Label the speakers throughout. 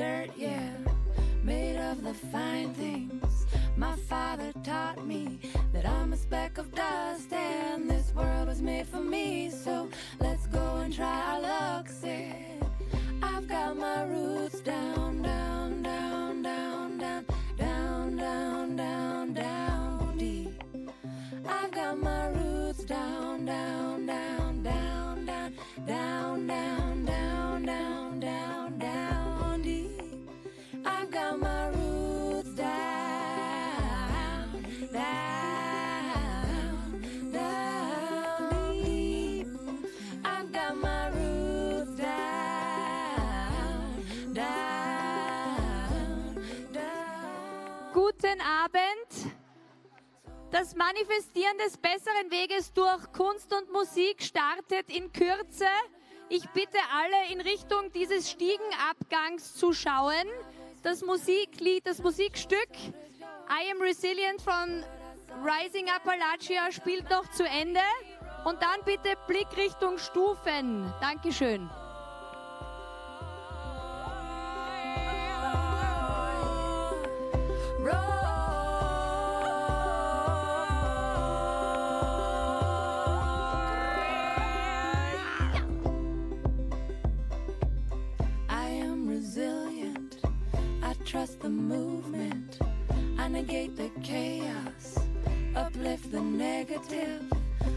Speaker 1: dirt, yeah, made of the fine things. My father taught me that I'm a speck of dust and this world was made for me. So let's go and try our luck, said I've got my roots down, down, down, down, down, down, down, down, down deep. I've got my roots down, down, down, down, down, down, down, down, down, down, down deep. I've got my roots down, down, down deep. I've got my roots down, down, down.
Speaker 2: Guten Abend. Das Manifestieren des besseren Weges durch Kunst und Musik startet in Kürze. Ich bitte alle in Richtung dieses Stiegenabgangs zu schauen. Das Musiklied, das Musikstück I Am Resilient von Rising Appalachia spielt noch zu Ende. Und dann bitte Blick Richtung Stufen. Dankeschön.
Speaker 1: Trust the movement, I negate the chaos, uplift the negative.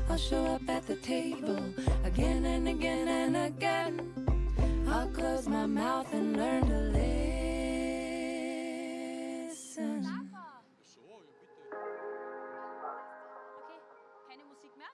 Speaker 1: I'll show up at the table again and again and again. I'll close my mouth and learn to listen.
Speaker 2: Okay, keine Musik mehr?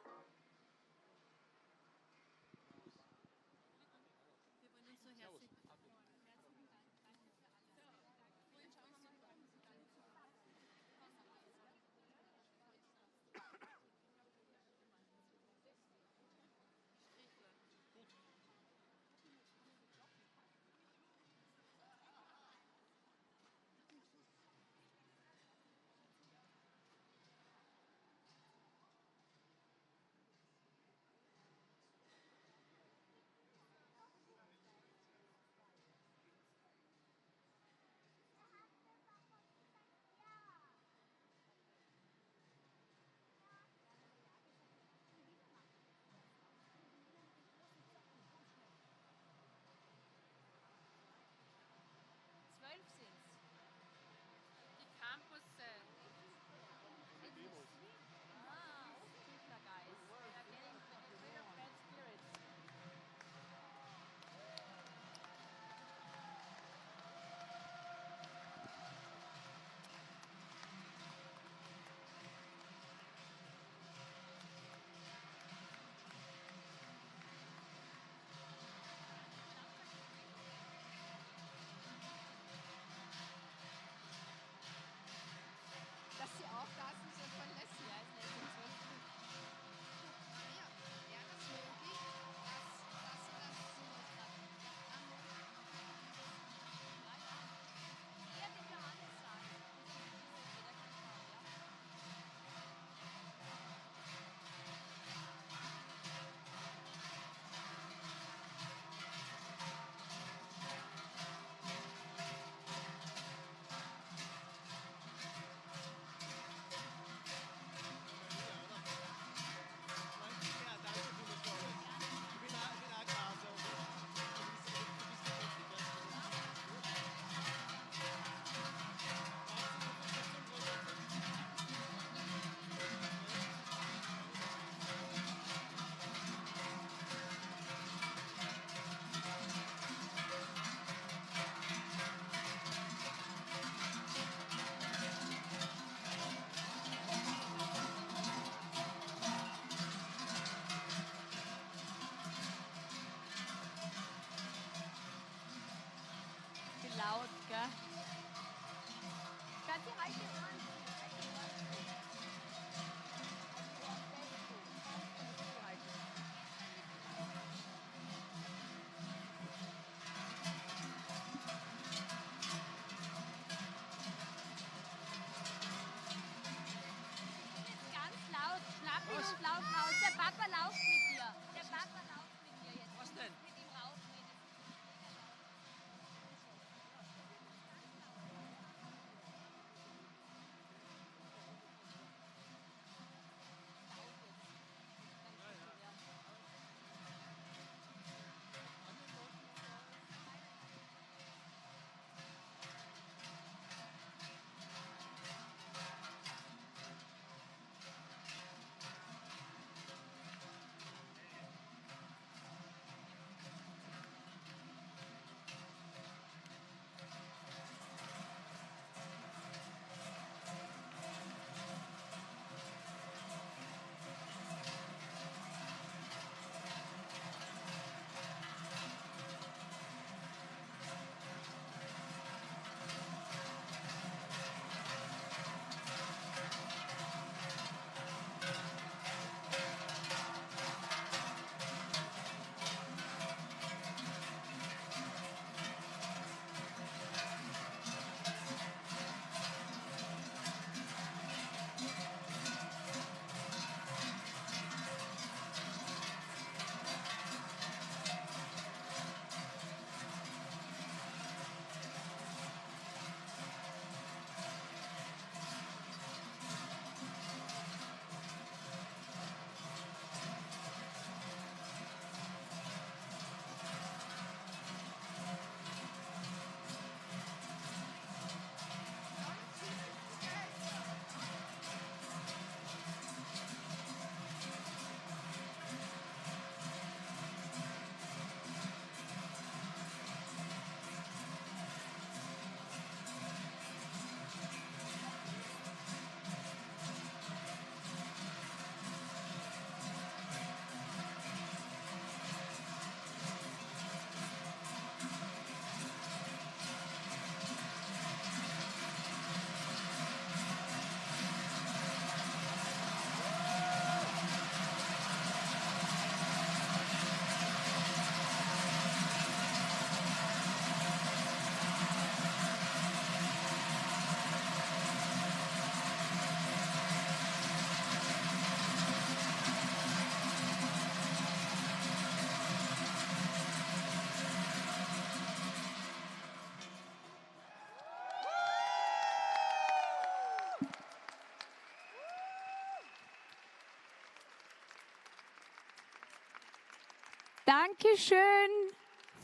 Speaker 2: Dankeschön.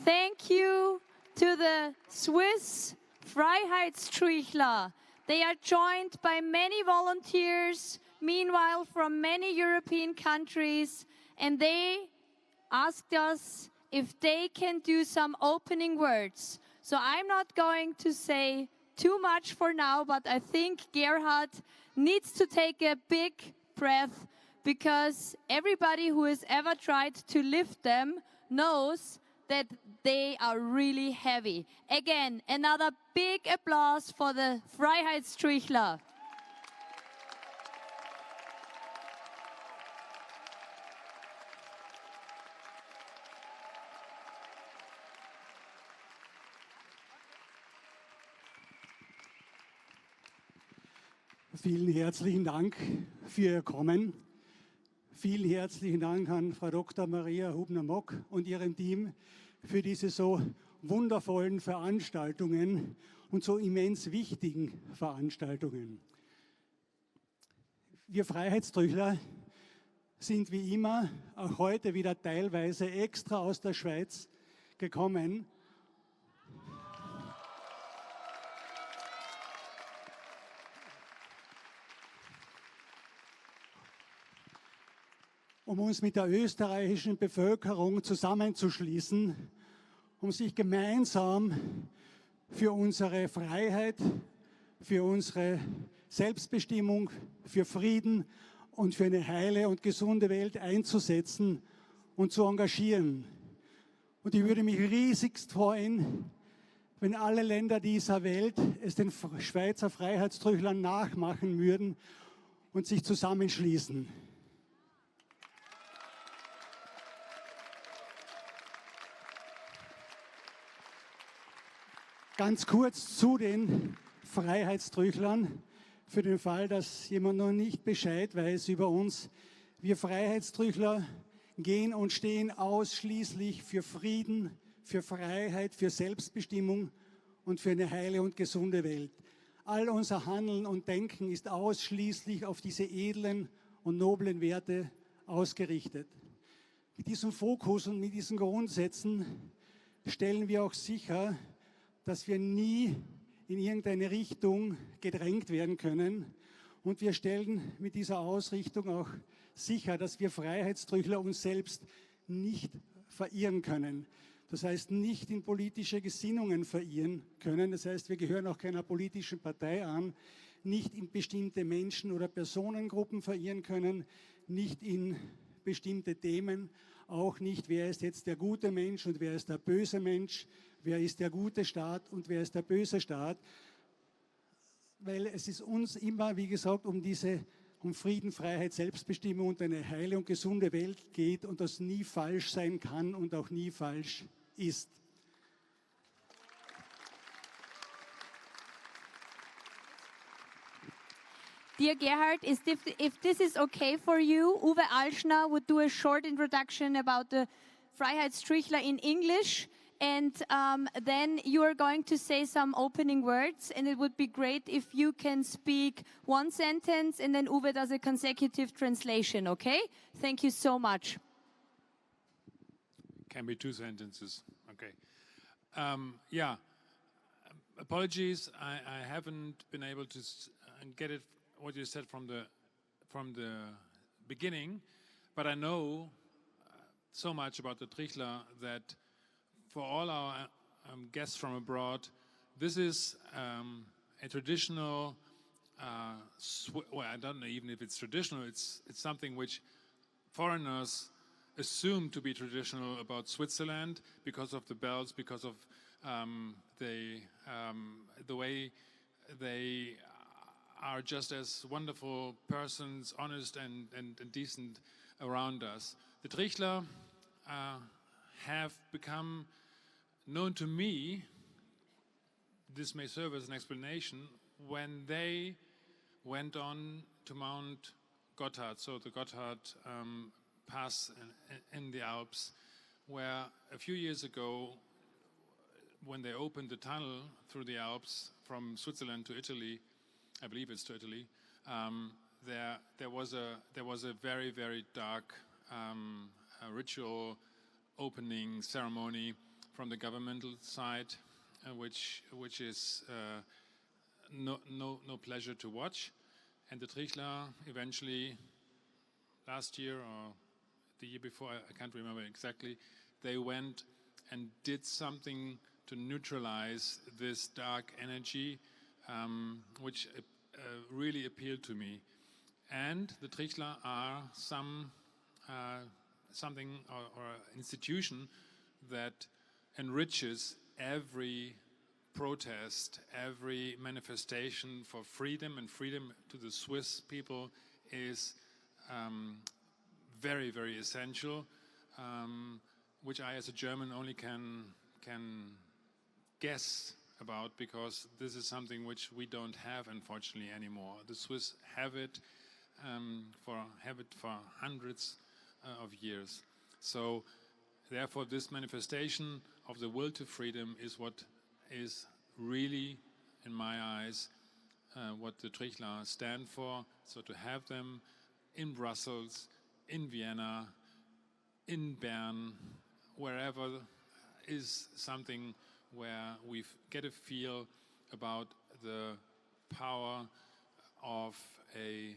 Speaker 2: Thank you to the Swiss Freiheitstrychler. They are joined by many volunteers, meanwhile from many European countries, and they asked us if they can do some opening words. So I'm not going to say too much for now, but I think Gerhard needs to take a big breath because everybody who has ever tried to lift them knows that they are really heavy. Again, another big applause for the Freiheitstrychler.
Speaker 3: Vielen herzlichen Dank für Ihr Kommen. Vielen herzlichen Dank an Frau Dr. Maria Hubner-Mock und ihrem Team für diese so wundervollen Veranstaltungen und so immens wichtigen Veranstaltungen. Wir Freiheitstrychler sind wie immer auch heute wieder teilweise extra aus der Schweiz gekommen, um uns mit der österreichischen Bevölkerung zusammenzuschließen, um sich gemeinsam für unsere Freiheit, für unsere Selbstbestimmung, für Frieden und für eine heile und gesunde Welt einzusetzen und zu engagieren. Und ich würde mich riesigst freuen, wenn alle Länder dieser Welt es den Schweizer Freiheitstrychlern nachmachen würden und sich zusammenschließen. Ganz kurz zu den Freiheitstrychlern, für den Fall, dass jemand noch nicht Bescheid weiß über uns. Wir Freiheitstrychler gehen und stehen ausschließlich für Frieden, für Freiheit, für Selbstbestimmung und für eine heile und gesunde Welt. All unser Handeln und Denken ist ausschließlich auf diese edlen und noblen Werte ausgerichtet. Mit diesem Fokus und mit diesen Grundsätzen stellen wir auch sicher, dass wir nie in irgendeine Richtung gedrängt werden können. Und wir stellen mit dieser Ausrichtung auch sicher, dass wir Freiheitstrychler uns selbst nicht verirren können. Das heißt, nicht in politische Gesinnungen verirren können. Das heißt, wir gehören auch keiner politischen Partei an, nicht in bestimmte Menschen- oder Personengruppen verirren können, nicht in bestimmte Themen, auch nicht, wer ist jetzt der gute Mensch und wer ist der böse Mensch, wer ist der gute Staat und wer ist der böse Staat. Weil es ist uns immer, wie gesagt, um Frieden, Freiheit, Selbstbestimmung und eine heile und gesunde Welt geht und das nie falsch sein kann und auch nie falsch ist.
Speaker 2: Dear Gerhard, if this is okay for you, Uwe Alschner would do a short introduction about the Freiheitstrychler in English, and then you are going to say some opening words, and it would be great if you can speak one sentence, and then Uwe does a consecutive translation, okay? Thank you so much.
Speaker 4: Can be two sentences, okay. Yeah, apologies, I haven't been able to get it what you said from the beginning, but I know so much about the Trychler that for all our guests from abroad, this is a traditional, well, I don't know even if it's traditional, it's something which foreigners assume to be traditional about Switzerland because of the bells, because of the way they are just as wonderful persons, honest and decent around us. The Trychler have become known to me, this may serve as an explanation, when they went on to Mount Gotthard, so the Gotthard Pass in the Alps, where a few years ago, when they opened the tunnel through the Alps from Switzerland to Italy, I believe it's to Italy, there was a very, very dark ritual opening ceremony from the governmental side, which is no pleasure to watch. And the Trychler eventually, last year or the year before, I can't remember exactly, they went and did something to neutralize this dark energy, which really appealed to me. And the Trychler are something or an institution that enriches every protest, every manifestation for freedom, and freedom to the Swiss people is very, very essential, which I as a German only can guess about, because this is something which we don't have, unfortunately, anymore. The Swiss have it for hundreds of years. So therefore this manifestation of the will to freedom is what is really, in my eyes, what the Trychler stand for. So to have them in Brussels, in Vienna, in Bern, wherever, is something where we get a feel about the power of a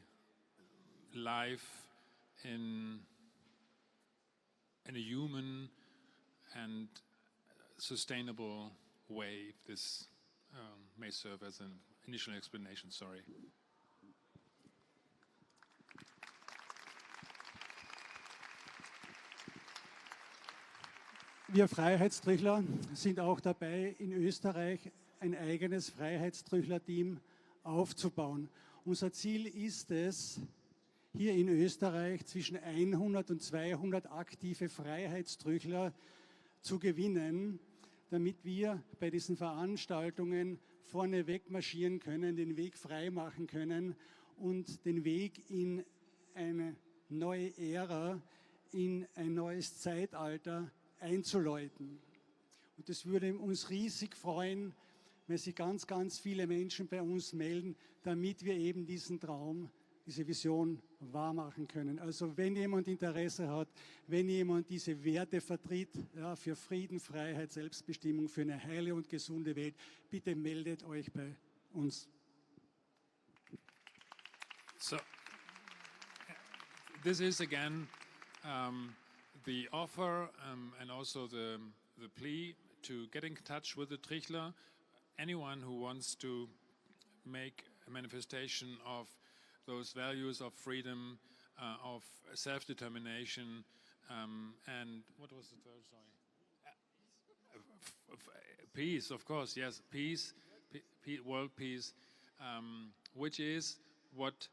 Speaker 4: life in a human and sustainable way. If this may serve as an initial explanation. Sorry.
Speaker 3: Wir Freiheitstrychler sind auch dabei, in Österreich ein eigenes Freiheitstrychler-Team aufzubauen. Unser Ziel ist es, hier in Österreich zwischen 100 und 200 aktive Freiheitstrychler zu gewinnen, damit wir bei diesen Veranstaltungen vorne wegmarschieren können, den Weg frei machen können und den Weg in eine neue Ära, in ein neues Zeitalter einzuläuten. Und das würde uns riesig freuen, wenn sich ganz, ganz viele Menschen bei uns melden, damit wir eben diesen Traum, diese Vision wahr machen können. Also wenn jemand Interesse hat, wenn jemand diese Werte vertritt, ja, für Frieden, Freiheit, Selbstbestimmung, für eine heile und gesunde Welt, bitte meldet euch bei uns.
Speaker 4: So, this is again the offer and also the plea to get in touch with the Trychler. Anyone who wants to make a manifestation of those values of freedom, of self-determination, and what was the third? Sorry. Peace, of course, yes, peace, world peace, which is what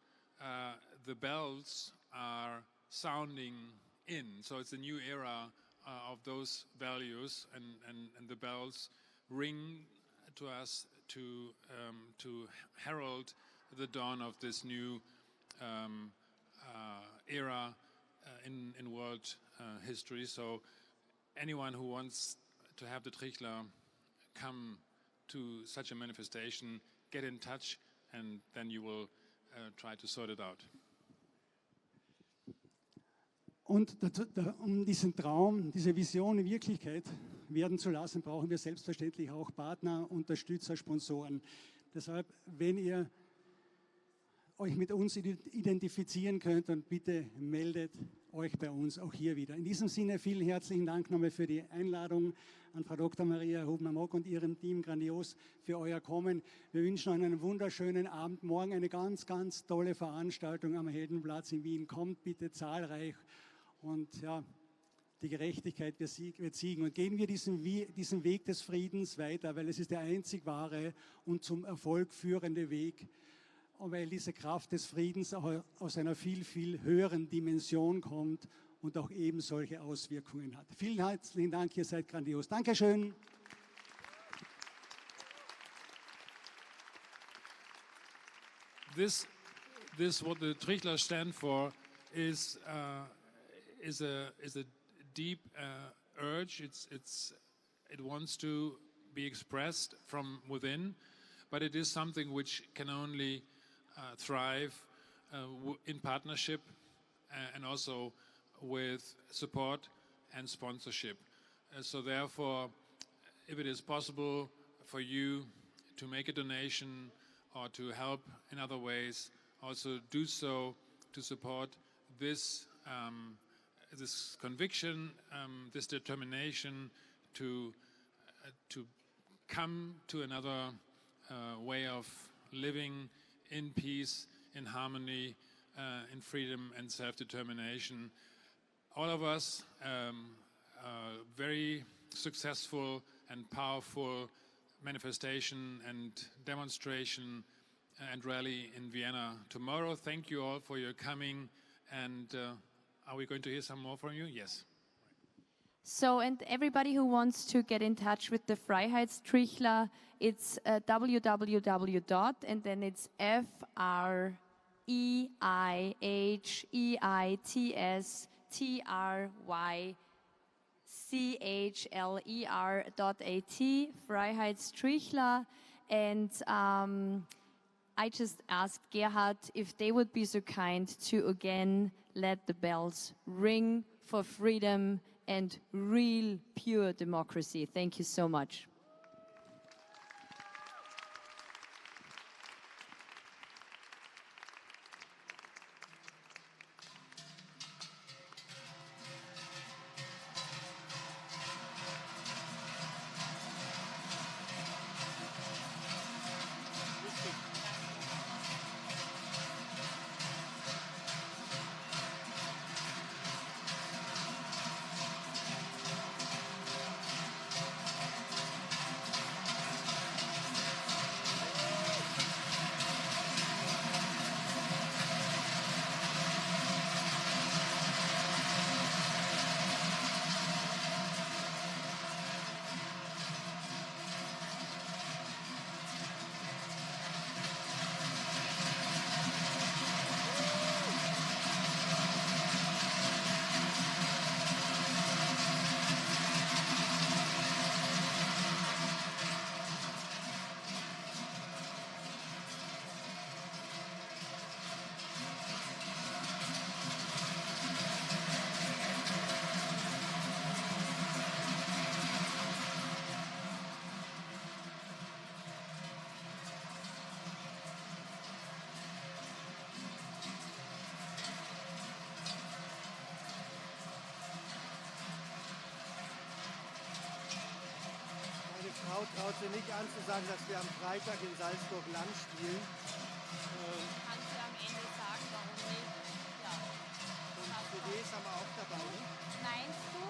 Speaker 4: the bells are sounding in. So it's a new era of those values, and the bells ring to us to herald the dawn of this new era in world history. So anyone who wants to have the Trychler come to such a manifestation, get in touch, and then you will try to sort it out.
Speaker 3: Und um diesen Traum, diese Vision in Wirklichkeit werden zu lassen, brauchen wir selbstverständlich auch Partner, Unterstützer, Sponsoren. Deshalb, wenn ihr euch mit uns identifizieren könnt, dann bitte meldet euch bei uns auch hier wieder. In diesem Sinne vielen herzlichen Dank nochmal für die Einladung an Frau Dr. Maria Hubner-Mock und ihrem Team, grandios für euer Kommen. Wir wünschen euch einen wunderschönen Abend. Morgen eine ganz, ganz tolle Veranstaltung am Heldenplatz in Wien. Kommt bitte zahlreich. Und ja, die Gerechtigkeit wird siegen. Und gehen wir diesen Weg des Friedens weiter, weil es ist der einzig wahre und zum Erfolg führende Weg. Und weil diese Kraft des Friedens auch aus einer viel, viel höheren Dimension kommt und auch eben solche Auswirkungen hat. Vielen herzlichen Dank, ihr seid grandios. Dankeschön.
Speaker 4: This what the Trychler stand for is a deep urge. It wants to be expressed from within, but it is something which can only thrive in partnership and also with support and sponsorship. So therefore, if it is possible for you to make a donation or to help in other ways, also do so to support this this conviction, this determination to come to another way of living in peace, in harmony, in freedom and self-determination. All of us very successful and powerful manifestation and demonstration and rally in Vienna tomorrow. Thank you all for your coming. And are we going to hear some more from you? Yes.
Speaker 2: So, and everybody who wants to get in touch with the Freiheitstrychler, it's www. And then it's Freiheitstrychler.at, Freiheitstrychler. And I just asked Gerhard if they would be so kind to again let the bells ring for freedom and real pure democracy. Thank you so much.
Speaker 5: Frau traut sich nicht an zu sagen, dass wir am Freitag in Salzburg Land spielen.
Speaker 2: Kannst du am Ende sagen, warum nicht? Ja.
Speaker 5: Und CDs haben wir auch dabei. Ne?
Speaker 2: Meinst du,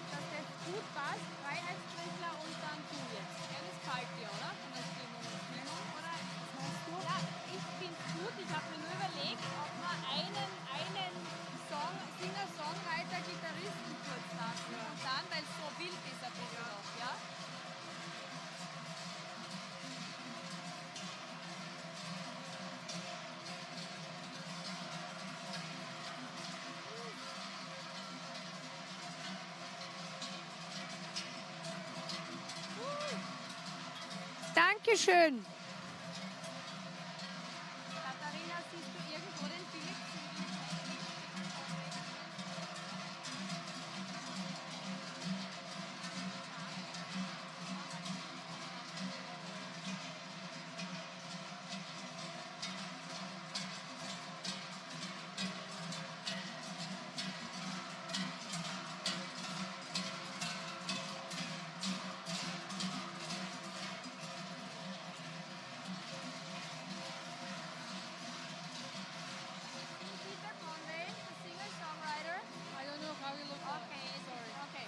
Speaker 2: dass das gut passt, Freiheitstrychler und dann du jetzt? Ja, das gefällt dir, oder? Von der Stimmung und Stimmung, oder? Was machst du? Ja, ich finde es gut. Ich habe mir nur überlegt, ob man einen Singer-Songwriter, Gitarristen kurz lassen. Und dann, weil es so wild ist, ein bisschen noch, ja? Dankeschön. Katharina, siehst du irgendwo den Philipp? Conway, the singer-songwriter. I don't know how he looks like. Okay, sorry. Okay.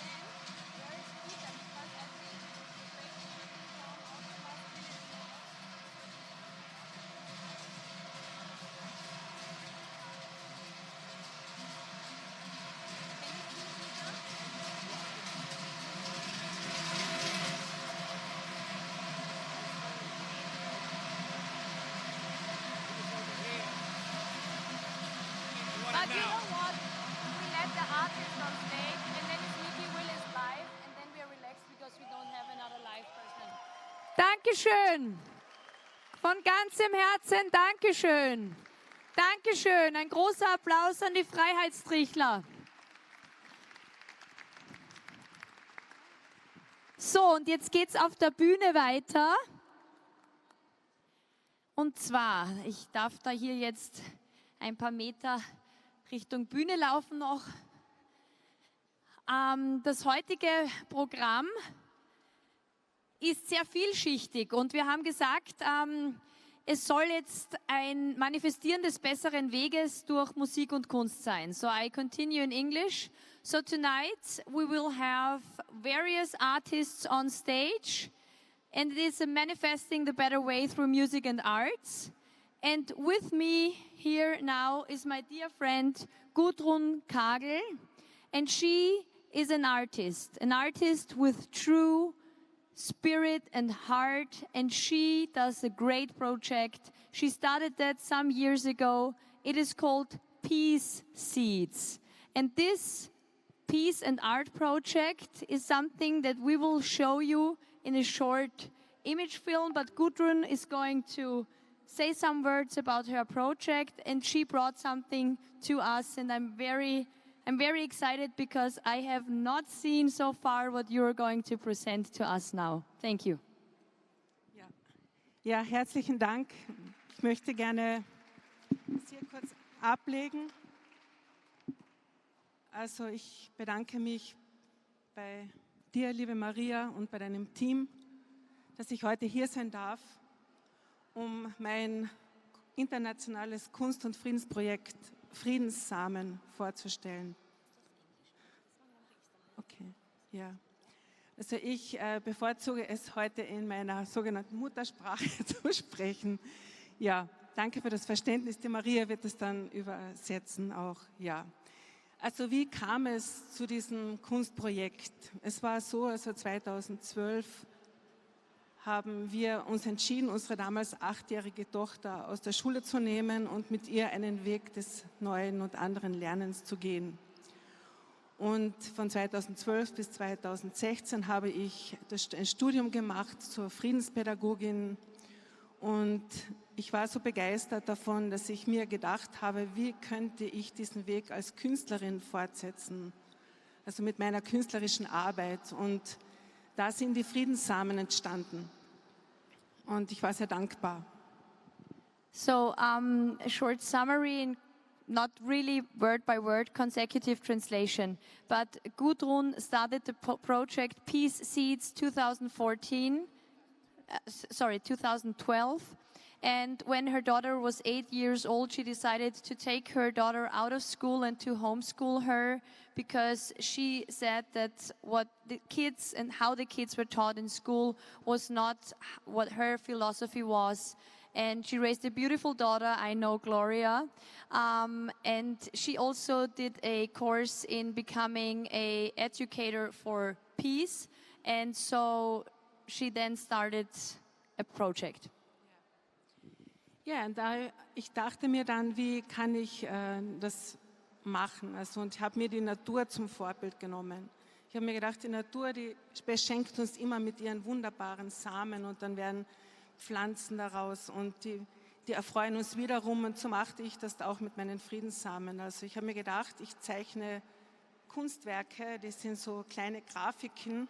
Speaker 2: Then, where is Peter? Because I think the great song also must be this song. Can you see Peter? But you know what? We let the artist on stage, and then it's Mikki, Willis live, and then we're relaxed because we don't have another live person. Dankeschön. Von ganzem Herzen Dankeschön. Dankeschön. Ein großer Applaus an die Freiheitstrychler. So, und jetzt geht's auf der Bühne weiter. Und zwar, ich darf da hier jetzt ein paar Meter Richtung Bühne laufen noch. Das heutige Programm ist sehr vielschichtig und wir haben gesagt, es soll jetzt ein Manifestieren des besseren Weges durch Musik und Kunst sein. So I continue in English. So tonight we will have various artists on stage and it is a manifesting the better way through music and arts. And with me here now is my dear friend Gudrun Kargl, and she is an artist with true spirit and heart, and she does a great project. She started that some years ago. It is called Peace Seeds. And this peace and art project is something that we will show you in a short image film, but Gudrun is going to say some words about her project, and she brought something to us, and I'm very excited because I have not seen so far what you're going to present to us now. Thank you.
Speaker 6: Ja, herzlichen Dank. Ich möchte gerne das hier kurz ablegen. Also ich bedanke mich bei dir, liebe Maria, und bei deinem Team, dass ich heute hier sein darf, um mein internationales Kunst- und Friedensprojekt Friedenssamen vorzustellen. Okay, ja. Also ich bevorzuge es heute in meiner sogenannten Muttersprache zu sprechen. Ja, danke für das Verständnis. Die Maria wird es dann übersetzen auch, ja. Also wie kam es zu diesem Kunstprojekt? Es war so, also 2012 haben wir uns entschieden, unsere damals 8-jährige Tochter aus der Schule zu nehmen und mit ihr einen Weg des neuen und anderen Lernens zu gehen. Und von 2012 bis 2016 habe ich ein Studium gemacht zur Friedenspädagogin und ich war so begeistert davon, dass ich mir gedacht habe, wie könnte ich diesen Weg als Künstlerin fortsetzen, also mit meiner künstlerischen Arbeit. Und da sind die Friedenssamen entstanden und ich war sehr dankbar.
Speaker 2: So, a short summary, not really word by word consecutive translation, but Gudrun started the project Peace Seeds 2012, and when her daughter was 8 years old, she decided to take her daughter out of school and to homeschool her, because she said that what the kids and how the kids were taught in school was not what her philosophy was. And she raised a beautiful daughter, I know Gloria, and she also did a course in becoming an educator for peace, and so she then started a project.
Speaker 6: Ja, und ich dachte mir dann, wie kann ich das machen? Also, und ich habe mir die Natur zum Vorbild genommen. Ich habe mir gedacht, die Natur, die beschenkt uns immer mit ihren wunderbaren Samen und dann werden Pflanzen daraus und die erfreuen uns wiederum, und so machte ich das auch mit meinen Friedenssamen. Also ich habe mir gedacht, ich zeichne Kunstwerke, die sind so kleine Grafiken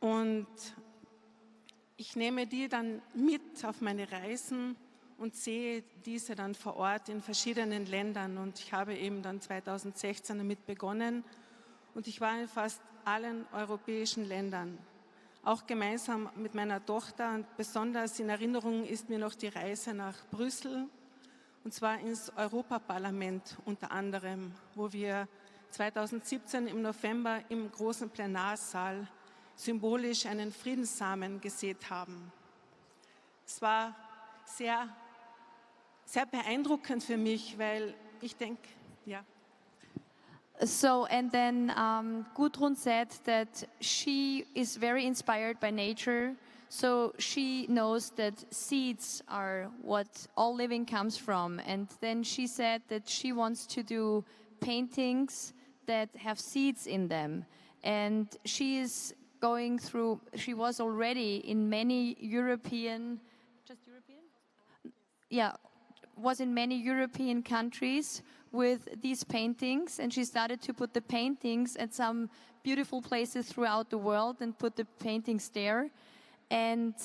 Speaker 6: und ich nehme die dann mit auf meine Reisen und sehe diese dann vor Ort in verschiedenen Ländern. Und ich habe eben dann 2016 damit begonnen und ich war in fast allen europäischen Ländern, auch gemeinsam mit meiner Tochter. Und besonders in Erinnerung ist mir noch die Reise nach Brüssel, und zwar ins Europaparlament unter anderem, wo wir 2017 im November im großen Plenarsaal symbolisch einen Friedenssamen gesät haben. Es war sehr beeindruckend für mich, weil ich denke, ja.
Speaker 2: So, and then Gudrun said that she is very inspired by nature, so she knows that seeds are what all living comes from. And then she said that she wants to do paintings that have seeds in them. And she is she was already in many European, was in many European countries with these paintings, and she started to put the paintings at some beautiful places throughout the world and put the paintings there. And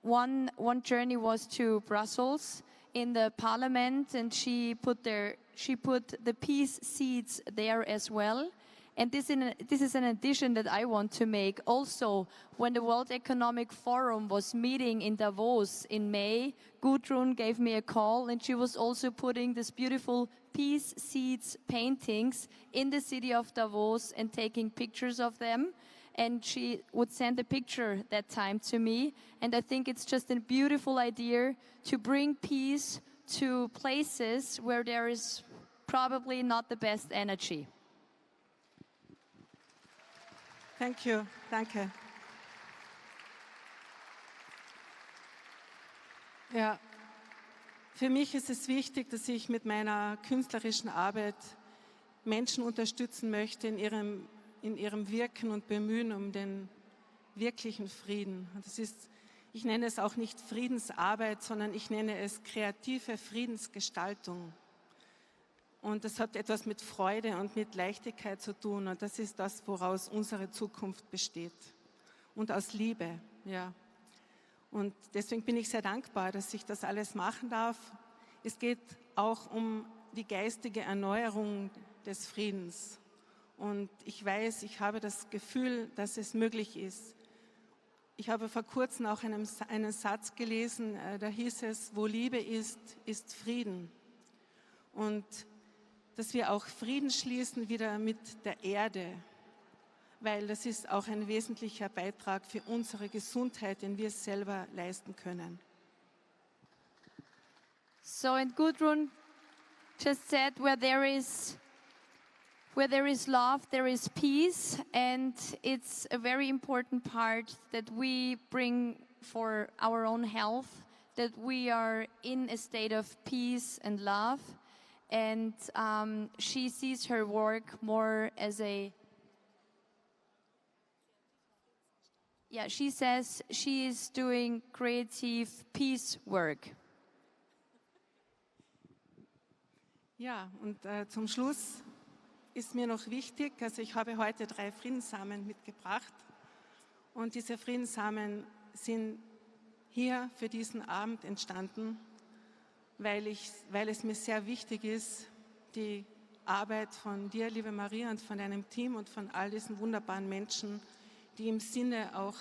Speaker 2: one journey was to Brussels in the parliament, and she put the peace seeds there as well. And this is an addition that I want to make. Also, when the World Economic Forum was meeting in Davos in May, Gudrun gave me a call, and she was also putting this beautiful peace seeds paintings in the city of Davos and taking pictures of them. And she would send a picture that time to me. And I think it's just a beautiful idea to bring peace to places where there is probably not the best energy.
Speaker 6: Thank you. Danke. Ja, für mich ist es wichtig, dass ich mit meiner künstlerischen Arbeit Menschen unterstützen möchte in ihrem Wirken und Bemühen um den wirklichen Frieden. Und das ist, ich nenne es auch nicht Friedensarbeit, sondern ich nenne es kreative Friedensgestaltung. Und das hat etwas mit Freude und mit Leichtigkeit zu tun. Und das ist das, woraus unsere Zukunft besteht. Und aus Liebe, ja. Und deswegen bin ich sehr dankbar, dass ich das alles machen darf. Es geht auch um die geistige Erneuerung des Friedens. Und ich weiß, ich habe das Gefühl, dass es möglich ist. Ich habe vor kurzem auch einen Satz gelesen, da hieß es, wo Liebe ist, ist Frieden. Und dass wir auch Frieden schließen wieder mit der Erde, weil das ist auch ein wesentlicher Beitrag für unsere Gesundheit, den wir selber leisten können.
Speaker 2: So, and Gudrun just said, where there is love, there is peace, and it's a very important part that we bring for our own health, that we are in a state of peace and love. And she sees her work more as she says she is doing creative peace work.
Speaker 6: Ja, und zum Schluss ist mir noch wichtig, also ich habe heute 3 Friedenssamen mitgebracht und diese Friedenssamen sind hier für diesen Abend entstanden, weil es mir sehr wichtig ist, die Arbeit von dir, liebe Maria, und von deinem Team und von all diesen wunderbaren Menschen, die im Sinne auch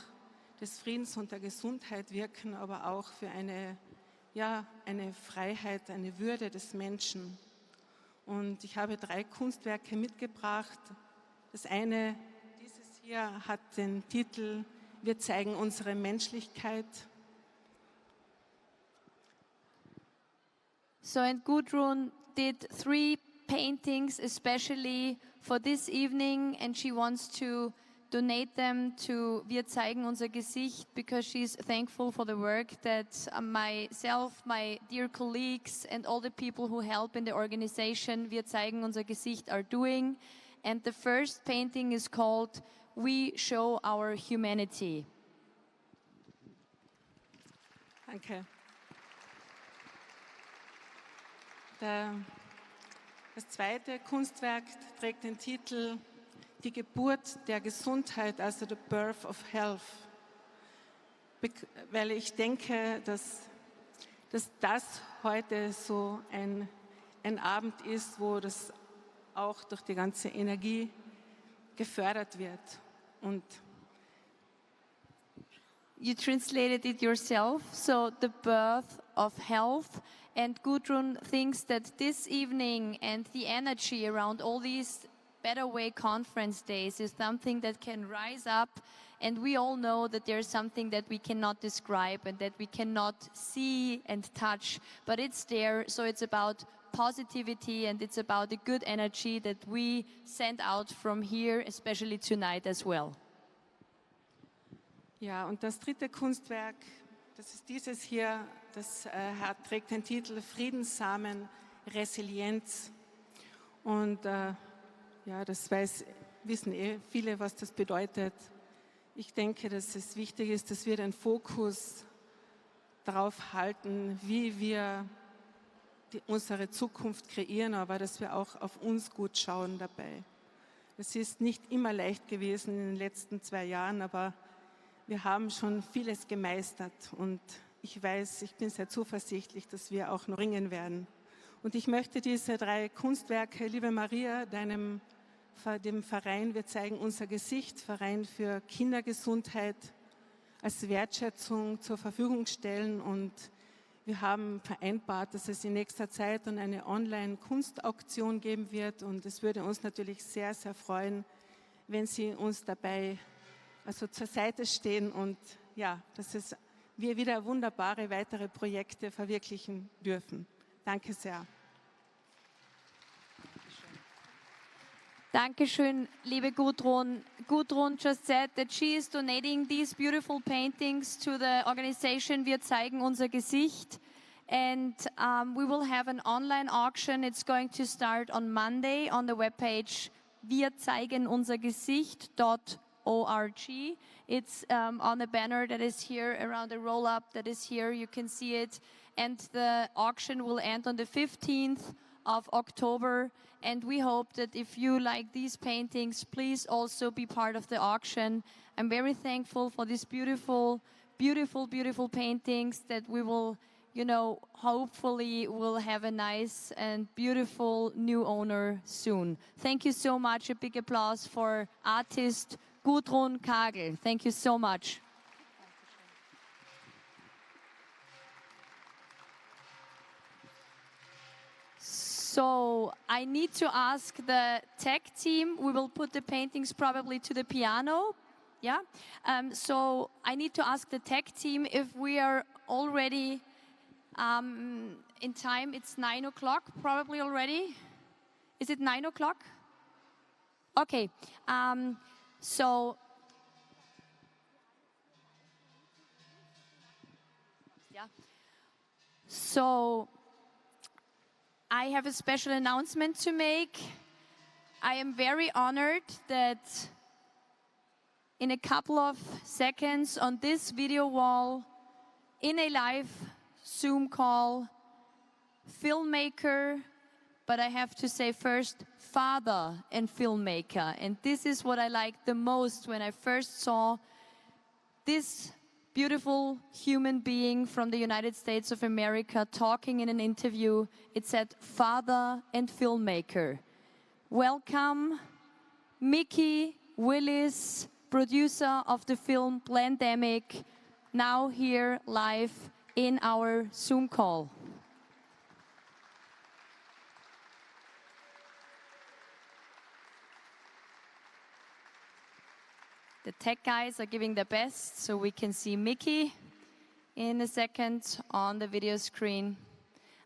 Speaker 6: des Friedens und der Gesundheit wirken, aber auch für eine Freiheit, eine Würde des Menschen. Und ich habe 3 Kunstwerke mitgebracht. Das eine, dieses hier, hat den Titel Wir zeigen unsere Menschlichkeit.
Speaker 2: So, and Gudrun did 3 paintings especially for this evening, and she wants to donate them to Wir zeigen unser Gesicht, because she's thankful for the work that myself, my dear colleagues, and all the people who help in the organization Wir zeigen unser Gesicht are doing. And the first painting is called We Show Our Humanity.
Speaker 6: Danke. Das zweite Kunstwerk trägt den Titel Die Geburt der Gesundheit, also the birth of health. Weil ich denke, dass das heute so ein Abend ist, wo das auch durch die ganze Energie gefördert wird. Und
Speaker 2: you translated it yourself, so the birth of health. And Gudrun thinks that this evening and the energy around all these Better Way conference days is something that can rise up, and we all know that there's something that we cannot describe and that we cannot see and touch, but it's there. So it's about positivity, and it's about the good energy that we send out from here, especially tonight as well.
Speaker 6: Ja, und das dritte Kunstwerk, das ist dieses hier, das trägt den Titel Friedenssamen, Resilienz. Und das wissen viele, was das bedeutet. ich denke, dass es wichtig ist, dass wir den Fokus darauf halten, wie wir unsere Zukunft kreieren, aber dass wir auch auf uns gut schauen dabei. Es ist nicht immer leicht gewesen in den letzten 2 Jahren, aber wir haben schon vieles gemeistert und ich weiß, ich bin sehr zuversichtlich, dass wir auch noch ringen werden. Und ich möchte diese 3 Kunstwerke, liebe Maria, dem Verein Wir zeigen unser Gesicht, Verein für Kindergesundheit, als Wertschätzung zur Verfügung stellen. Und wir haben vereinbart, dass es in nächster Zeit dann eine Online-Kunstauktion geben wird. Und es würde uns natürlich sehr, sehr freuen, wenn Sie uns dabei zur Seite stehen und ja, dass wir wieder wunderbare weitere Projekte verwirklichen dürfen. Danke sehr.
Speaker 2: Dankeschön, liebe Gudrun. Gudrun just said that she is donating these beautiful paintings to the organization Wir zeigen unser Gesicht. And we will have an online auction. It's going to start on Monday on the webpage wirzeigenunsergesicht.org. It's on a banner that is here, around a roll-up that is here. You can see it. And the auction will end on the 15th of October. And we hope that if you like these paintings, please also be part of the auction. I'm very thankful for these beautiful, beautiful, beautiful paintings that we will, you know, hopefully will have a nice and beautiful new owner soon. Thank you so much. A big applause for artist Gudrun Kargl. Thank you so much. So I need to ask the tech team. We will put the paintings probably to the piano. Yeah. So I need to ask the tech team if we are already in time. It's 9 o'clock probably already. Is it 9 o'clock? Okay. So yeah. So I have a special announcement to make. I am very honored that in a couple of seconds on this video wall, in a live Zoom call, filmmaker, but I have to say first, father and filmmaker. And this is what I liked the most when I first saw this beautiful human being from the United States of America talking in an interview. It said, father and filmmaker. Welcome, Mikki, Willis, producer of the film Plandemic, now here live in our Zoom call. The tech guys are giving their best, so we can see Mikki in a second on the video screen.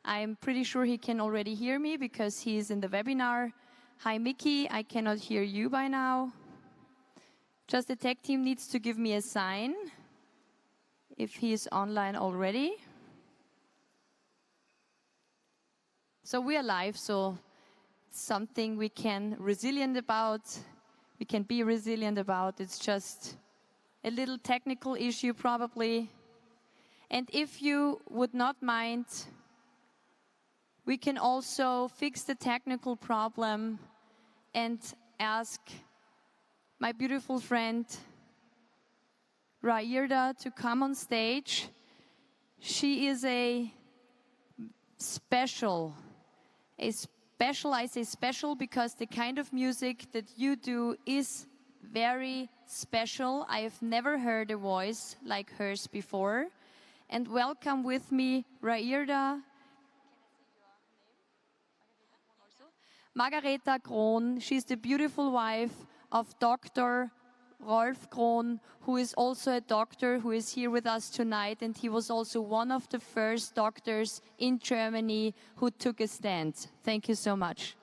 Speaker 2: I'm pretty sure he can already hear me because he's in the webinar. Hi, Mikki, I cannot hear you by now. Just the tech team needs to give me a sign if he is online already. So we are live, so something we can resilient about. We can be resilient about. It's just a little technical issue probably. And if you would not mind, we can also fix the technical problem and ask my beautiful friend Rairda to come on stage. She is I say special because the kind of music that you do is very special. I have never heard a voice like hers before. And welcome with me, Rairda. Margareta Krohn. She's the beautiful wife of Dr. Rolf Krohn, who is also a doctor who is here with us tonight, and he was also one of the first doctors in Germany who took a stand. Thank you so much.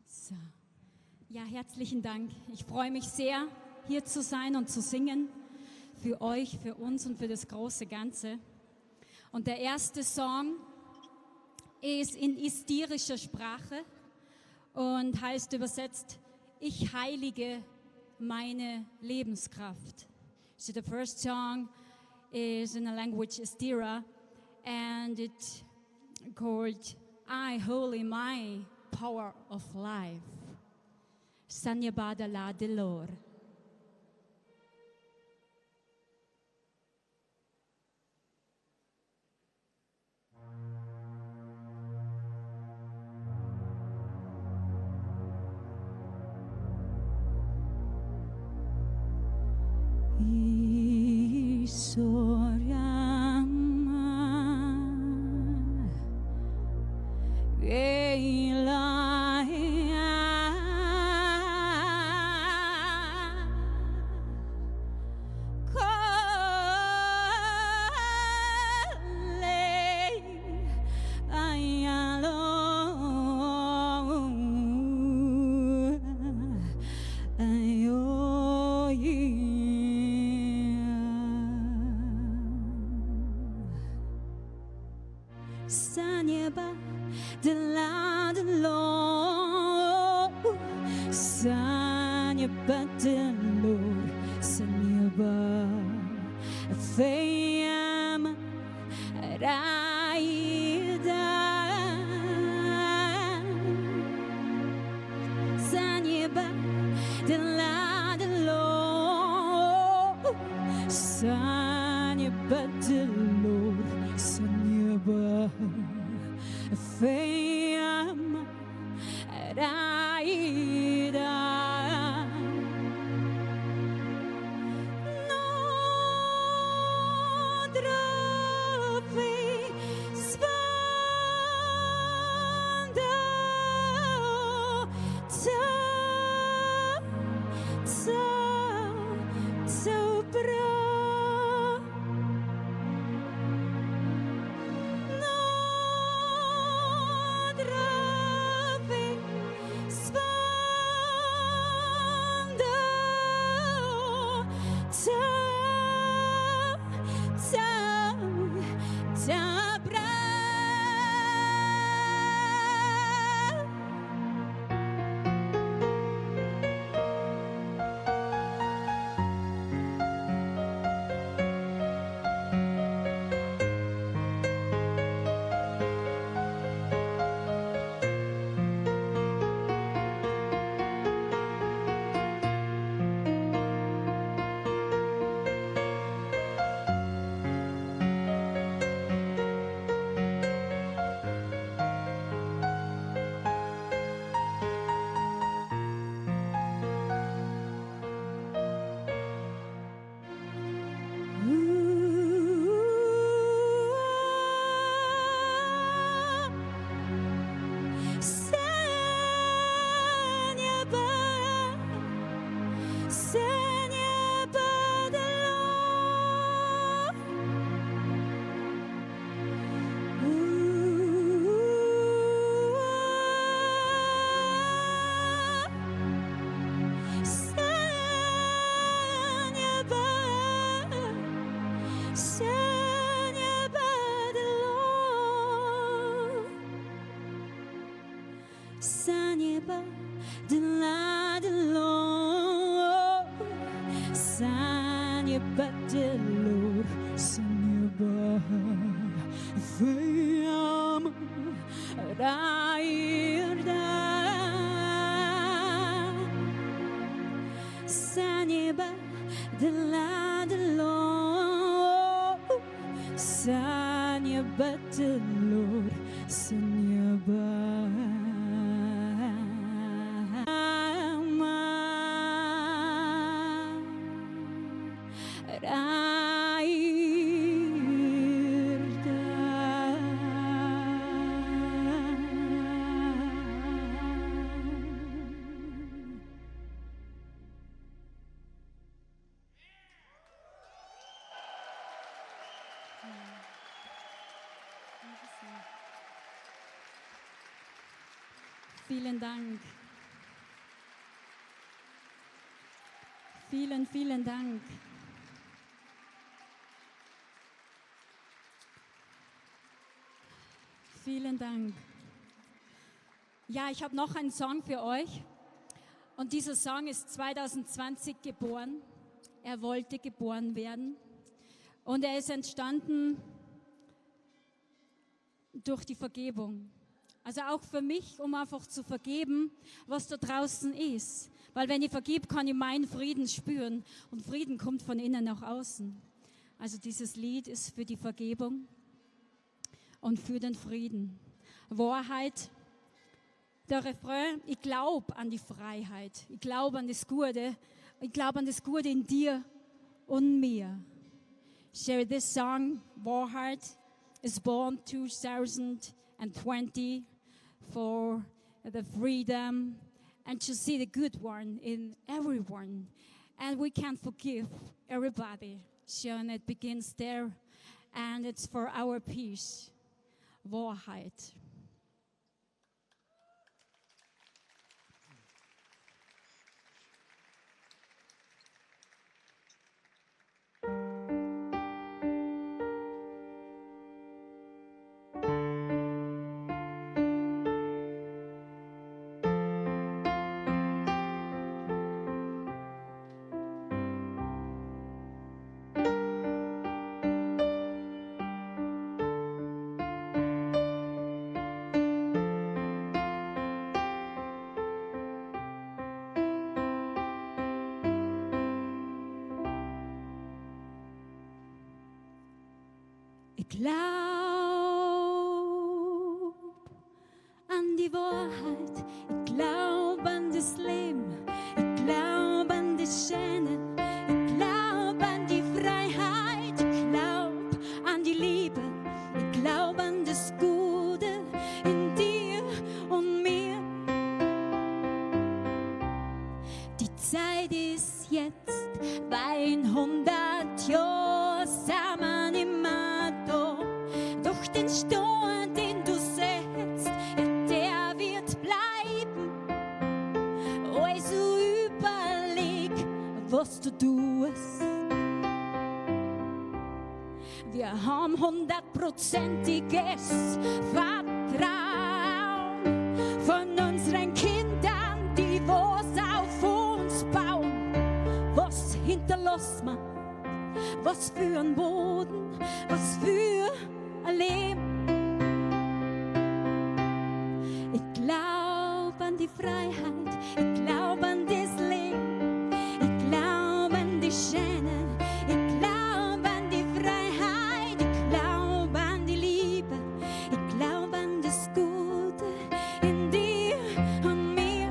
Speaker 7: So. Ja, herzlichen Dank. Ich freue mich sehr, hier zu sein und zu singen. Für euch, für uns und für das große Ganze. Und der erste Song ist in istyrischer Sprache und heißt übersetzt, ich heilige meine Lebenskraft. So the first song is in a language Istira and it's called I holy my power of life. Sanyabada la delor. Vielen Dank. Vielen, vielen Dank. Vielen Dank. Ja, ich habe noch einen Song für euch. Und dieser Song ist 2020 geboren. Er wollte geboren werden. Und er ist entstanden durch die Vergebung. Also auch für mich, um einfach zu vergeben, was da draußen ist. Weil wenn ich vergib, kann ich meinen Frieden spüren. Und Frieden kommt von innen nach außen. Also dieses Lied ist für die Vergebung und für den Frieden. Wahrheit, der Refrain, ich glaube an die Freiheit. Ich glaube an das Gute. Ich glaube an das Gute in dir und mir. Share this song, Wahrheit, is born 2020 for the freedom and to see the good one in everyone. And we can forgive everybody. So it begins there, and it's for our peace. Wahrheit. Ich glaub an die Wahrheit, ich glaub an das Leben, ich glaub an das Schöne, ich glaub an die Freiheit, ich glaub an die Liebe, ich glaub an das Gute in dir und mir. Die Zeit ist jetzt, weil in 100 Jahren sind wir nimmer da. Doch den Sturm, den du setzt, der wird bleiben. Also überleg, was du tust. Wir haben 100%iges Vertrauen von unseren Kindern, die was auf uns bauen. Was hinterlassen wir? Was für ein Boden, was für ein Leben. Ich glaub an die Freiheit, ich glaub an das Leben, ich glaub an die Schöne, ich glaub an die Freiheit, ich glaub an die Liebe, ich glaub an das Gute in dir und mir.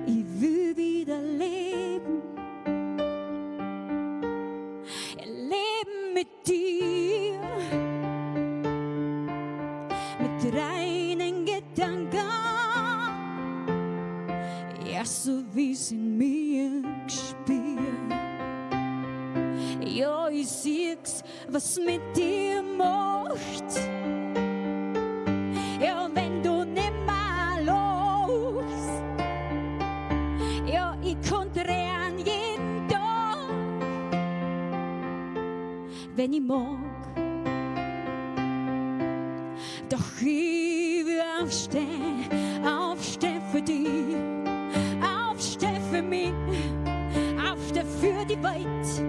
Speaker 7: Ich will wieder leben, leben mit dir, mit reinen Gedanken, ja, so wie es in mir gespielt. Ja, ich sieh's, was mit dir macht. Ja, wenn du nimmer los, ja, ich konnte an jeden Tag, wenn ich mag. Doch ich will aufstehen, aufstehen für dich, aufstehen für mich, aufstehen für die Welt,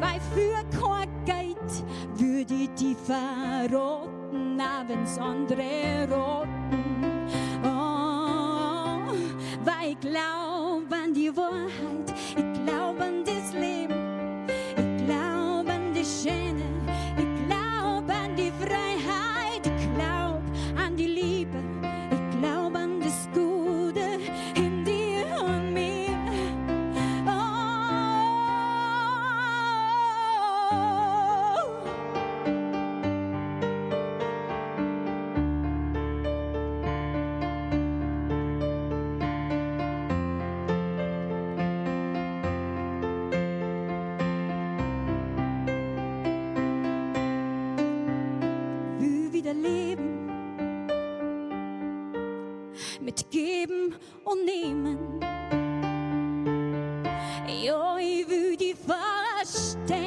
Speaker 7: weil für kein Geld würde ich die verraten, auch wenn's andere raten. Oh, weil ich glaub an die Wahrheit, ich glaub an das Leben, ich glaub an die Schöne, ich glaub an die Freiheit, ich glaub an die Liebe, ich glaub an das Gute in dir und mir. Oh, mit Geben und Nehmen. Ja, ich will die verstehen,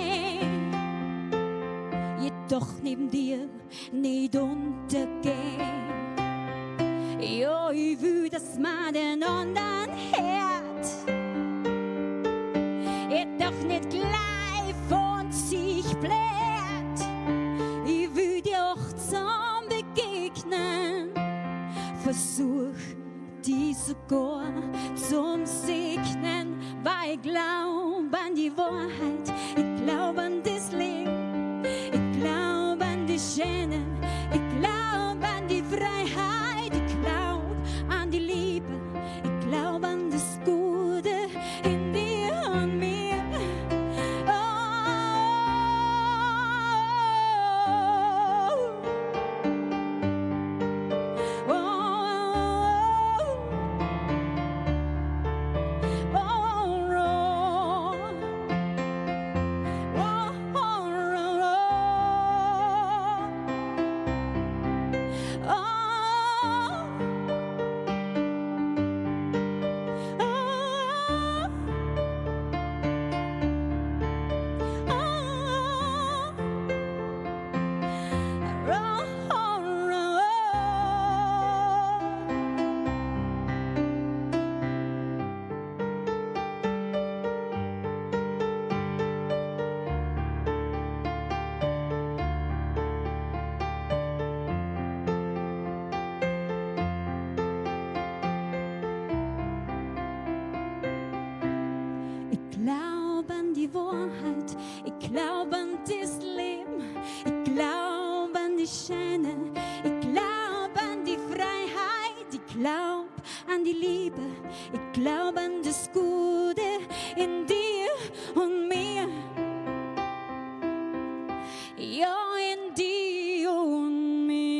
Speaker 7: jedoch neben dir nicht untergehen. Ja, ich will, dass man den anderen hört, jedoch nicht gleich von sich bläht. Ich will dir achtsam begegnen, versuch die sogar zum Segnen, weil ich glaub an die Wahrheit, ich glaub an das Leben, ich glaub an die Schöne, ich glaub an die Freiheit, ich glaub an die Liebe, ich glaub an das Gute in dir und mir. Oh, oh, oh, glaub an die Wahrheit, ich glaub an das Leben, ich glaub an die Schöne, ich glaub an die Freiheit, ich glaub an die Liebe, ich glaub an das Gute in dir und mir. Ja, in dir und mir.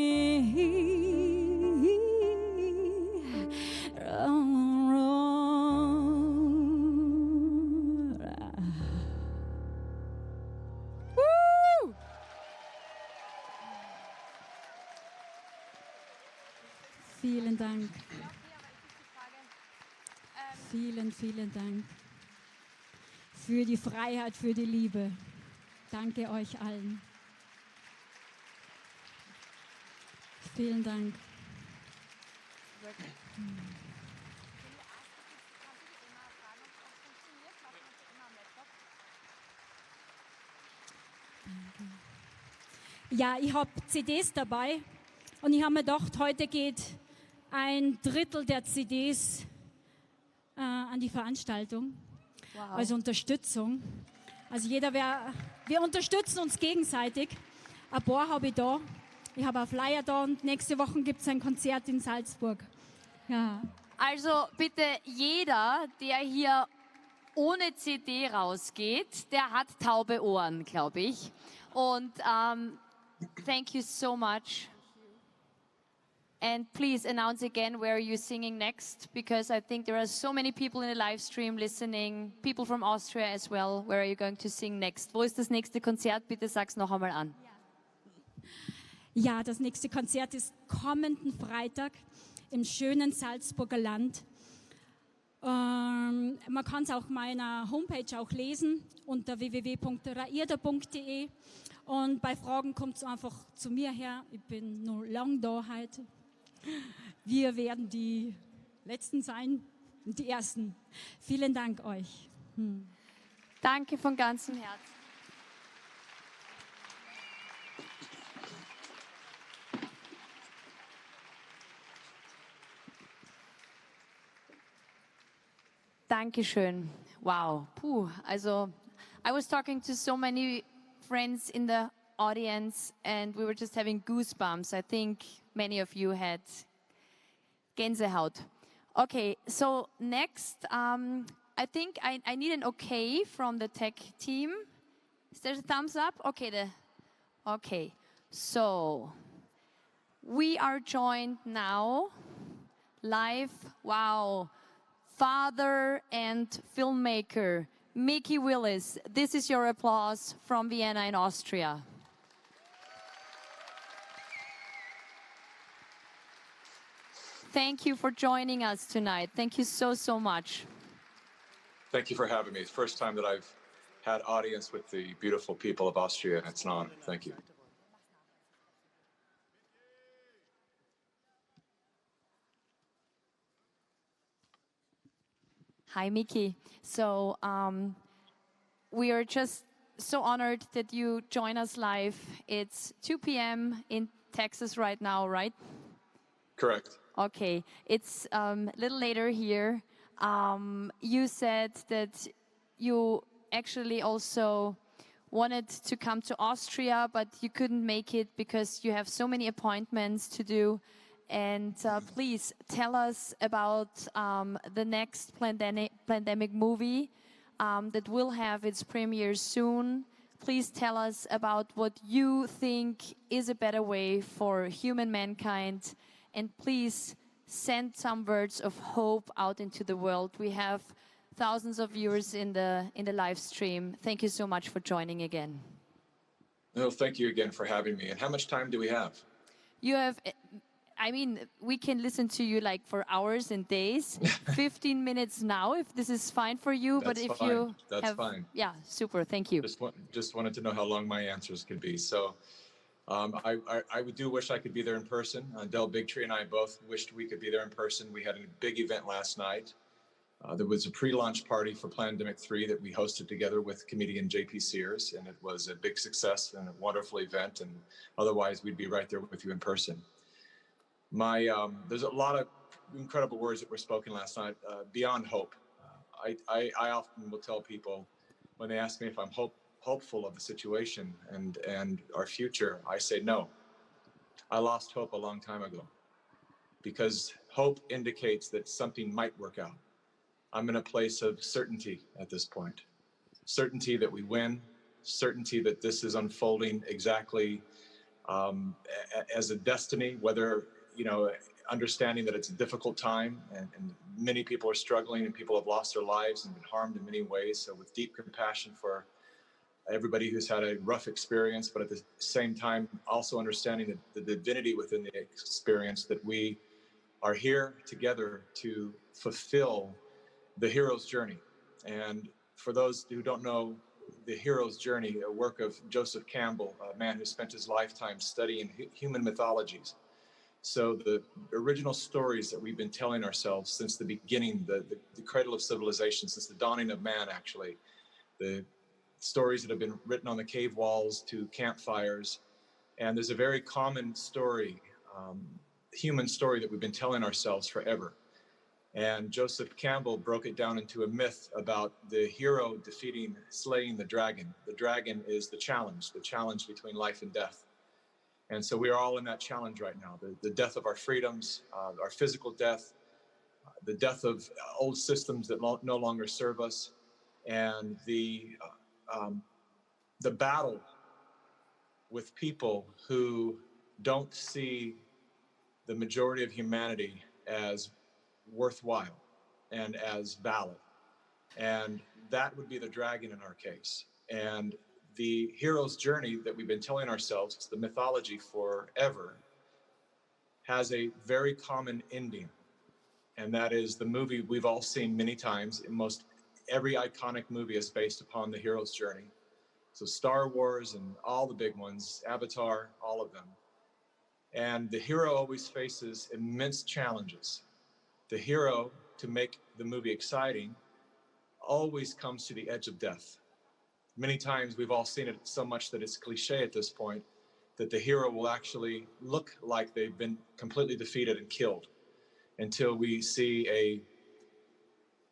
Speaker 7: Vielen Dank. Vielen, vielen Dank für die Freiheit, für die Liebe. Danke euch allen. Vielen Dank. Ja, ich habe CDs dabei und ich habe mir gedacht, heute geht ein Drittel der CDs an die Veranstaltung, als Unterstützung. Also wir unterstützen uns gegenseitig. Ein paar habe ich da. Ich habe einen Flyer da und nächste Woche gibt es ein Konzert in Salzburg. Ja.
Speaker 2: Also bitte jeder, der hier ohne CD rausgeht, der hat taube Ohren, glaube ich. Und thank you so much. And please announce again where you're singing next, because I think there are so many people in the live stream listening, people from Austria as well. Where are you going to sing next? Wo ist das nächste Konzert? Bitte sag's noch einmal an.
Speaker 7: Ja, das nächste Konzert ist kommenden Freitag im schönen Salzburger Land. Man kann es auf meiner Homepage auch lesen unter www.rairda.de und bei Fragen kommt es einfach zu mir her. Ich bin nur lang da heute. Wir werden die Letzten sein, die Ersten. Vielen Dank euch.
Speaker 2: Danke von ganzem Herzen. Dankeschön. Wow. Puh. Also, I was talking to so many friends in the audience and we were just having goosebumps. I think many of you had Gänsehaut. Okay, so next, I think I need an okay from the tech team. Is there a thumbs up? Okay, so we are joined now live. Wow. Father and filmmaker, Mikki Willis. This is your applause from Vienna in Austria. thank you for joining us tonight. Thank you so, so much.
Speaker 8: Thank you for having me. It's the first time that I've had audience with the beautiful people of Austria, and it's an honor. Thank you.
Speaker 2: Hi, Mikki. So we are just so honored that you join us live. It's 2 p.m. in Texas right now, right?
Speaker 8: Correct.
Speaker 2: Okay. It's a little later here. You said that you actually also wanted to come to Austria, but you couldn't make it because you have so many appointments to do. And please tell us about the next Plandemic movie that will have its premiere soon. Please tell us about what you think is a better way for human mankind. And please send some words of hope out into the world. We have thousands of viewers in the live stream. Thank you so much for joining again.
Speaker 8: No, thank you again for having me. And how much time do we have?
Speaker 2: You have, I mean, we can listen to you like for hours and days. 15 minutes now, if this is fine for you.
Speaker 8: That's
Speaker 2: but if
Speaker 8: fine.
Speaker 2: you
Speaker 8: That's
Speaker 2: have,
Speaker 8: fine.
Speaker 2: Yeah, super. Thank you.
Speaker 8: Just wanted to know how long my answers could be. So I do wish I could be there in person. Bigtree and I both wished we could be there in person. We had a big event last night. There was a pre-launch party for Plandemic 3 that we hosted together with comedian J.P. Sears, and it was a big success and a wonderful event, and otherwise we'd be right there with you in person. There's a lot of incredible words that were spoken last night, beyond hope. I often will tell people when they ask me if I'm hopeful of the situation and our future, I say no. I lost hope a long time ago because hope indicates that something might work out. I'm in a place of certainty at this point. Certainty that we win, certainty that this is unfolding exactly as a destiny, whether, understanding that it's a difficult time and many people are struggling and people have lost their lives and been harmed in many ways. So with deep compassion for everybody who's had a rough experience, but at the same time, also understanding the divinity within the experience, that we are here together to fulfill the hero's journey. And for those who don't know the hero's journey, a work of Joseph Campbell, a man who spent his lifetime studying human mythologies. So the original stories that we've been telling ourselves since the beginning, the cradle of civilization, since the dawning of man, actually, the stories that have been written on the cave walls to campfires. And there's a very common story, human story that we've been telling ourselves forever. And Joseph Campbell broke it down into a myth about the hero slaying the dragon. The dragon is the challenge between life and death. And so we are all in that challenge right now. The death of our freedoms, our physical death, the death of old systems that no longer serve us, and the battle with people who don't see the majority of humanity as worthwhile and as valid. And that would be the dragon in our case. And the hero's journey that we've been telling ourselves, the mythology forever, has a very common ending. And that is the movie we've all seen many times. Most every iconic movie is based upon the hero's journey. So Star Wars and all the big ones, Avatar, all of them. And the hero always faces immense challenges. The hero, to make the movie exciting, always comes to the edge of death. Many times we've all seen it so much that it's cliche at this point, that the hero will actually look like they've been completely defeated and killed until we see a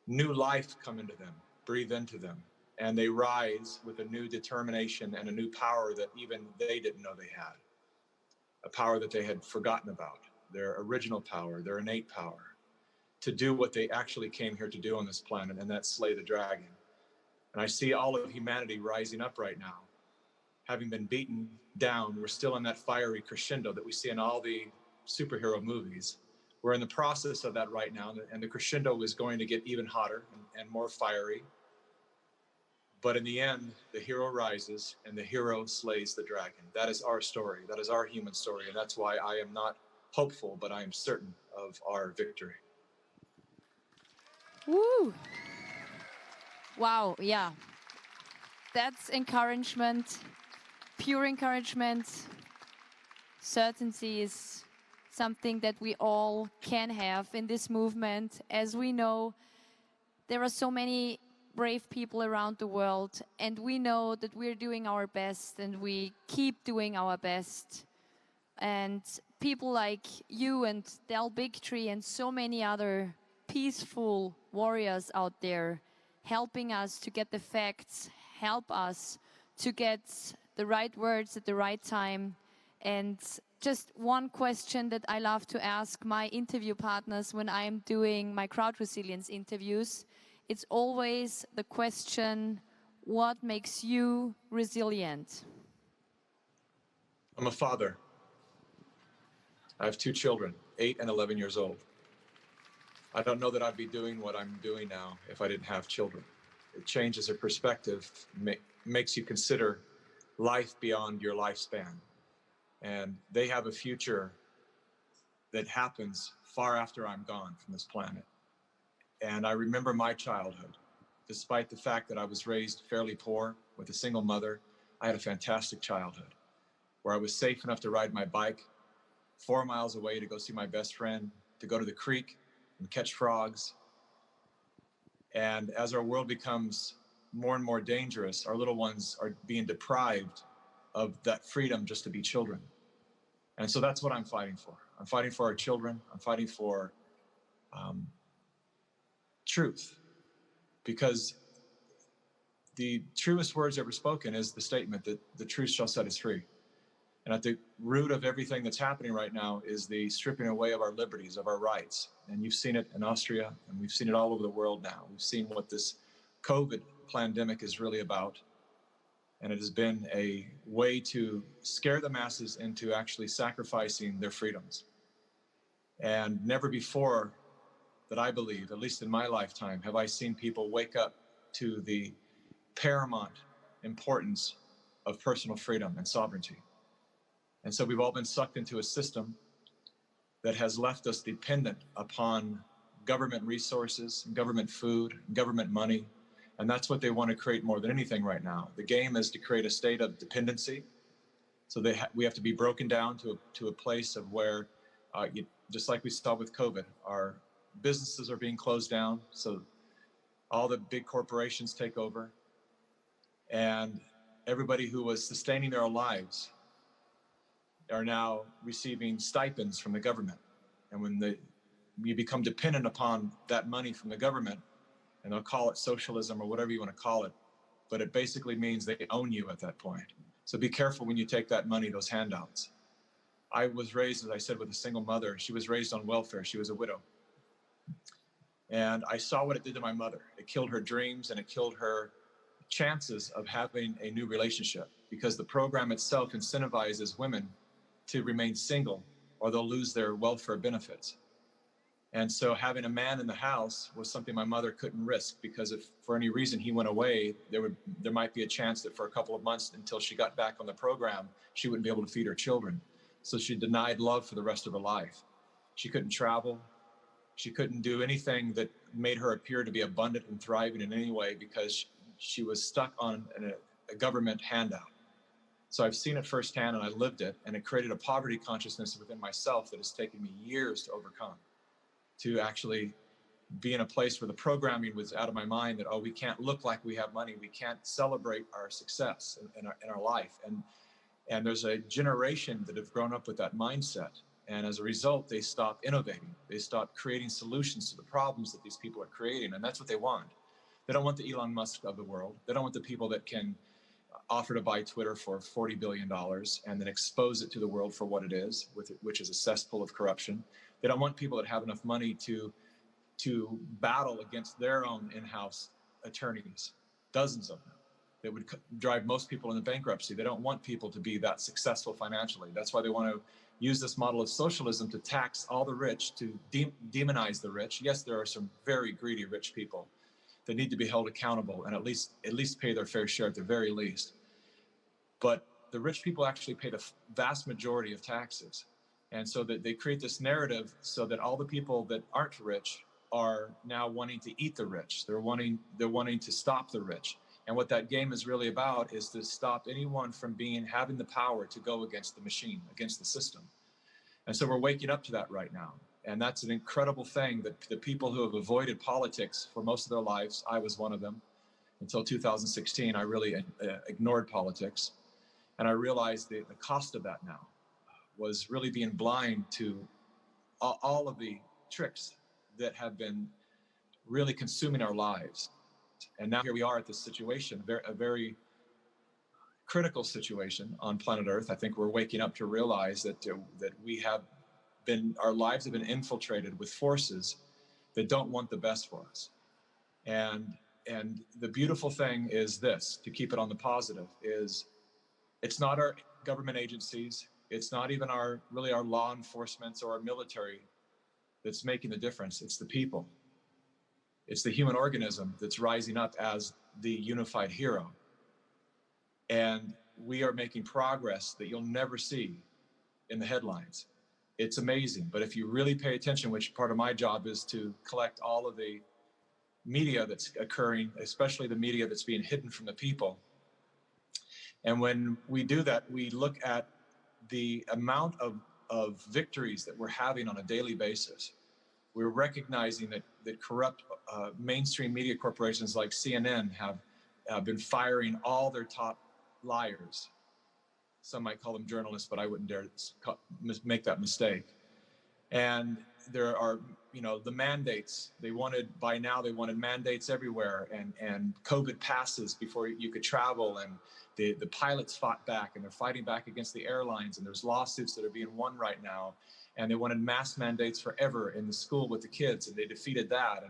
Speaker 8: new life come into them, breathe into them, and they rise with a new determination and a new power that even they didn't know they had, a power that they had forgotten about, their original power, their innate power, to do what they actually came here to do on this planet, and that's slay the dragon. And I see all of humanity rising up right now. Having been beaten down, we're still in that fiery crescendo that we see in all the superhero movies. We're in the process of that right now, and the crescendo is going to get even hotter and more fiery. But in the end, the hero rises and the hero slays the dragon. That is our story. That is our human story. And that's why I am not hopeful, but I am certain of our victory.
Speaker 2: Woo! Wow, yeah. That's encouragement, pure encouragement. Certainty is something that we all can have in this movement. As we know, there are so many brave people around the world, and we know that we're doing our best, and we keep doing our best. And people like you and Bigtree and so many other peaceful warriors out there helping us to get the facts, help us to get the right words at the right time. And just one question that I love to ask my interview partners when I'm doing my crowd resilience interviews, it's always the question, what makes you resilient?
Speaker 8: I'm a father. I have 2 children, 8 and 11 years old. I don't know that I'd be doing what I'm doing now if I didn't have children. It changes your perspective, makes you consider life beyond your lifespan. And they have a future that happens far after I'm gone from this planet. And I remember my childhood. Despite the fact that I was raised fairly poor with a single mother, I had a fantastic childhood where I was safe enough to ride my bike 4 miles away to go see my best friend, to go to the creek and catch frogs. And as our world becomes more and more dangerous, our little ones are being deprived of that freedom just to be children. And so that's what I'm fighting for. I'm fighting for our children. I'm fighting for truth. Because the truest words ever spoken is the statement that the truth shall set us free. And at the root of everything that's happening right now is the stripping away of our liberties, of our rights. And you've seen it in Austria, and we've seen it all over the world now. We've seen what this COVID plandemic is really about. And it has been a way to scare the masses into actually sacrificing their freedoms. And never before that I believe, at least in my lifetime, have I seen people wake up to the paramount importance of personal freedom and sovereignty. And so we've all been sucked into a system that has left us dependent upon government resources, government food, government money. And that's what they want to create more than anything right now. The game is to create a state of dependency. So we have to be broken down to a place of where, just like we saw with COVID, our businesses are being closed down. So all the big corporations take over. And everybody who was sustaining their lives are now receiving stipends from the government. And when you become dependent upon that money from the government, and they'll call it socialism or whatever you want to call it, but it basically means they own you at that point. So be careful when you take that money, those handouts. I was raised, as I said, with a single mother. She was raised on welfare. She was a widow. And I saw what it did to my mother. It killed her dreams and it killed her chances of having a new relationship, because the program itself incentivizes women to remain single or they'll lose their welfare benefits. And so having a man in the house was something my mother couldn't risk, because if for any reason he went away, there might be a chance that for a couple of months until she got back on the program, she wouldn't be able to feed her children. So she denied love for the rest of her life. She couldn't travel. She couldn't do anything that made her appear to be abundant and thriving in any way, because she was stuck on a government handout. So I've seen it firsthand and I lived it, and it created a poverty consciousness within myself that has taken me years to overcome, to actually be in a place where the programming was out of my mind that, oh, we can't look like we have money. We can't celebrate our success in our life. And there's a generation that have grown up with that mindset. And as a result, they stop innovating. They stop creating solutions to the problems that these people are creating. And that's what they want. They don't want the Elon Musk of the world. They don't want the people that can offer to buy Twitter for $40 billion and then expose it to the world for what it is, which is a cesspool of corruption. They don't want people that have enough money to battle against their own in-house attorneys, dozens of them, that would drive most people into bankruptcy. They don't want people to be that successful financially. That's why they want to use this model of socialism to tax all the rich, to demonize the rich. Yes, there are some very greedy rich people that need to be held accountable and at least pay their fair share at the very least. But the rich people actually pay the vast majority of taxes. And so that they create this narrative so that all the people that aren't rich are now wanting to eat the rich. They're wanting to stop the rich. And what that game is really about is to stop anyone from having the power to go against the machine, against the system. And so we're waking up to that right now. And that's an incredible thing that the people who have avoided politics for most of their lives, I was one of them. Until 2016, I really ignored politics. And I realized the cost of that now was really being blind to all of the tricks that have been really consuming our lives. And now here we are at this situation, a very critical situation on planet Earth. I think we're waking up to realize that our lives have been infiltrated with forces that don't want the best for us. And the beautiful thing is this, to keep it on the positive, is it's not our government agencies, it's not even our law enforcement or our military that's making the difference. It's the people. It's the human organism that's rising up as the unified hero. And we are making progress that you'll never see in the headlines. It's amazing. But if you really pay attention, which part of my job is to collect all of the media that's occurring, especially the media that's being hidden from the people. And when we do that, we look at the amount of victories that we're having on a daily basis. We're recognizing that corrupt mainstream media corporations like CNN have been firing all their top liars. Some might call them journalists, but I wouldn't dare make that mistake. And there are, the mandates. They wanted mandates everywhere and COVID passes before you could travel. And the pilots fought back, and they're fighting back against the airlines. And there's lawsuits that are being won right now. And they wanted mask mandates forever in the school with the kids, and they defeated that.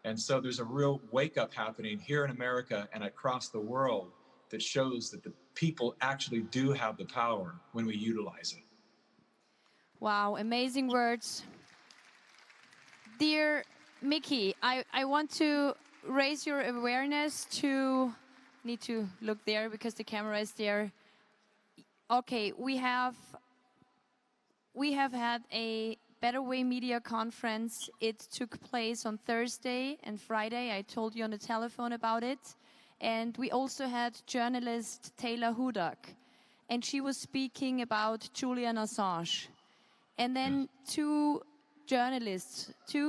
Speaker 8: And so there's a real wake up happening here in America and across the world that shows that the people actually do have the power when we utilize it.
Speaker 2: Wow, amazing words. Dear Mikki, I want to raise your awareness to, need to look there because the camera is there. Okay, we have had a Better Way Media conference. It took place on Thursday and Friday. I told you on the telephone about it. And we also had journalist Taylor Hudak, and she was speaking about Julian Assange. And then two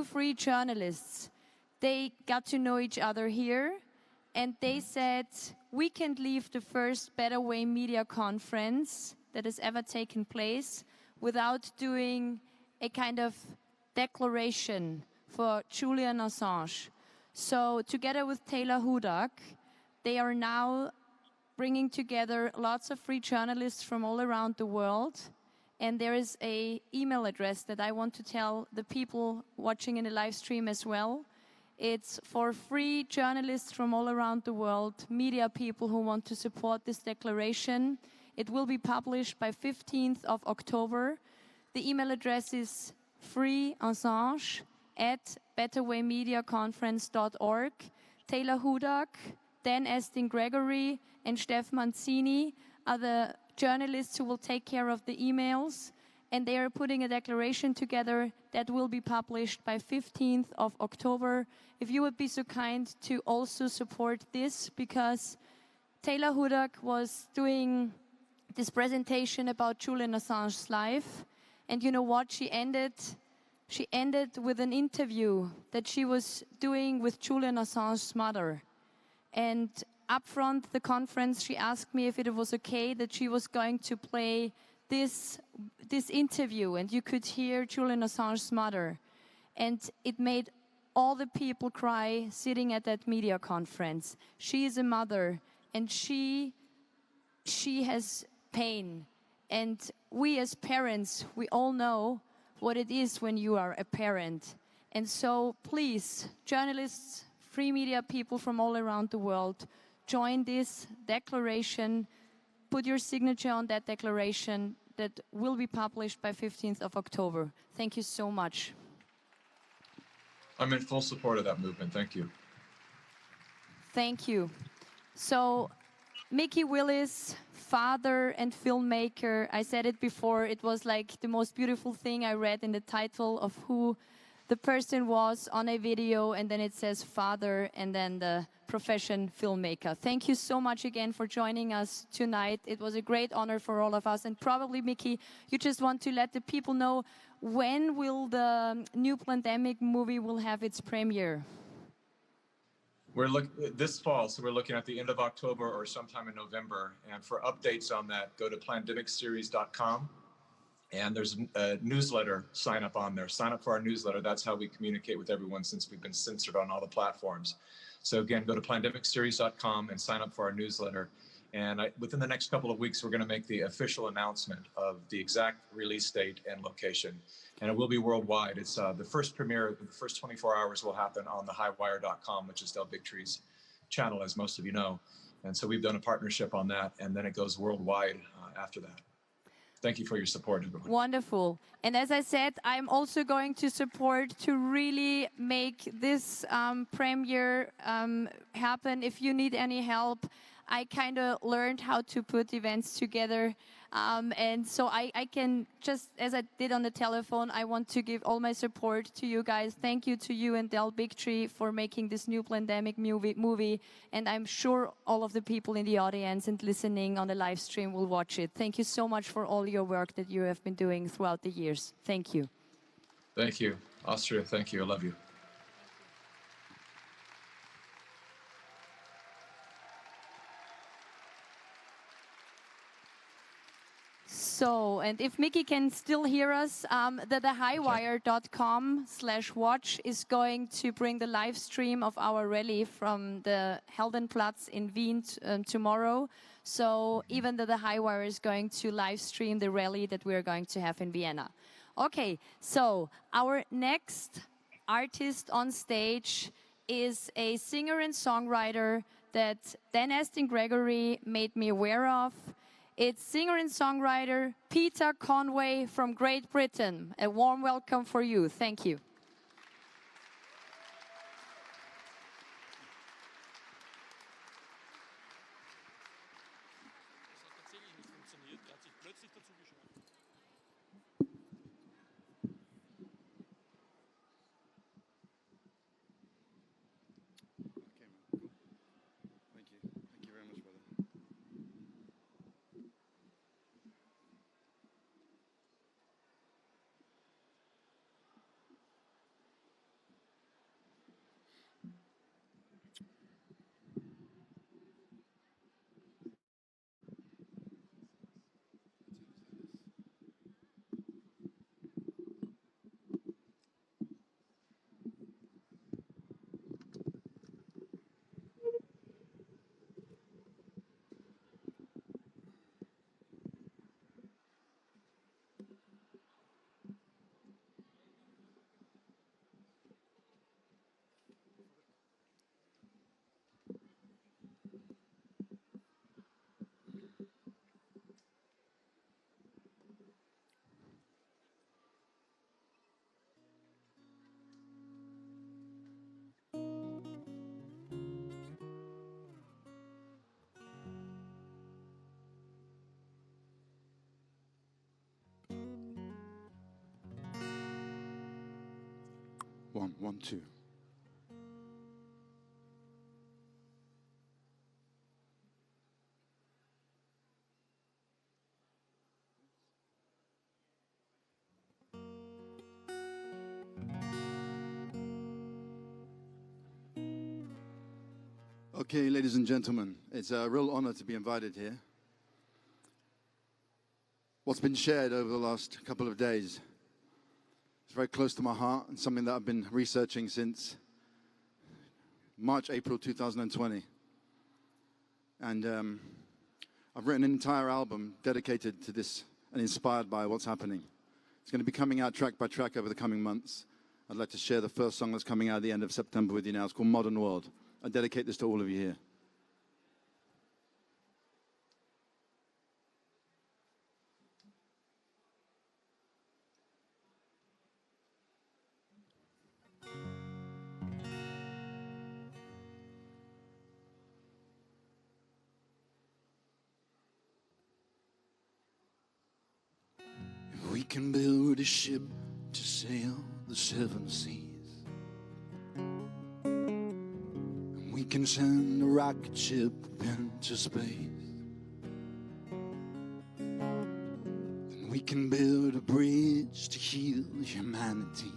Speaker 2: free journalists, they got to know each other here, and they said, we can't leave the first Better Way Media conference that has ever taken place without doing a kind of declaration for Julian Assange. So together with Taylor Hudak, they are now bringing together lots of free journalists from all around the world. And there is an email address that I want to tell the people watching in the live stream as well. It's for free journalists from all around the world, media people who want to support this declaration. It will be published by 15th of October. The email address is freeassange@betterwaymediaconference.org. Taylor Hudak, Dan Estin Gregory, and Steph Mancini are the journalists who will take care of the emails, and they are putting a declaration together that will be published by 15th of October. If you would be so kind to also support this, because Taylor Hudak was doing this presentation about Julian Assange's life, and you know what? She ended with an interview that she was doing with Julian Assange's mother. And up front the conference, she asked me if it was okay that she was going to play this interview, and you could hear Julian Assange's mother. And it made all the people cry sitting at that media conference. She is a mother, and she has pain. And we as parents, we all know what it is when you are a parent. And so please, journalists, free media people from all around the world, join this declaration, put your signature on that declaration that will be published by 15th of October. Thank you so much.
Speaker 8: I'm in full support of that movement. Thank you.
Speaker 2: Thank you. So Mikki, Willis, father and filmmaker. I said it before, it was like the most beautiful thing I read in the title of who the person was on a video, and then it says father and then the profession filmmaker. Thank you so much again for joining us tonight. It was a great honor for all of us. And probably, Mikki, you just want to let the people know, when will the new Plandemic movie will have its premiere?
Speaker 8: We're this fall, so we're looking at the end of October or sometime in November. And for updates on that, go to plandemicseries.com. And there's a newsletter sign up on there. Sign up for our newsletter. That's how we communicate with everyone since we've been censored on all the platforms. So again, go to plandemicseries.com and sign up for our newsletter. And within the next couple of weeks, we're going to make the official announcement of the exact release date and location. And it will be worldwide. It's the first premiere, the first 24 hours will happen on the highwire.com, which is Del Bigtree's channel, as most of you know. And so we've done a partnership on that, and then it goes worldwide after that. Thank you for your support, everyone.
Speaker 2: Wonderful. And as I said, I'm also going to support to really make this premiere happen. If you need any help, I kind of learned how to put events together. And so I can, just as I did on the telephone, I want to give all my support to you guys. Thank you to you and Del Bigtree for making this new Plandemic movie. And I'm sure all of the people in the audience and listening on the live stream will watch it. Thank you so much for all your work that you have been doing throughout the years. Thank you.
Speaker 8: Thank you. Austria, thank you. I love you.
Speaker 2: So, and if Mikki can still hear us, the highwire.com/watch is going to bring the live stream of our rally from the Heldenplatz in Wien tomorrow. So even the Highwire is going to live stream the rally that we're going to have in Vienna. Okay, so our next artist on stage is a singer and songwriter that Dan Aston Gregory made me aware of. It's singer and songwriter Peter Conway from Great Britain. A warm welcome for you. Thank you.
Speaker 9: One, two. Okay, ladies and gentlemen, it's a real honor to be invited here. What's been shared over the last couple of days is very close to my heart and something that I've been researching since March, April 2020. And I've written an entire album dedicated to this and inspired by what's happening. It's going to be coming out track by track over the coming months. I'd like to share the first song that's coming out at the end of September with you now. It's called Modern World. I dedicate this to all of you here. We can build a ship to sail the seven seas. And we can send a rocket ship into space. And we can build a bridge to heal humanity.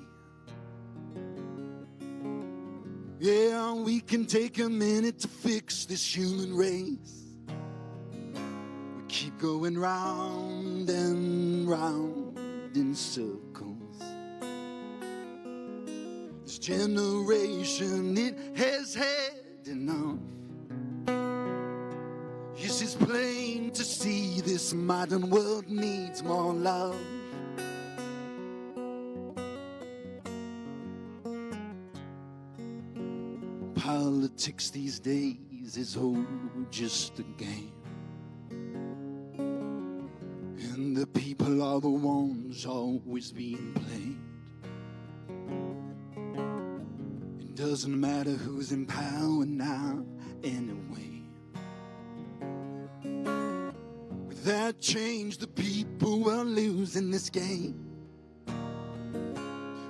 Speaker 9: Yeah, we can take a minute to fix this human race. We keep going round and round in circles. This generation, it has had enough. Yes, it's plain to see this modern world needs more love. Politics these days is just a game. And the people are the ones always being played. It doesn't matter who's in power now anyway. Without change, the people are losing this game.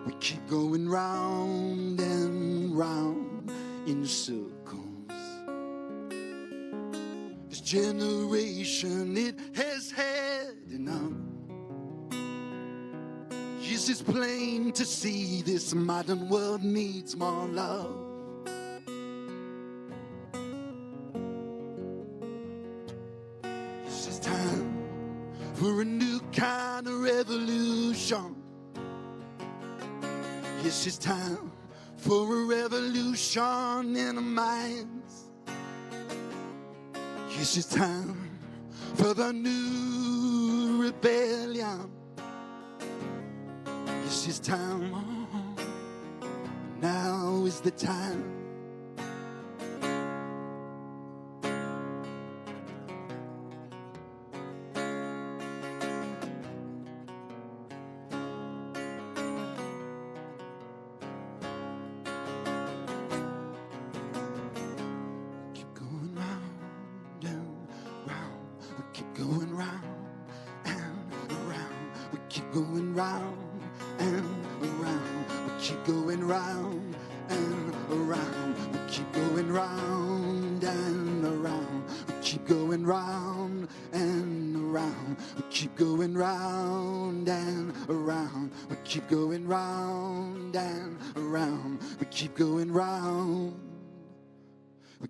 Speaker 9: We keep going round and round in circles. This generation, it has had enough. Yes, it's plain to see this modern world needs more love. This is time for a new kind of revolution. Yes, it's time for a revolution in our minds. Yes, it's time for the new rebellion. Yes, it's time. Now is the time.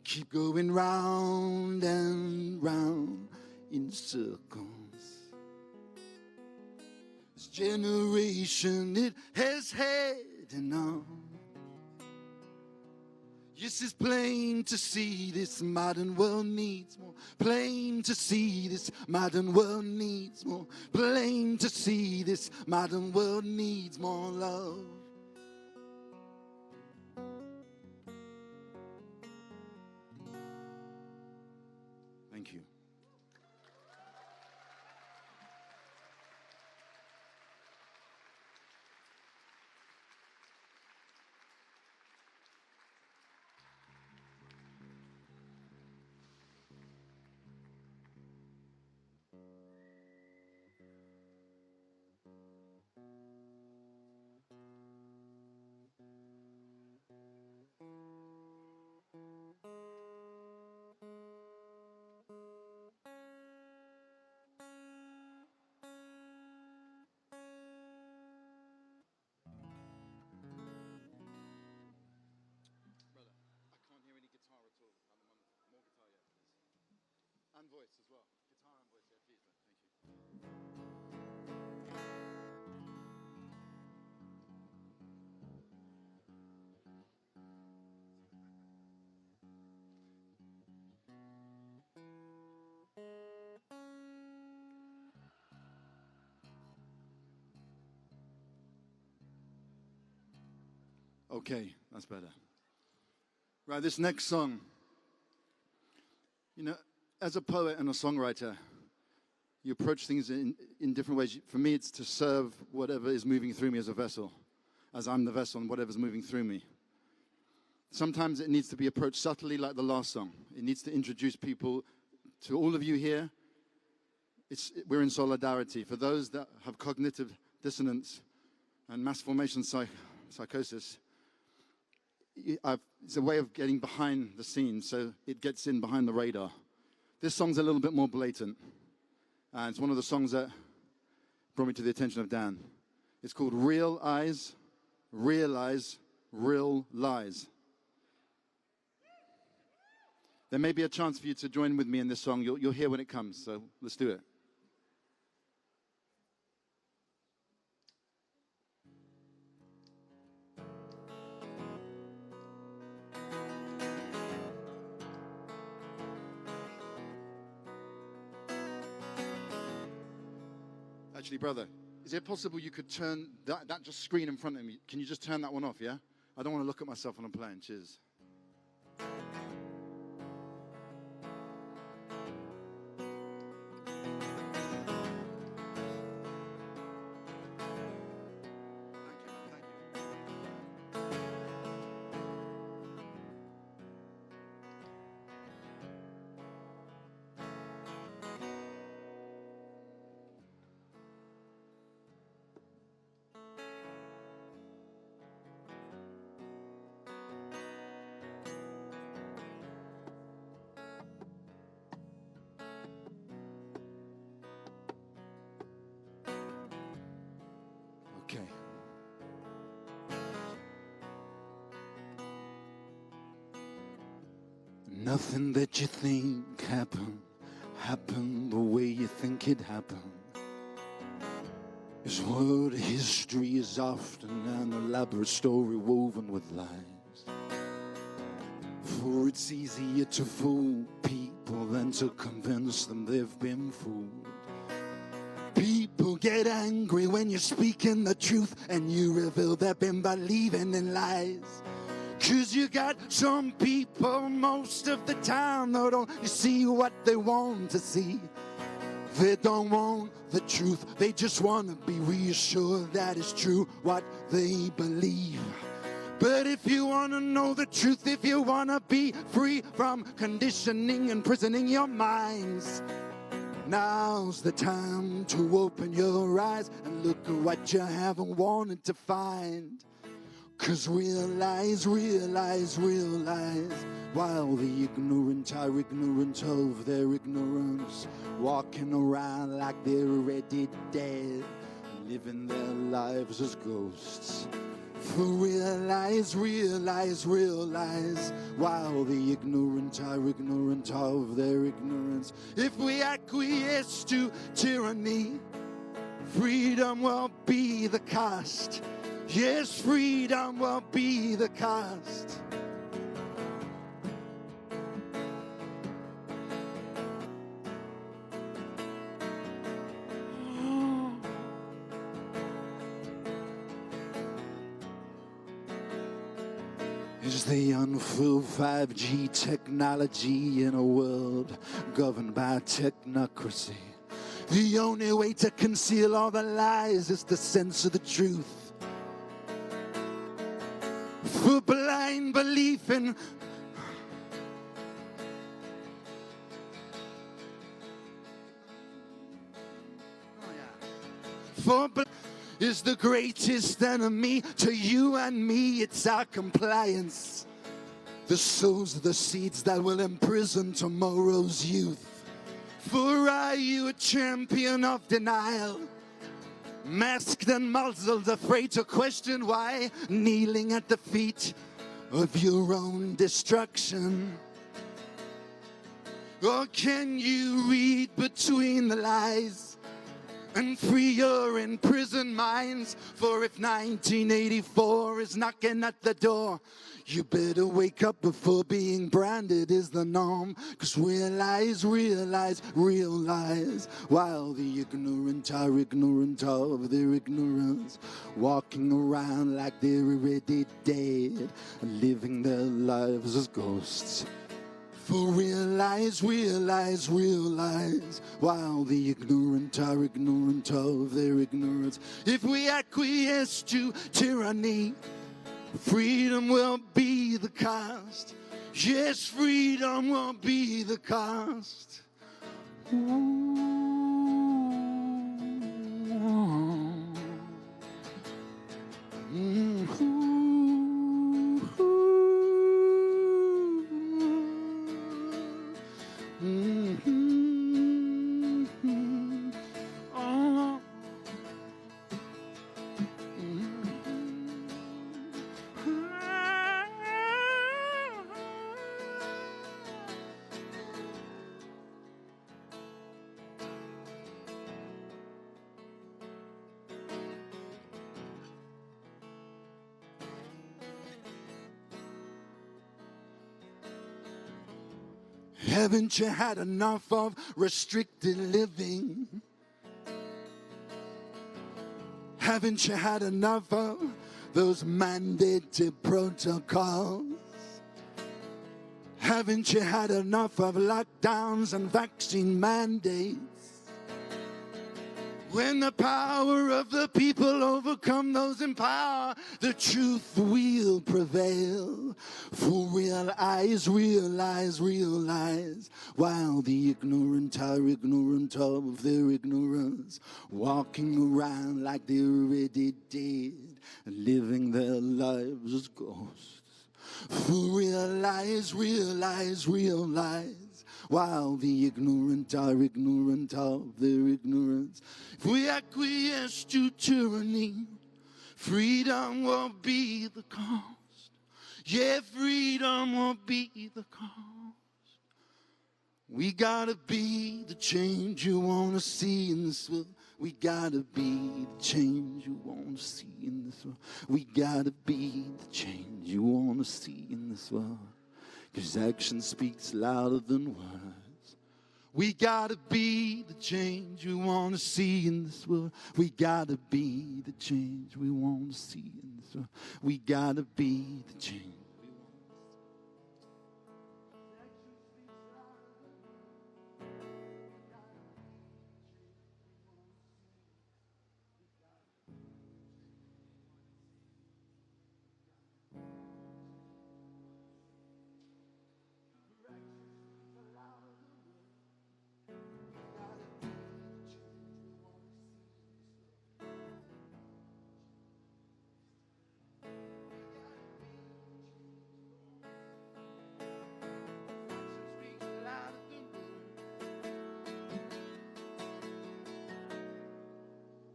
Speaker 9: Keep going round and round in circles. This generation, it has had enough. Yes, it's plain to see this modern world needs more. Plain to see this modern world needs more. Plain to see this modern world needs more love. Thank you. And voice as well. Guitar and voice, yeah, please. Thank you. Okay, that's better. Right, this next song, you know, as a poet and a songwriter, you approach things in different ways. For me, it's to serve whatever is moving through me as a vessel, as I'm the vessel and whatever's moving through me. Sometimes it needs to be approached subtly, like the last song. It needs to introduce people to all of you here we're in solidarity. For those that have cognitive dissonance and mass formation psychosis, it's a way of getting behind the scenes, so it gets in behind the radar. This song's a little bit more blatant, and it's one of the songs that brought me to the attention of Dan. It's called Real Eyes, Realize, Real Lies. There may be a chance for you to join with me in this song. You'll hear when it comes, so let's do it. Actually, brother, is it possible you could turn that just screen in front of me? Can you just turn that one off, yeah? I don't want to look at myself when I'm playing. Cheers. Okay. Nothing that you think happened the way you think it happened. Is what history is often an elaborate story woven with lies. For it's easier to fool people than to convince them they've been fooled. People get angry when you're speaking the truth and you reveal they've been believing in lies. 'Cause you got some people most of the time that don't see what they want to see. They don't want the truth, they just want to be reassured that it's true what they believe. But if you want to know the truth, if you want to be free from conditioning and imprisoning your minds, now's the time to open your eyes and look at what you haven't wanted to find. 'Cause realize, realize, realize, while the ignorant are ignorant of their ignorance, walking around like they're already dead, living their lives as ghosts. For realize, realize, realize, while the ignorant are ignorant of their ignorance, if we acquiesce to tyranny, freedom will be the cost. Yes, freedom will be the cost. Is the unfilled 5G technology in a world governed by technocracy? The only way to conceal all the lies is to censor the truth. For blind belief in is the greatest enemy to you and me. It's our compliance that sows the seeds that will imprison tomorrow's youth. For are you a champion of denial? Masked and muzzled, afraid to question why, kneeling at the feet of your own destruction? Or can you read between the lies and free your imprisoned minds? For if 1984 is knocking at the door, you better wake up before being branded is the norm. 'Cause realize, realize, realize, while the ignorant are ignorant of their ignorance, walking around like they're already dead, living their lives as ghosts. For realize, realize, realize, while the ignorant are ignorant of their ignorance, if we acquiesce to tyranny, freedom will be the cost. Yes, freedom will be the cost. Ooh. Haven't you had enough of restricted living? Haven't you had enough of those mandated protocols? Haven't you had enough of lockdowns and vaccine mandates? When the power of the people overcome those in power, the truth will prevail. For realize, realize, realize, while the ignorant are ignorant of their ignorance, walking around like they're already dead, living their lives as ghosts. For realize, realize, realize, while the ignorant are ignorant of their ignorance. If we acquiesce to tyranny, freedom will be the cost. Yeah, freedom will be the cost. We gotta be the change you wanna see in this world. We gotta be the change you wanna see in this world. We gotta be the change you wanna see in this world. 'Cause action speaks louder than words. We gotta be the change you wanna see in this world. We gotta be the change we wanna see in this world. We gotta be the change.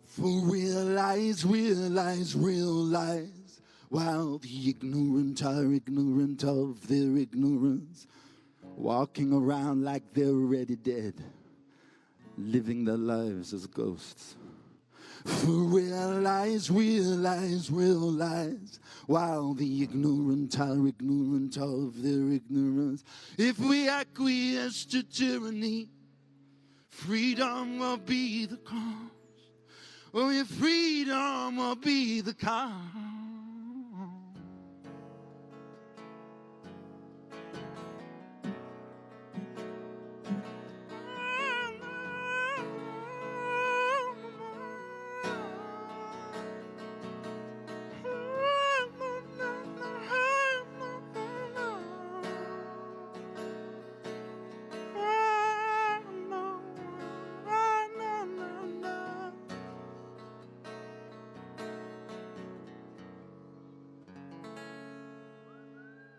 Speaker 9: For realize, realize, realize, while the ignorant are ignorant of their ignorance, walking around like they're already dead, living their lives as ghosts. For realize, realize, realize, while the ignorant are ignorant of their ignorance. If we acquiesce to tyranny, freedom will be the cost. Oh, your freedom will be the cost.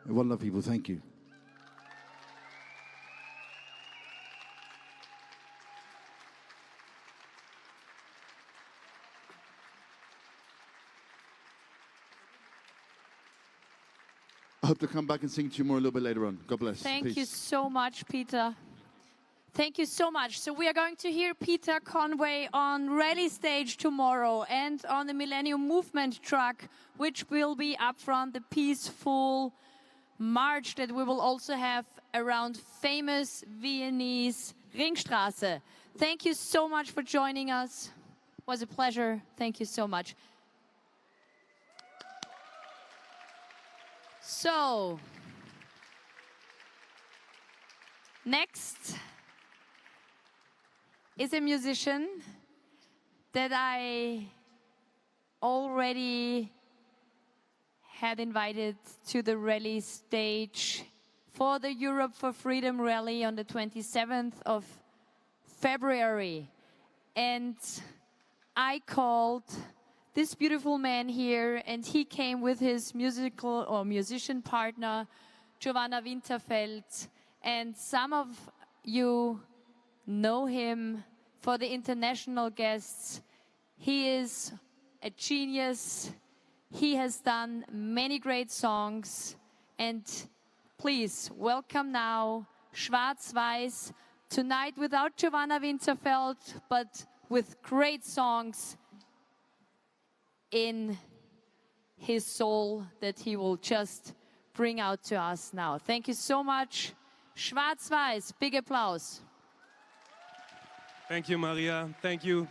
Speaker 9: One love, people. Thank you. I hope to come back and sing to you more a little bit later on. God bless.
Speaker 2: Thank
Speaker 9: Peace.
Speaker 2: you so much, Peter. Thank you so much. So we are going to hear Peter Conway on Rally Stage tomorrow and on the Millennium Movement truck, which will be up front, the peaceful march that we will also have around famous Viennese Ringstraße. Thank you so much for joining us. It was a pleasure. Thank you so much. So, next is a musician that I already had invited to the rally stage for the Europe for Freedom rally on the 27th of February. And I called this beautiful man here, and he came with his musical or musician partner, Giovanna Winterfeld. And some of you know him. For the international guests, he is a genius. He has done many great songs. And please welcome now SchwrzVyce, tonight without Giovanna Winterfeld, but with great songs in his soul that he will just bring out to us now. Thank you so much. SchwrzVyce, big applause.
Speaker 10: Thank you, Maria. Thank you.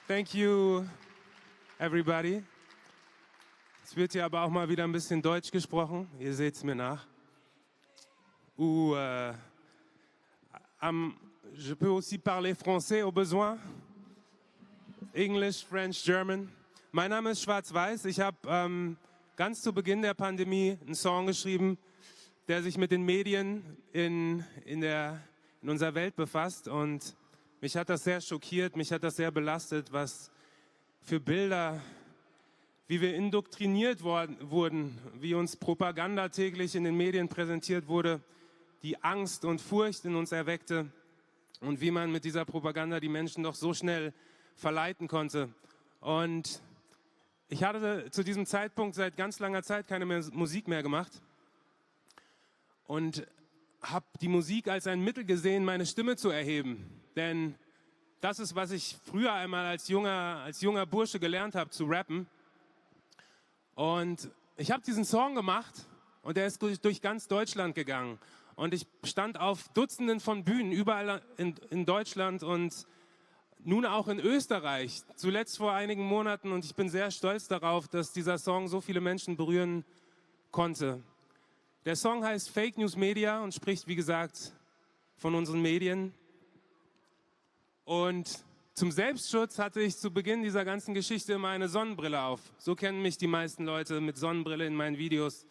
Speaker 10: Thank you, everybody. Es wird hier aber auch mal wieder ein bisschen Deutsch gesprochen. Ihr seht es mir nach. Je peux aussi parler français au besoin. English, French, German. Mein Name ist SchwrzVyce. Ich habe ganz zu Beginn der Pandemie einen Song geschrieben, der sich mit den Medien in unserer Welt befasst. Und mich hat das sehr schockiert, mich hat das sehr belastet, was für Bilder, wie wir indoktriniert wurden, wie uns Propaganda täglich in den Medien präsentiert wurde, die Angst und Furcht in uns erweckte und wie man mit dieser Propaganda die Menschen doch so schnell verleiten konnte. Und ich hatte zu diesem Zeitpunkt seit ganz langer Zeit keine Musik mehr gemacht und habe die Musik als ein Mittel gesehen, meine Stimme zu erheben. Denn das ist, was ich früher einmal als junger Bursche gelernt habe, zu rappen. Und ich habe diesen Song gemacht und der ist durch ganz Deutschland gegangen. Und ich stand auf Dutzenden von Bühnen überall in Deutschland und nun auch in Österreich, zuletzt vor einigen Monaten. Und ich bin sehr stolz darauf, dass dieser Song so viele Menschen berühren konnte. Der Song heißt Fake News Media und spricht, wie gesagt, von unseren Medien. Und zum Selbstschutz hatte ich zu Beginn dieser ganzen Geschichte immer eine Sonnenbrille auf. So kennen mich die meisten Leute mit Sonnenbrille in meinen Videos.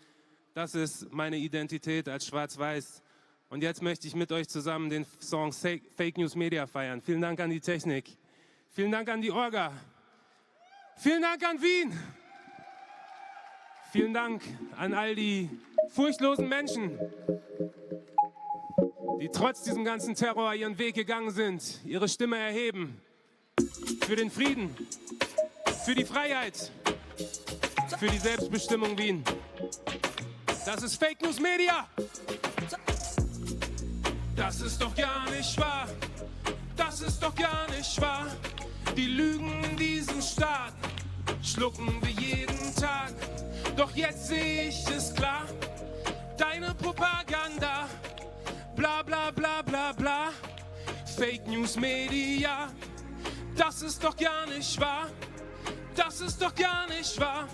Speaker 10: Das ist meine Identität als SchwrzVyce. Und jetzt möchte ich mit euch zusammen den Song Fake News Media feiern. Vielen Dank an die Technik. Vielen Dank an die Orga. Vielen Dank an Wien. Vielen Dank an all die furchtlosen Menschen, die trotz diesem ganzen Terror ihren Weg gegangen sind, ihre Stimme erheben. Für den Frieden, für die Freiheit, für die Selbstbestimmung Wien. Das ist Fake News Media. Das ist doch gar nicht wahr. Das ist doch gar nicht wahr. Die Lügen in diesem Staat schlucken wir jeden Tag. Doch jetzt sehe ich es klar. Deine Propaganda. Bla bla bla bla bla. Fake News Media. Das ist doch gar nicht wahr. Das ist doch gar nicht wahr.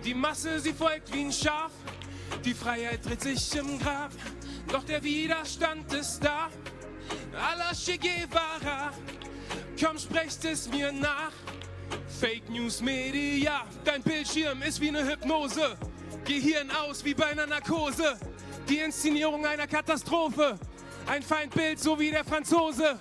Speaker 10: Die Masse, sie folgt wie ein Schaf. Die Freiheit dreht sich im Grab. Doch der Widerstand ist da. A la Che Guevara. Komm, sprecht es mir nach. Fake News Media. Dein Bildschirm ist wie eine Hypnose. Gehirn aus wie bei einer Narkose. Die Inszenierung einer Katastrophe. Ein Feindbild, so wie der Franzose.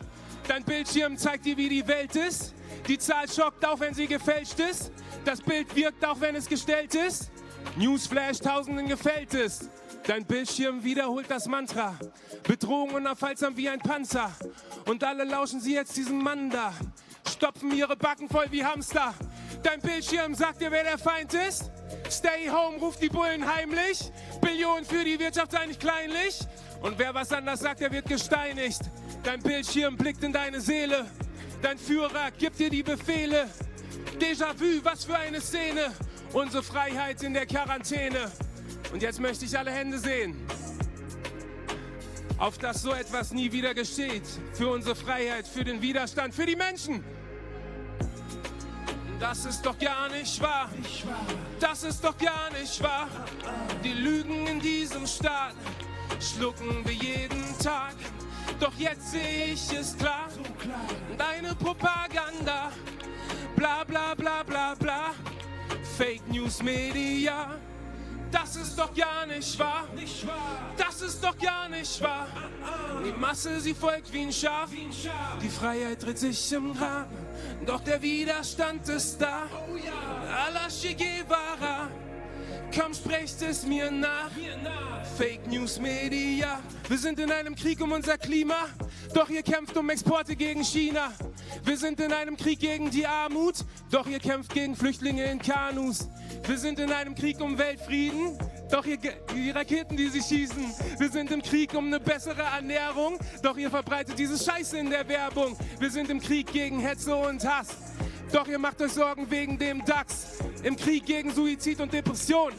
Speaker 10: Dein Bildschirm zeigt dir, wie die Welt ist. Die Zahl schockt, auch wenn sie gefälscht ist. Das Bild wirkt, auch wenn es gestellt ist. Newsflash, Tausenden gefällt es. Dein Bildschirm wiederholt das Mantra. Bedrohung unaufhaltsam wie ein Panzer. Und alle lauschen sie jetzt diesem Mann da. Stopfen ihre Backen voll wie Hamster. Dein Bildschirm sagt dir, wer der Feind ist. Stay home, ruft die Bullen heimlich. Billionen für die Wirtschaft sei nicht kleinlich. Und wer was anders sagt, der wird gesteinigt. Dein Bildschirm blickt in deine Seele. Dein Führer gibt dir die Befehle. Déjà-vu, was für eine Szene. Unsere Freiheit in der Quarantäne. Und jetzt möchte ich alle Hände sehen. Auf dass so etwas nie wieder geschieht. Für unsere Freiheit, für den Widerstand, für die Menschen. Das ist doch gar nicht wahr. Das ist doch gar nicht wahr. Die Lügen in diesem Staat schlucken wir jeden Tag. Doch jetzt sehe ich es klar. Deine Propaganda. Bla bla bla bla bla. Fake News Media. Das ist doch gar nicht wahr. Das ist doch gar nicht wahr. Die Masse, sie folgt wie ein Schaf. Die Freiheit dreht sich im Grab. Doch der Widerstand ist da. A la Che Guevara. Komm, sprecht es mir nach. Fake News Media. Wir sind in einem Krieg um unser Klima. Doch ihr kämpft um Exporte gegen China. Wir sind in einem Krieg gegen die Armut. Doch ihr kämpft gegen Flüchtlinge in Kanus. Wir sind in einem Krieg um Weltfrieden. Doch die Raketen, die sie schießen. Wir sind im Krieg um eine bessere Ernährung. Doch ihr verbreitet diese Scheiße in der Werbung. Wir sind im Krieg gegen Hetze und Hass. Doch ihr macht euch Sorgen wegen dem DAX. Im Krieg gegen Suizid und Depression.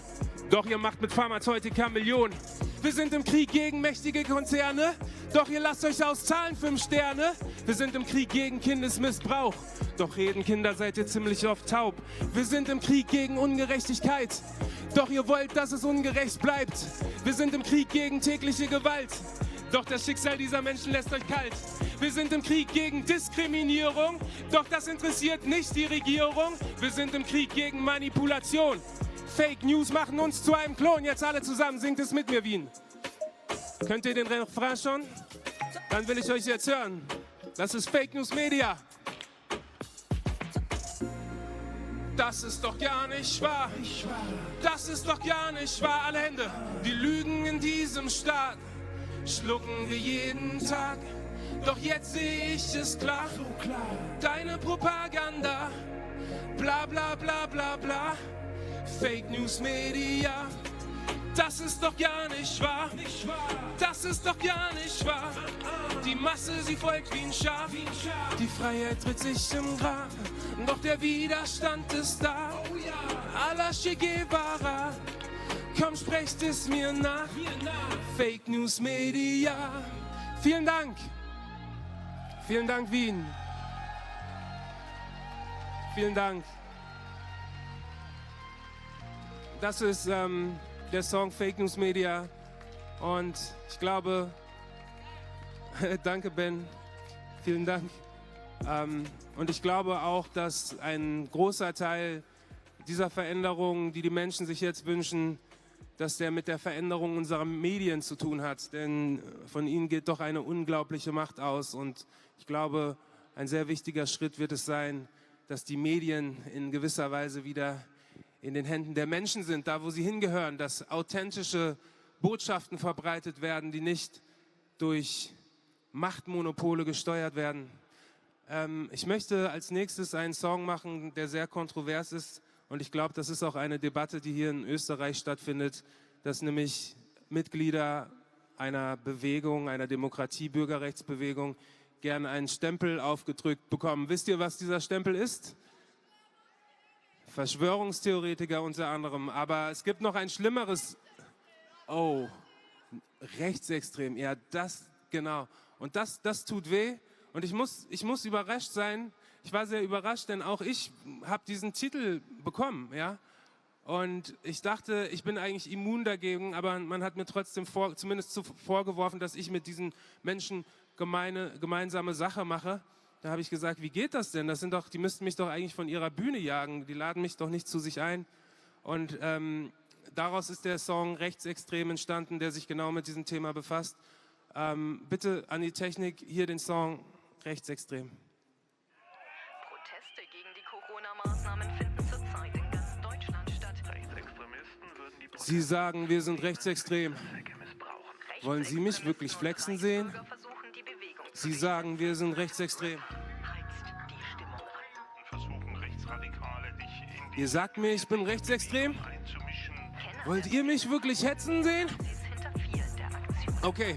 Speaker 10: Doch ihr macht mit Pharmazeutika Millionen. Wir sind im Krieg gegen mächtige Konzerne, doch ihr lasst euch auszahlen 5 Sterne. Wir sind im Krieg gegen Kindesmissbrauch, doch reden Kinder seid ihr ziemlich oft taub. Wir sind im Krieg gegen Ungerechtigkeit, doch ihr wollt, dass es ungerecht bleibt. Wir sind im Krieg gegen tägliche Gewalt, doch das Schicksal dieser Menschen lässt euch kalt. Wir sind im Krieg gegen Diskriminierung, doch das interessiert nicht die Regierung. Wir sind im Krieg gegen Manipulation. Fake News machen uns zu einem Klon. Jetzt alle zusammen, singt es mit mir, Wien. Könnt ihr den Refrain schon? Dann will ich euch jetzt hören. Das ist Fake News Media. Das ist doch gar nicht wahr. Das ist doch gar nicht wahr. Alle Hände. Die Lügen in diesem Staat schlucken wir jeden Tag. Doch jetzt sehe ich es klar. Deine Propaganda. Bla bla bla bla bla. Fake News Media. Das ist doch gar nicht wahr. Das ist doch gar nicht wahr. Die Masse, sie folgt wie ein Schaf. Die Freiheit tritt sich im Grab. Doch der Widerstand ist da. A la Che Guevara. Komm, sprecht es mir nach. Fake News Media. Vielen Dank. Vielen Dank, Wien. Vielen Dank. Das ist der Song Fake News Media. Und ich glaube, danke Ben, vielen Dank. Und ich glaube auch, dass ein großer Teil dieser Veränderung, die die Menschen sich jetzt wünschen, dass der mit der Veränderung unserer Medien zu tun hat. Denn von ihnen geht doch eine unglaubliche Macht aus. Und ich glaube, ein sehr wichtiger Schritt wird es sein, dass die Medien in gewisser Weise wieder in den Händen der Menschen sind, da wo sie hingehören, dass authentische Botschaften verbreitet werden, die nicht durch Machtmonopole gesteuert werden. Ich möchte als nächstes einen Song machen, der sehr kontrovers ist. Und ich glaube, das ist auch eine Debatte, die hier in Österreich stattfindet, dass nämlich Mitglieder einer Bewegung, einer Demokratie-Bürgerrechtsbewegung, gerne einen Stempel aufgedrückt bekommen. Wisst ihr, was dieser Stempel ist? Verschwörungstheoretiker unter anderem. Aber es gibt noch ein schlimmeres. Oh, rechtsextrem. Ja, das, genau. Und das tut weh. Und ich muss überrascht sein. Ich war sehr überrascht, denn auch ich habe diesen Titel bekommen, ja. Und ich dachte, ich bin eigentlich immun dagegen, aber man hat mir trotzdem zumindest vorgeworfen, dass ich mit diesen Menschen gemeinsame Sache mache. Da habe ich gesagt, wie geht das denn? Die müssten mich doch eigentlich von ihrer Bühne jagen. Die laden mich doch nicht zu sich ein. Und daraus ist der Song Rechtsextrem entstanden, der sich genau mit diesem Thema befasst. Bitte an die Technik, hier den Song Rechtsextrem.
Speaker 11: Proteste gegen die Corona-Maßnahmen finden zurzeit in ganz Deutschland statt. Rechtsextremisten würden die Proteste.
Speaker 10: Sie sagen, wir sind rechtsextrem. Wollen Sie mich wirklich flexen sehen? Sie sagen, wir sind rechtsextrem. Ihr sagt mir, ich bin rechtsextrem? Wollt ihr mich wirklich hetzen sehen? Okay.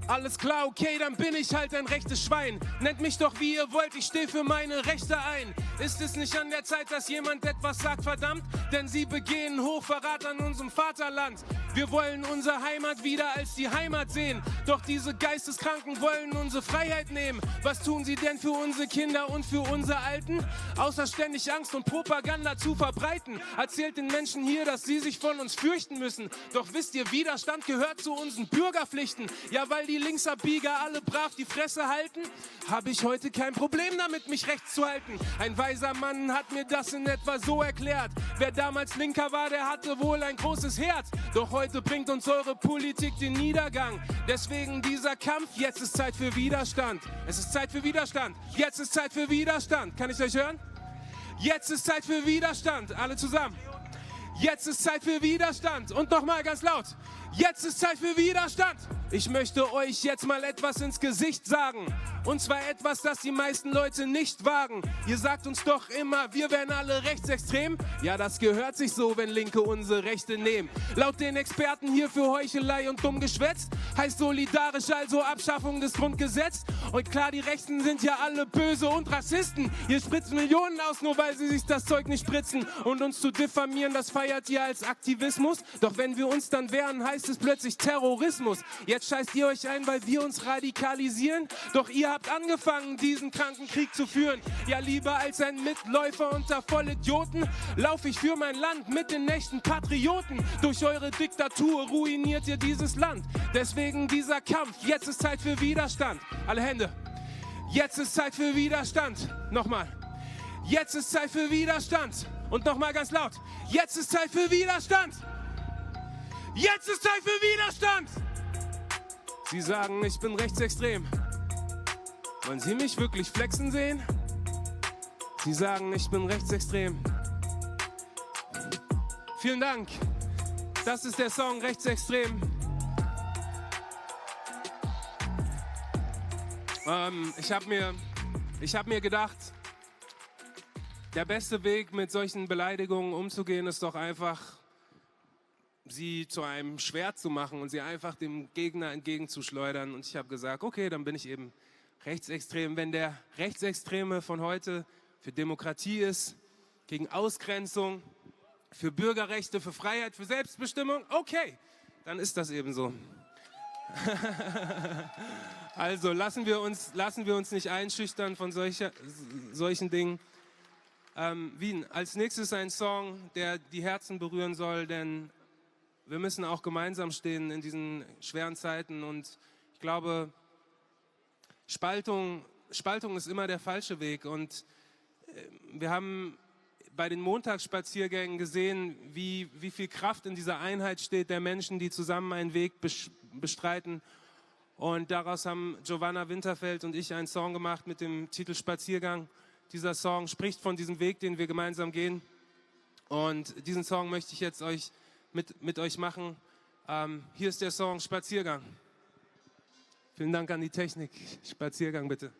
Speaker 10: Alles klar, okay, dann bin ich halt ein rechtes Schwein. Nennt mich doch wie ihr wollt, ich stehe für meine Rechte ein. Ist es nicht an der Zeit, dass jemand etwas sagt, verdammt? Denn sie begehen Hochverrat an unserem Vaterland. Wir wollen unsere Heimat wieder als die Heimat sehen. Doch diese Geisteskranken wollen unsere Freiheit nehmen. Was tun sie denn für unsere Kinder und für unsere Alten? Außer ständig Angst und Propaganda zu verbreiten. Erzählt den Menschen hier, dass sie sich von uns fürchten müssen. Doch wisst ihr, Widerstand gehört zu unseren Bürgerpflichten. Ja, weil die Linksabbieger alle brav die Fresse halten, habe ich heute kein Problem damit, mich rechts zu halten. Ein weiser Mann hat mir das in etwa so erklärt. Wer damals Linker war, der hatte wohl ein großes Herz. Doch heute bringt uns eure Politik den Niedergang. Deswegen dieser Kampf, jetzt ist Zeit für Widerstand. Es ist Zeit für Widerstand. Jetzt ist Zeit für Widerstand. Kann ich euch hören? Jetzt ist Zeit für Widerstand. Alle zusammen. Jetzt ist Zeit für Widerstand. Und nochmal ganz laut. Jetzt ist Zeit für Widerstand. Ich möchte euch jetzt mal etwas ins Gesicht sagen. Und zwar etwas, das die meisten Leute nicht wagen. Ihr sagt uns doch immer, wir wären alle rechtsextrem. Ja, das gehört sich so, wenn Linke unsere Rechte nehmen. Laut den Experten hier für Heuchelei und dumm Geschwätz heißt solidarisch also Abschaffung des Grundgesetzes. Und klar, die Rechten sind ja alle böse und Rassisten. Ihr spritzt Millionen aus, nur weil sie sich das Zeug nicht spritzen. Und uns zu diffamieren, das feiert ihr als Aktivismus. Doch wenn wir uns dann wehren, heißt heißt es plötzlich Terrorismus. Jetzt scheißt ihr euch ein, weil wir uns radikalisieren. Doch ihr habt angefangen, diesen kranken Krieg zu führen. Ja, lieber als ein Mitläufer unter Vollidioten laufe ich für mein Land mit den nächsten Patrioten. Durch eure Diktatur ruiniert ihr dieses Land. Deswegen dieser Kampf. Jetzt ist Zeit für Widerstand. Alle Hände. Jetzt ist Zeit für Widerstand. Nochmal. Jetzt ist Zeit für Widerstand. Und nochmal ganz laut. Jetzt ist Zeit für Widerstand. Jetzt ist Zeit für Widerstand. Sie sagen, ich bin rechtsextrem. Wollen Sie mich wirklich flexen sehen? Sie sagen, ich bin rechtsextrem. Vielen Dank. Das ist der Song Rechtsextrem. Ich hab mir gedacht, der beste Weg, mit solchen Beleidigungen umzugehen, ist doch einfach, sie zu einem Schwert zu machen und sie einfach dem Gegner entgegenzuschleudern. Und ich habe gesagt, okay, dann bin ich eben rechtsextrem. Wenn der Rechtsextreme von heute für Demokratie ist, gegen Ausgrenzung, für Bürgerrechte, für Freiheit, für Selbstbestimmung, okay, dann ist das eben so. Also lassen wir uns nicht einschüchtern von solchen Dingen. Wien, als nächstes ein Song, der die Herzen berühren soll, denn wir müssen auch gemeinsam stehen in diesen schweren Zeiten und ich glaube, Spaltung ist immer der falsche Weg und wir haben bei den Montagsspaziergängen gesehen, wie viel Kraft in dieser Einheit steht der Menschen, die zusammen einen Weg bestreiten. Und daraus haben Giovanna Winterfeld und ich einen Song gemacht mit dem Titel Spaziergang. Dieser Song spricht von diesem Weg, den wir gemeinsam gehen. Und diesen Song möchte ich jetzt mit euch machen. Hier ist der Song Spaziergang. Vielen Dank an die Technik. Spaziergang bitte.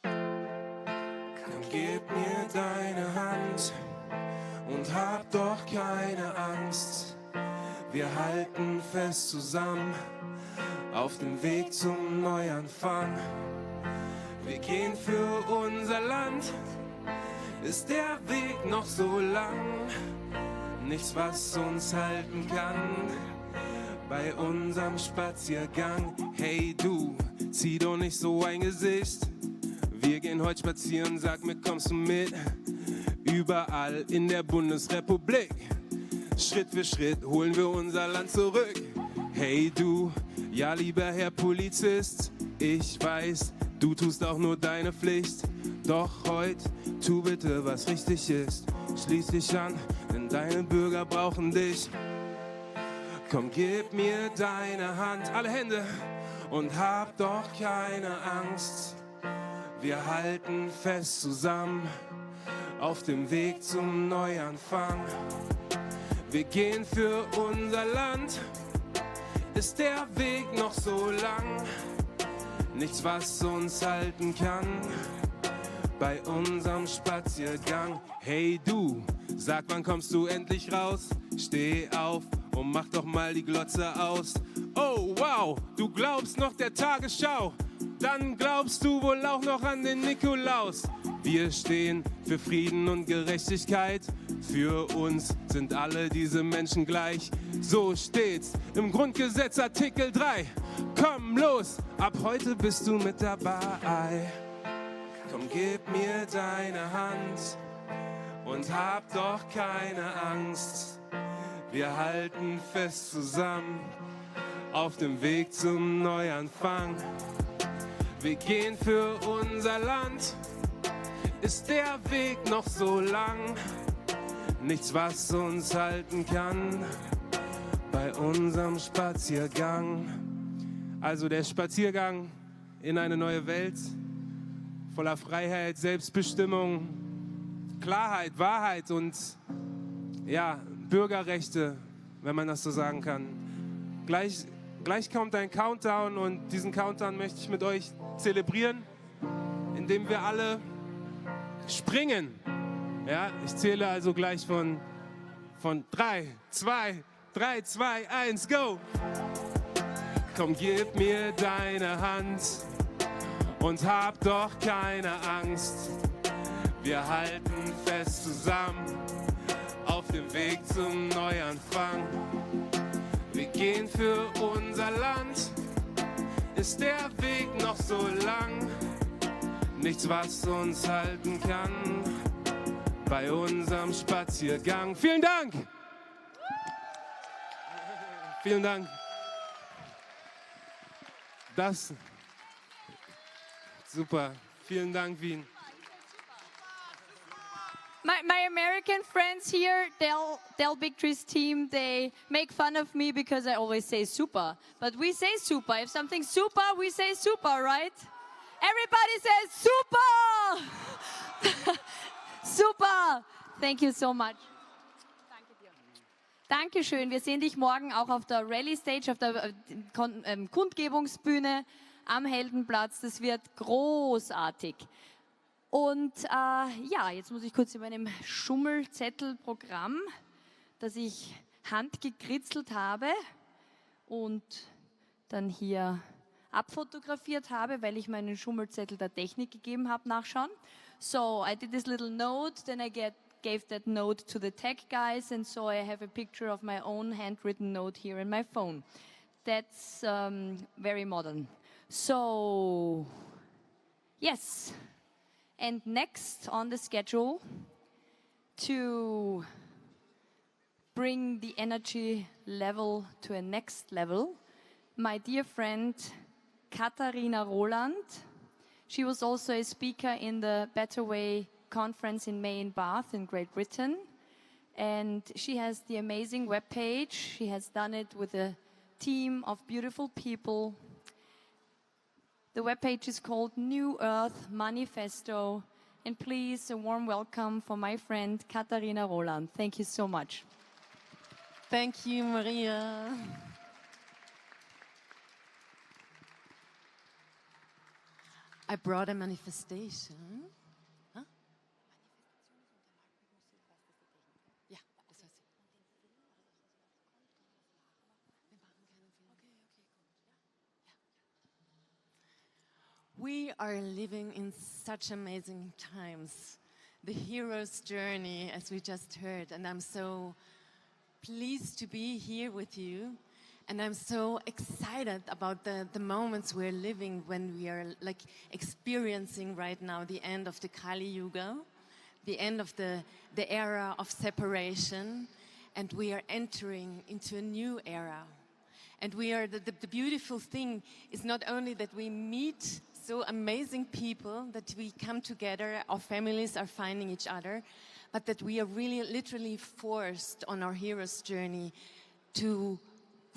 Speaker 10: Komm, gib mir deine Hand und hab doch keine Angst. Wir halten fest zusammen auf dem Weg zum Neuanfang. Wir gehen für unser Land, ist der Weg noch so lang. Nichts, was uns halten kann bei unserem Spaziergang. Hey du, zieh doch nicht so ein Gesicht. Wir gehen heute spazieren, sag mir, kommst du mit? Überall in der Bundesrepublik. Schritt für Schritt holen wir unser Land zurück. Hey du, ja lieber Herr Polizist, ich weiß, du tust auch nur deine Pflicht. Doch heute, tu bitte, was richtig ist. Schließ dich an, denn deine Bürger brauchen dich. Komm, gib mir deine Hand, alle Hände, und hab doch keine Angst. Wir halten fest zusammen auf dem Weg zum Neuanfang. Wir gehen für unser Land, ist der Weg noch so lang. Nichts, was uns halten kann bei unserem Spaziergang. Hey du, sag, wann kommst du endlich raus? Steh auf und mach doch mal die Glotze aus. Oh wow, du glaubst noch der Tagesschau, dann glaubst du wohl auch noch an den Nikolaus. Wir stehen für Frieden und Gerechtigkeit. Für uns sind alle diese Menschen gleich. So steht's im Grundgesetz Artikel 3. Komm los, ab heute bist du mit dabei. Komm, gib mir deine Hand und hab doch keine Angst. Wir halten fest zusammen auf dem Weg zum Neuanfang. Wir gehen für unser Land, ist der Weg noch so lang. Nichts, was uns halten kann bei unserem Spaziergang. Also der Spaziergang in eine neue Welt, voller Freiheit, Selbstbestimmung, Klarheit, Wahrheit und ja, Bürgerrechte, wenn man das so sagen kann. Gleich kommt ein Countdown und diesen Countdown möchte ich mit euch zelebrieren, indem wir alle springen. Ja, ich zähle also gleich von 3, 2, 1, go! Komm, gib mir deine Hand und hab doch keine Angst. Wir halten fest zusammen auf dem Weg zum Neuanfang. Wir gehen für unser Land, ist der Weg noch so lang. Nichts, was uns halten kann bei unserem Spaziergang. Vielen Dank! Vielen Dank. Das, super. Vielen Dank, Wien.
Speaker 2: My American friends here, Del Bigtree's team, they make fun of me because I always say super. But we say super. If something's super, we say super, right? Everybody says super! Super! Thank you so much. Dankeschön. Wir sehen dich morgen auch auf der Rally Stage, auf der Kundgebungsbühne am Heldenplatz. Das wird großartig. Und ja, jetzt muss ich kurz in meinem Schummelzettelprogramm, das ich handgekritzelt habe und dann hier abfotografiert habe, weil ich meinen Schummelzettel der Technik gegeben habe, nachschauen. So, I did this little note, then I gave that note to the tech guys, and so I have a picture of my own handwritten note here in my phone. That's very modern. So, yes. And next on the schedule, to bring the energy level to a next level, my dear friend Catharina Roland. She was also a speaker in the Better Way conference in May in Bath in Great Britain. And she has the amazing webpage. She has done it with a team of beautiful people. The webpage is called New Earth Manifesto. And please, a warm welcome for my friend Catharina Roland. Thank you so much.
Speaker 12: Thank you, Maria. I brought a manifestation. Huh? Ja, das heißt. We are living in such amazing times. The hero's journey, as we just heard, and I'm so pleased to be here with you. And I'm so excited about the moments we're living when we are like experiencing right now the end of the Kali Yuga, the end of the era of separation, and we are entering into a new era. And we are the beautiful thing is not only that we meet so amazing people, that we come together, our families are finding each other, but that we are really literally forced on our hero's journey to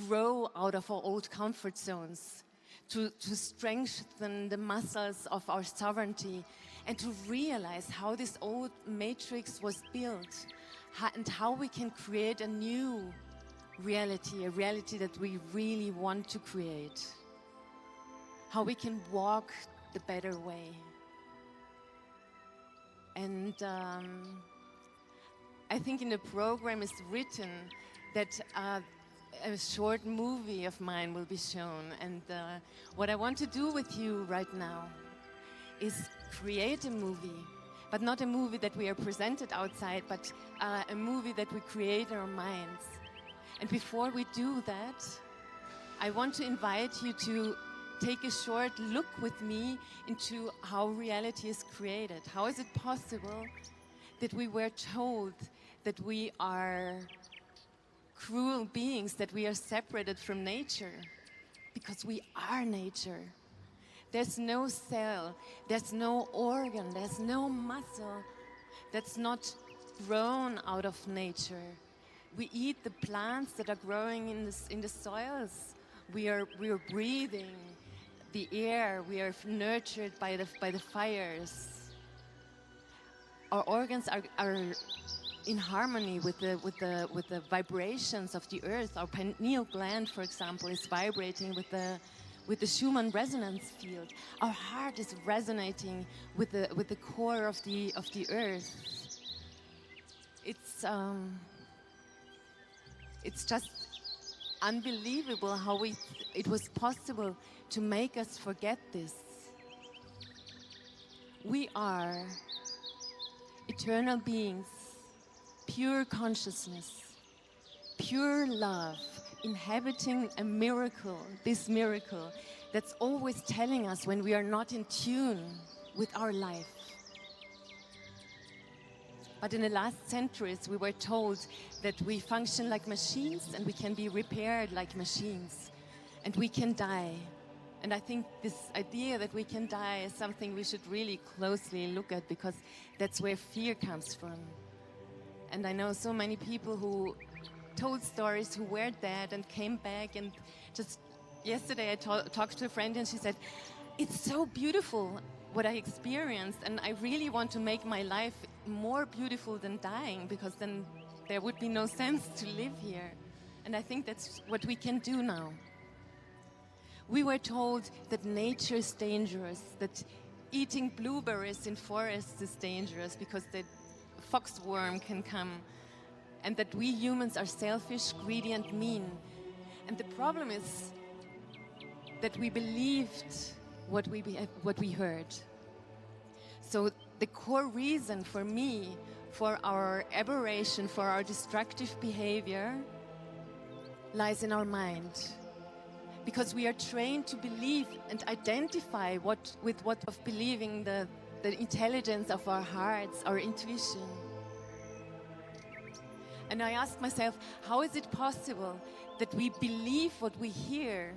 Speaker 12: grow out of our old comfort zones, to strengthen the muscles of our sovereignty, and to realize how this old matrix was built, and how we can create a new reality, a reality that we really want to create. How we can walk the better way. And I think in the program is written that a short movie of mine will be shown, and what I want to do with you right now is create a movie, but not a movie that we are presented outside, but a movie that we create in our minds. And before we do that, I want to invite you to take a short look with me into how reality is created. How is it possible that we were told that we are cruel beings, that we are separated from nature? Because we are nature. There's no cell, there's no organ, there's no muscle that's not grown out of nature. We eat the plants that are growing in the soils. We are breathing the air. We are nurtured by the fires. Our organs are in harmony with the vibrations of the earth. Our pineal gland, for example, is vibrating with the Schumann resonance field. Our heart is resonating with the core of the earth. It's just unbelievable how it was possible to make us forget this. We are eternal beings, pure consciousness, pure love, inhabiting a miracle, this miracle that's always telling us when we are not in tune with our life. But in the last centuries, we were told that we function like machines and we can be repaired like machines and we can die. And I think this idea that we can die is something we should really closely look at, because that's where fear comes from. And I know so many people who told stories who were dead and came back. And just yesterday I talked to a friend and she said, it's so beautiful what I experienced, and I really want to make my life more beautiful than dying, because then there would be no sense to live here. And I think that's what we can do now. We were told that nature is dangerous, that eating blueberries in forests is dangerous because the foxworm can come, and that we humans are selfish, greedy and mean. And the problem is that we believed what we heard. So the core reason for me, for our aberration, for our destructive behavior, lies in our mind. Because we are trained to believe and identify with what of believing the intelligence of our hearts, our intuition. And I ask myself, how is it possible that we believe what we hear?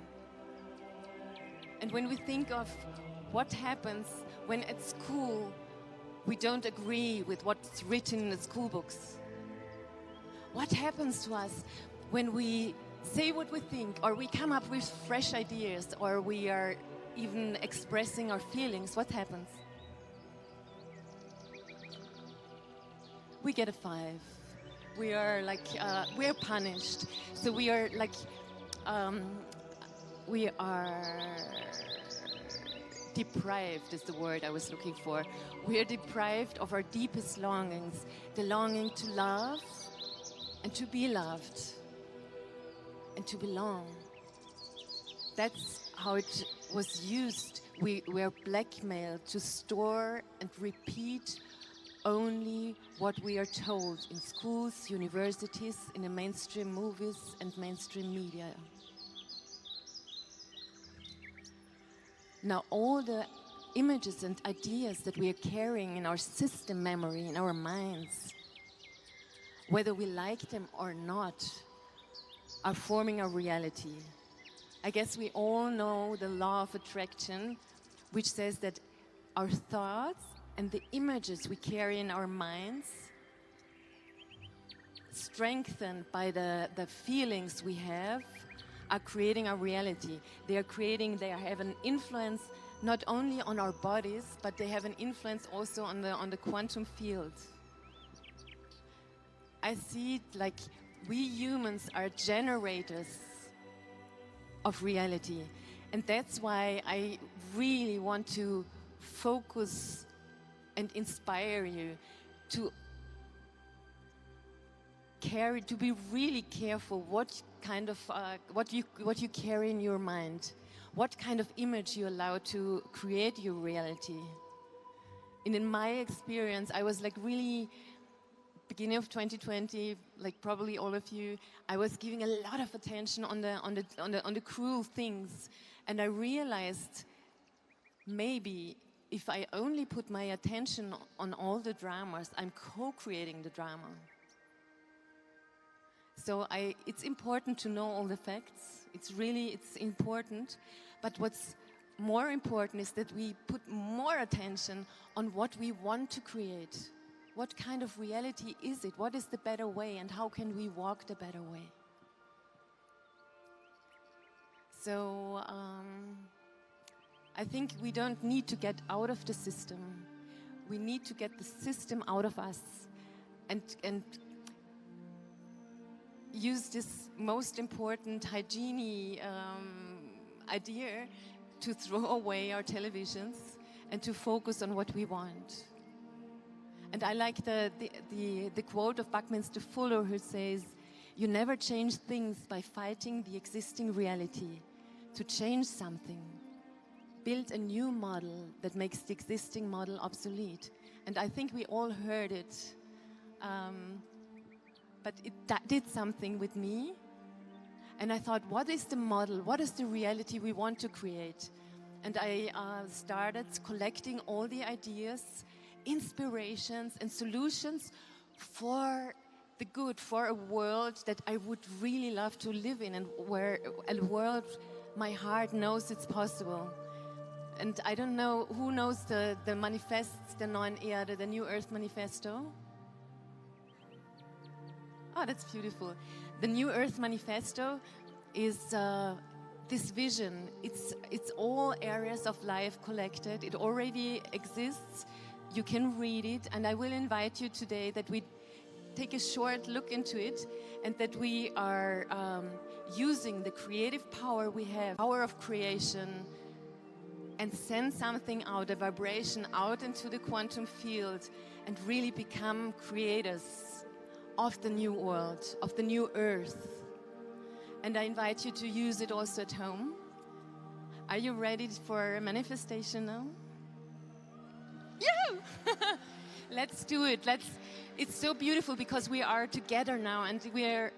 Speaker 12: And when we think of what happens when at school we don't agree with what's written in the school books, what happens to us when we say what we think, or we come up with fresh ideas, or we are even expressing our feelings, what happens? We get a 5. We are like, we are punished. So we are like, we are deprived is the word I was looking for. We are deprived of our deepest longings, the longing to love and to be loved and to belong. That's how it was used. We were blackmailed to store and repeat only what we are told in schools, universities, in the mainstream movies and mainstream media. Now all the images and ideas that we are carrying in our system memory, in our minds, whether we like them or not, are forming our reality. I guess we all know the law of attraction, which says that our thoughts and the images we carry in our minds, strengthened by the feelings we have, are creating our reality. They have an influence not only on our bodies, but they have an influence also on the quantum field. I see it like we humans are generators of reality. And that's why I really want to focus and inspire you to be really careful what kind of what you carry in your mind, what kind of image you allow to create your reality. And in my experience, I was like really beginning of 2020, like probably all of you, I was giving a lot of attention on the cruel things, and I realized maybe if I only put my attention on all the dramas, I'm co-creating the drama. So it's important to know all the facts. It's important. But what's more important is that we put more attention on what we want to create. What kind of reality is it? What is the better way? And how can we walk the better way? So I think we don't need to get out of the system. We need to get the system out of us and use this most important hygiene idea to throw away our televisions and to focus on what we want. And I like the quote of Buckminster Fuller, who says, "You never change things by fighting the existing reality. To change something, build a new model that makes the existing model obsolete." And I think we all heard it but it did something with me. And I thought, what is the model? What is the reality we want to create? And I started collecting all the ideas, inspirations, and solutions for the good, for a world that I would really love to live in, and where a world my heart knows it's possible. And I don't know, who knows the manifest, the Neuen Erde, the New Earth Manifesto? Oh, that's beautiful. The New Earth Manifesto is this vision. It's all areas of life collected. It already exists. You can read it, and I will invite you today that we take a short look into it, and that we are using the creative power we have, power of creation, and send something out, a vibration out into the quantum field, and really become creators of the new world, of the new earth. And I invite you to use it also at home. Are you ready for a manifestation now? Yeah! Let's do it. It's so beautiful because we are together now, and we are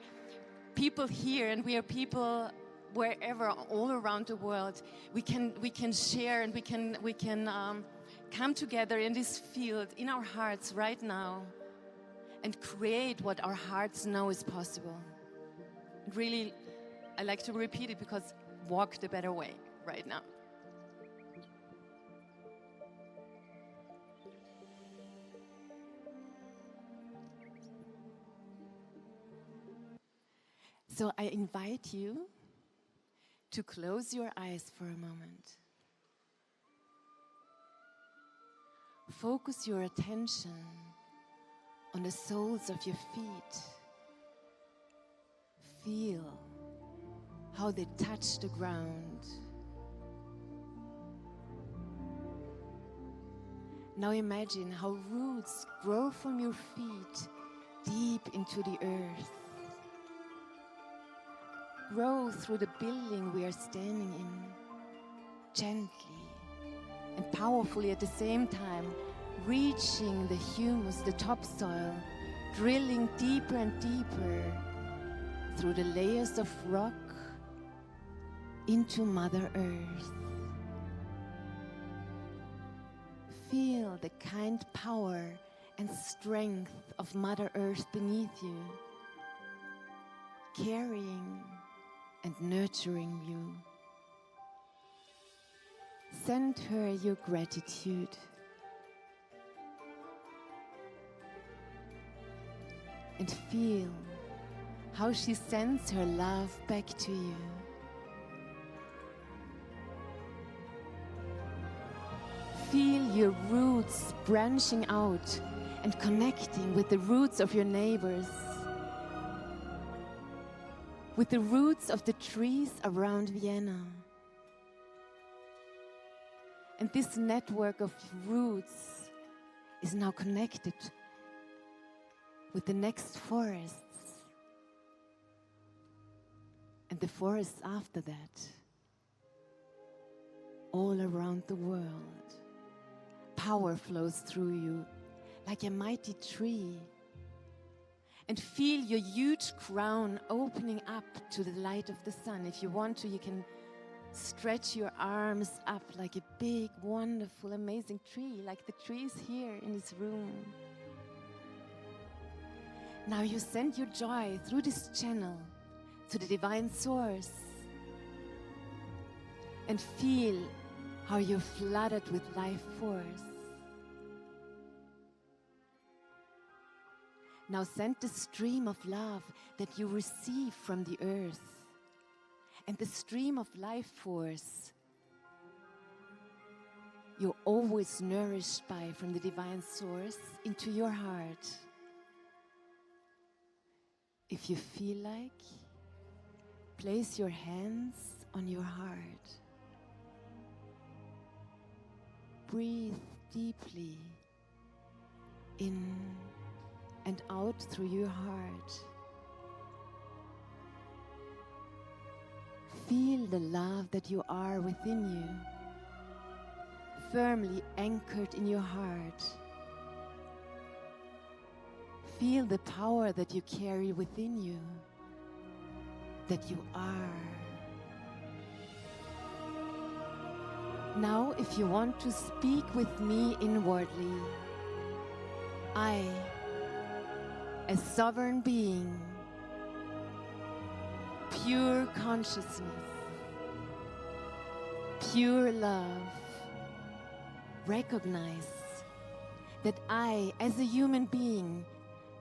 Speaker 12: people here, and we are people wherever, all around the world. We can share, and we can come together in this field, in our hearts right now, and create what our hearts know is possible. Really, I like to repeat it because walk the better way right now. So I invite you to close your eyes for a moment. Focus your attention on the soles of your feet. Feel how they touch the ground. Now imagine how roots grow from your feet deep into the earth. Grow through the building we are standing in, gently and powerfully at the same time, reaching the humus, the topsoil, drilling deeper and deeper through the layers of rock into Mother Earth. Feel the kind power and strength of Mother Earth beneath you, carrying and nurturing you. Send her your gratitude. And feel how she sends her love back to you. Feel your roots branching out and connecting with the roots of your neighbors, with the roots of the trees around Vienna. And this network of roots is now connected with the next forests and the forests after that, all around the world. Power flows through you like a mighty tree. And feel your huge crown opening up to the light of the sun. If you want to, you can stretch your arms up like a big, wonderful, amazing tree, like the trees here in this room. Now you send your joy through this channel to the divine source, and feel how you're flooded with life force. Now send the stream of love that you receive from the earth and the stream of life force you're always nourished by from the divine source into your heart. If you feel like, place your hands on your heart. Breathe deeply in and out through your heart. Feel the love that you are within you, firmly anchored in your heart. feel the power that you carry within you, that you are. Now, if you want to speak with me inwardly, I, a sovereign being, pure consciousness, pure love, recognize that I, as a human being,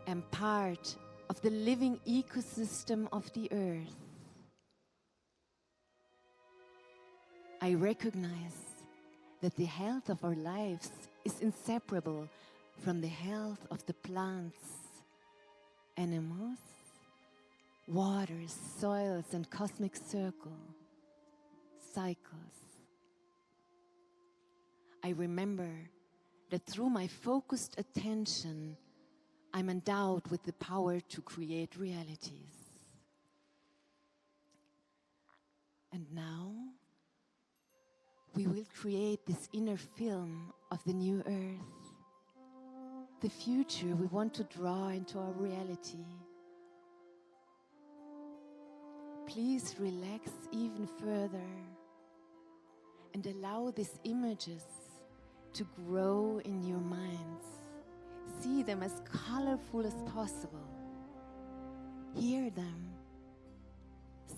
Speaker 12: am part of the living ecosystem of the earth. I recognize that the health of our lives is inseparable from the health of the plants, animals, waters, soils, and cosmic cycles. I remember that through my focused attention, I'm endowed with the power to create realities. And now, we will create this inner film of the new earth, the future we want to draw into our reality. Please relax even further and allow these images to grow in your minds. See them as colorful as possible. Hear them,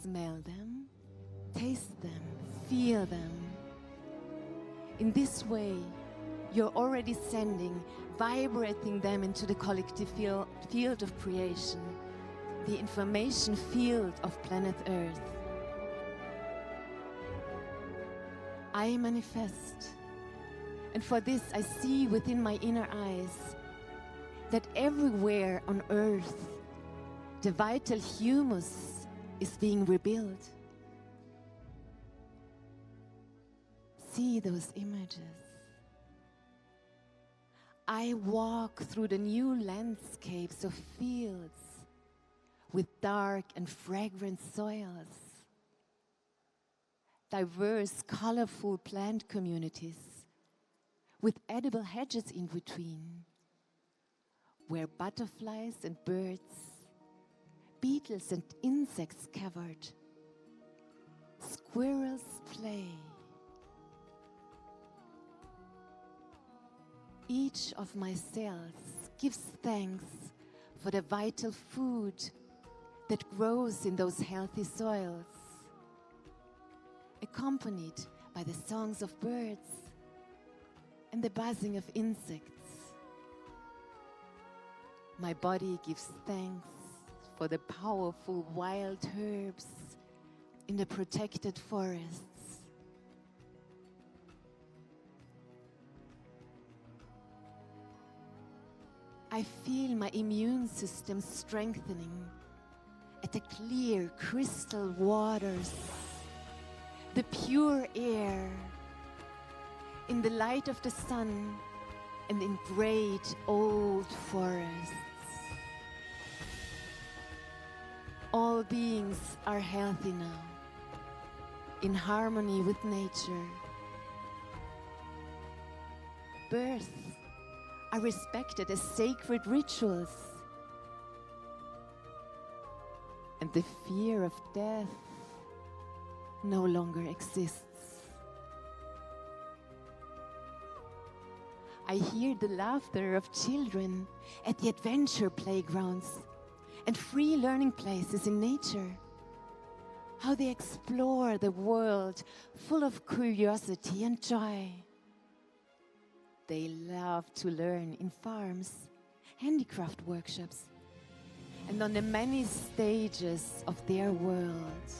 Speaker 12: smell them, taste them, feel them. In this way, you're already vibrating them into the collective field of creation, the information field of planet Earth. I manifest, and for this I see within my inner eyes that everywhere on Earth, the vital humus is being rebuilt. See those images. I walk through the new landscapes of fields with dark and fragrant soils, diverse, colorful plant communities with edible hedges in between, where butterflies and birds, beetles and insects covered, squirrels play. Each of my cells gives thanks for the vital food that grows in those healthy soils, accompanied by the songs of birds and the buzzing of insects. My body gives thanks for the powerful wild herbs in the protected forests. I feel my immune system strengthening at the clear crystal waters, the pure air, in the light of the sun, and in great old forests. All beings are healthy now, in harmony with nature. Birth are respected as sacred rituals, and the fear of death no longer exists. I hear the laughter of children at the adventure playgrounds and free learning places in nature, how they explore the world full of curiosity and joy. They love to learn in farms, handicraft workshops, and on the many stages of their world.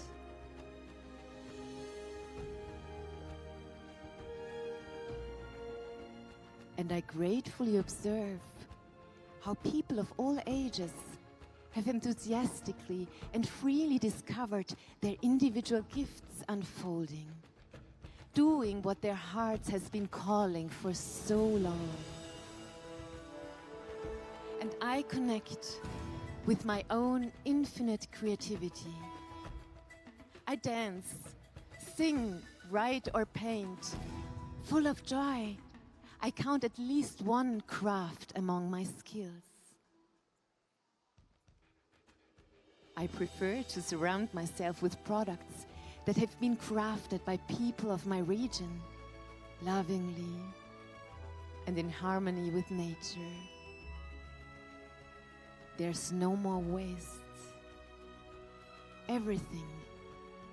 Speaker 12: And I gratefully observe how people of all ages have enthusiastically and freely discovered their individual gifts unfolding, doing what their hearts has been calling for so long. And I connect with my own infinite creativity. I dance, sing, write or paint, full of joy. I count at least one craft among my skills. I prefer to surround myself with products that have been crafted by people of my region, lovingly and in harmony with nature. There's no more waste. Everything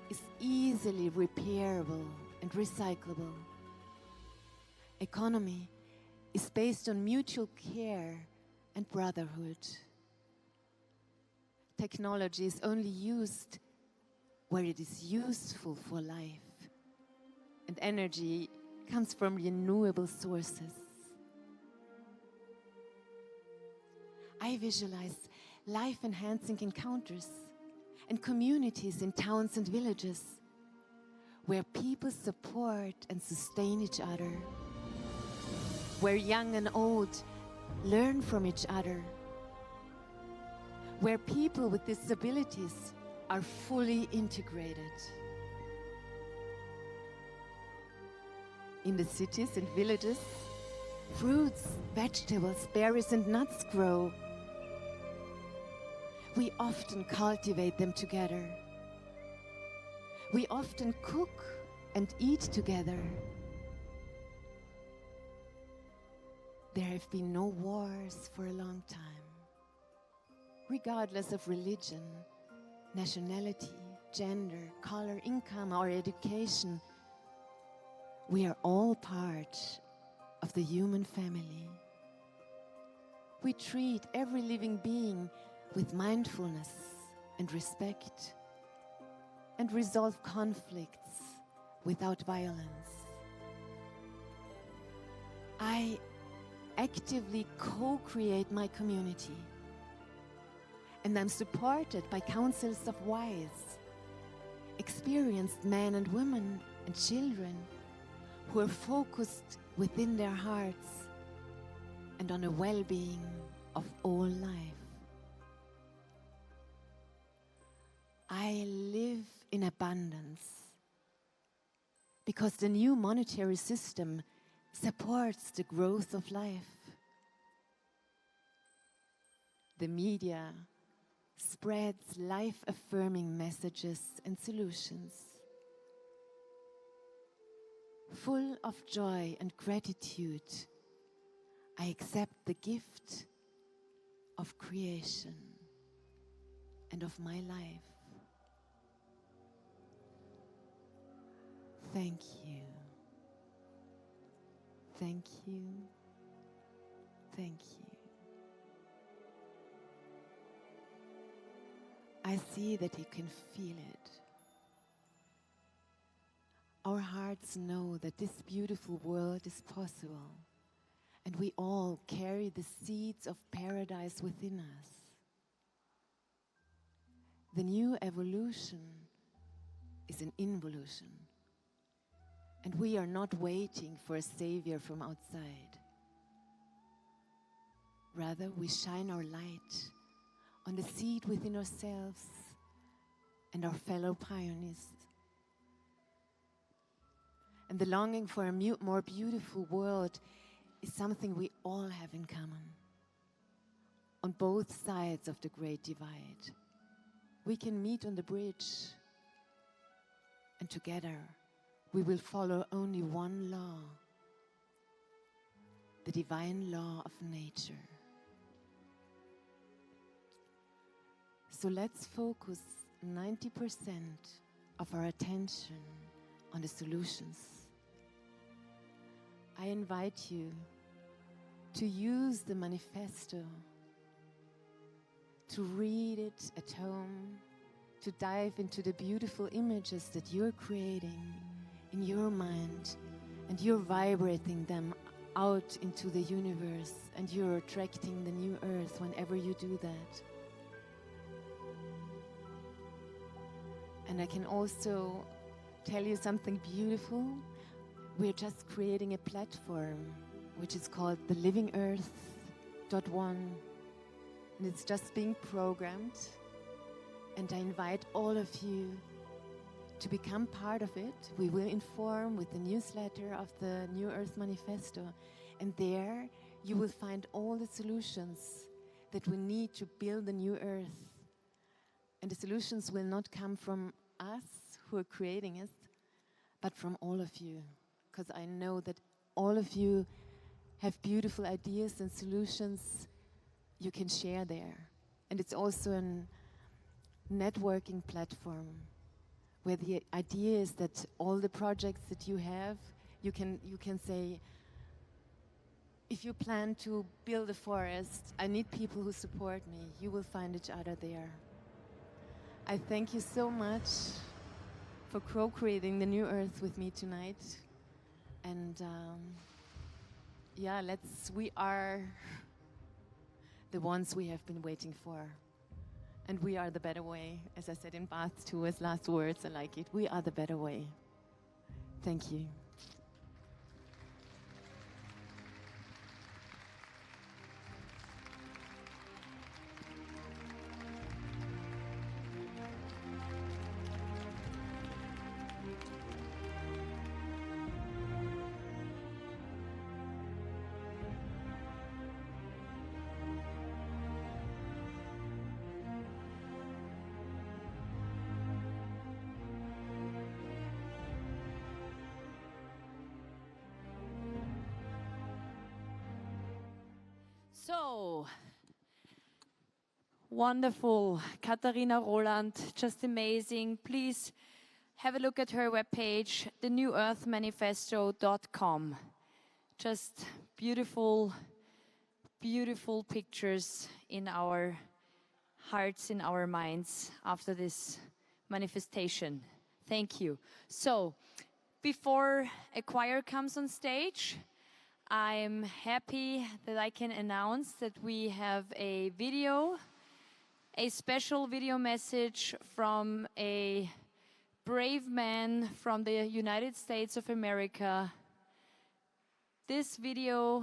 Speaker 12: is easily repairable and recyclable. Economy is based on mutual care and brotherhood. Technology is only used where it is useful for life, and energy comes from renewable sources. I visualize life-enhancing encounters and communities in towns and villages where people support and sustain each other, where young and old learn from each other, where people with disabilities are fully integrated. In the cities and villages, fruits, vegetables, berries and nuts grow. We often cultivate them together. We often cook and eat together. There have been no wars for a long time. Regardless of religion, nationality, gender, color, income, or education, we are all part of the human family. We treat every living being with mindfulness and respect, and resolve conflicts without violence. I actively co-create my community, and I'm supported by councils of wise, experienced men and women and children who are focused within their hearts and on the well-being of all life. I live in abundance because the new monetary system supports the growth of life. The media spreads life-affirming messages and solutions. Full of joy and gratitude, I accept the gift of creation and of my life. Thank you. Thank you. Thank you. I see that you can feel it. Our hearts know that this beautiful world is possible, and we all carry the seeds of paradise within us. The new evolution is an involution, and we are not waiting for a savior from outside. Rather, we shine our light on the seed within ourselves and our fellow pioneers. And the longing for a more beautiful world is something we all have in common. On both sides of the Great Divide, we can meet on the bridge, and together we will follow only one law, the divine law of nature. So let's focus 90% of our attention on the solutions. I invite you to use the manifesto, to read it at home, to dive into the beautiful images that you're creating in your mind, and you're vibrating them out into the universe, and you're attracting the new earth whenever you do that. And I can also tell you something beautiful. We're just creating a platform which is called the Living Earth.1, and it's just being programmed. And I invite all of you to become part of it. We will inform with the newsletter of the New Earth Manifesto, and there you will find all the solutions that we need to build the new Earth And the solutions will not come from us who are creating it, but from all of you. Because I know that all of you have beautiful ideas and solutions you can share there. And it's also a networking platform where the idea is that all the projects that you have, you can say, if you plan to build a forest, I need people who support me. You will find each other there. I thank you so much for co-creating the new earth with me tonight. And yeah, we are the ones we have been waiting for. And we are the better way. As I said in Bath too, as last words, I like it. We are the better way. Thank you.
Speaker 2: So, wonderful. Catharina, Roland, just amazing. Please have a look at her webpage, thenewearthmanifesto.com. Just beautiful, beautiful pictures in our hearts, in our minds after this manifestation. Thank you. So, before a choir comes on stage, I'm happy that I can announce that we have a video, a special video message from a brave man from the United States of America. This video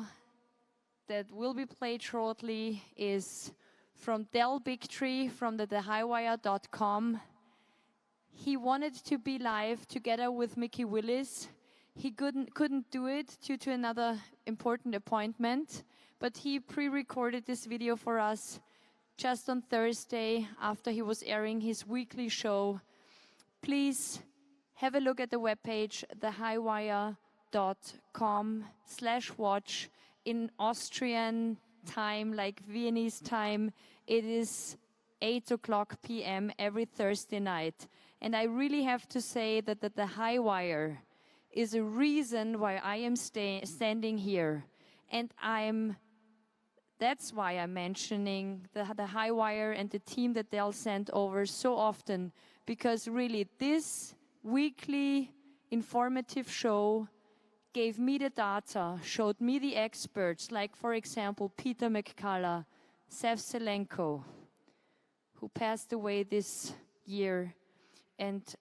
Speaker 2: that will be played shortly is from Bigtree from the thehighwire.com. He wanted to be live together with Mikki Willis. He couldn't do it due to another important appointment, but he pre-recorded this video for us just on Thursday after he was airing his weekly show. Please have a look at the webpage, thehighwire.com/watch. In Austrian time, like Viennese time, it is 8 p.m. every Thursday night. And I really have to say that the High Wire is a reason why I am standing here. And that's why I'm mentioning the High Wire and the team that they'll send over so often, because really this weekly informative show gave me the data, showed me the experts, like for example, Peter McCullough, Zev Zelenko, who passed away this year, and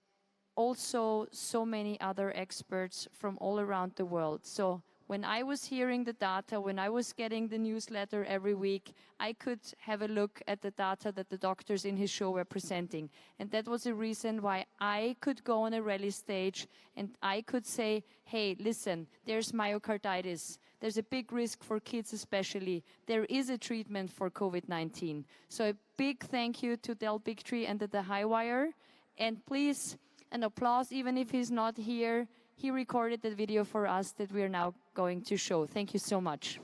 Speaker 2: also so many other experts from all around the world. So when I was hearing the data, when I was getting the newsletter every week, I could have a look at the data that the doctors in his show were presenting. And that was a reason why I could go on a rally stage and I could say, hey, listen, there's myocarditis. There's a big risk for kids especially. There is a treatment for COVID-19. So a big thank you to Bigtree and the High Wire. And please, an applause, even if he's not here. He recorded the video for us that we are now going to show. Thank you so much.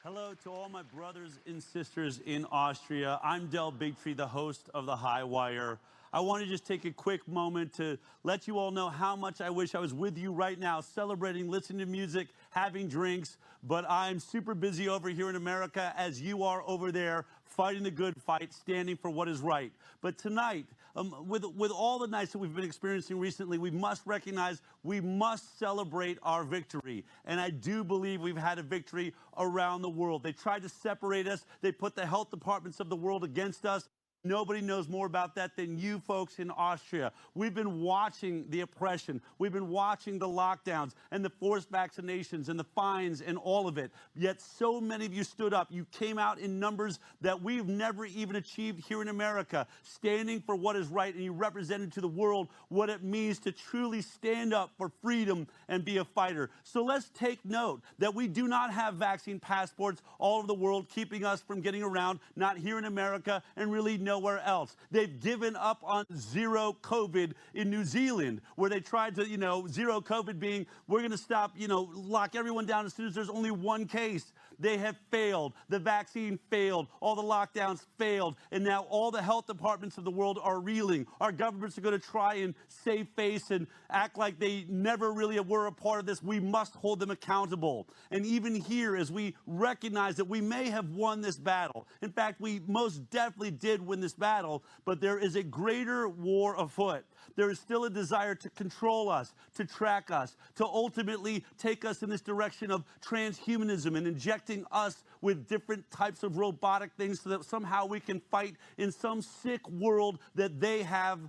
Speaker 13: Hello to all my brothers and sisters in Austria. I'm Bigtree, the host of The High Wire. I want to just take a quick moment to let you all know how much I wish I was with you right now, celebrating, listening to music, having drinks, but I'm super busy over here in America as you are over there, fighting the good fight, standing for what is right. But tonight, with all the nights that we've been experiencing recently, we must recognize, we must celebrate our victory. And I do believe we've had a victory around the world. They tried to separate us. They put the health departments of the world against us. Nobody knows more about that than you folks in Austria. We've been watching the oppression. We've been watching the lockdowns and the forced vaccinations and the fines and all of it. Yet so many of you stood up. You came out in numbers that we've never even achieved here in America, standing for what is right, and you represented to the world what it means to truly stand up for freedom and be a fighter. So let's take note that we do not have vaccine passports all over the world keeping us from getting around, not here in America, and really nowhere else. They've given up on zero COVID in New Zealand, where they tried to, zero COVID being, we're going to stop, lock everyone down as soon as there's only one case. They have failed. The vaccine failed. All the lockdowns failed. And now all the health departments of the world are reeling. Our governments are going to try and save face and act like they never really were a part of this. We must hold them accountable. And even here, as we recognize that we may have won this battle, in fact, we most definitely did win this battle, but there is a greater war afoot. There is still a desire to control us, to track us, to ultimately take us in this direction of transhumanism and injecting us with different types of robotic things so that somehow we can fight in some sick world that they have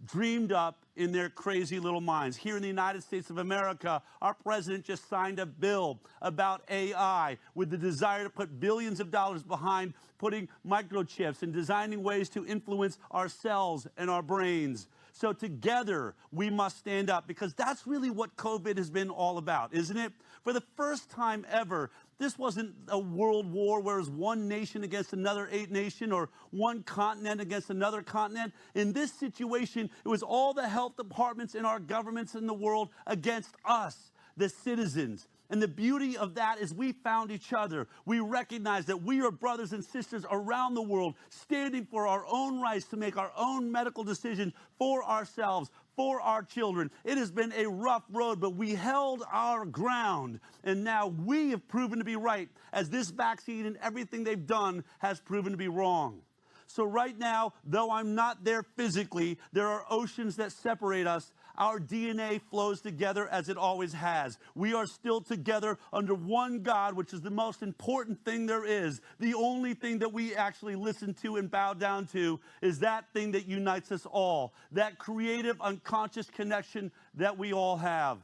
Speaker 13: dreamed up in their crazy little minds. Here in the United States of America, our president just signed a bill about AI with the desire to put billions of dollars behind putting microchips and designing ways to influence our cells and our brains. So together, we must stand up, because that's really what COVID has been all about, isn't it? For the first time ever, this wasn't a world war where it was one nation against another nation or one continent against another continent. In this situation, it was all the health departments in our governments in the world against us, the citizens. And the beauty of that is we found each other. We recognize that we are brothers and sisters around the world, standing for our own rights to make our own medical decisions for ourselves, for our children. It has been a rough road, but we held our ground. And now we have proven to be right, as this vaccine and everything they've done has proven to be wrong. So right now, though I'm not there physically, there are oceans that separate us. Our DNA flows together as it always has. We are still together under one God, which is the most important thing there is. The only thing that we actually listen to and bow down to is that thing that unites us all, that creative, unconscious connection that we all have.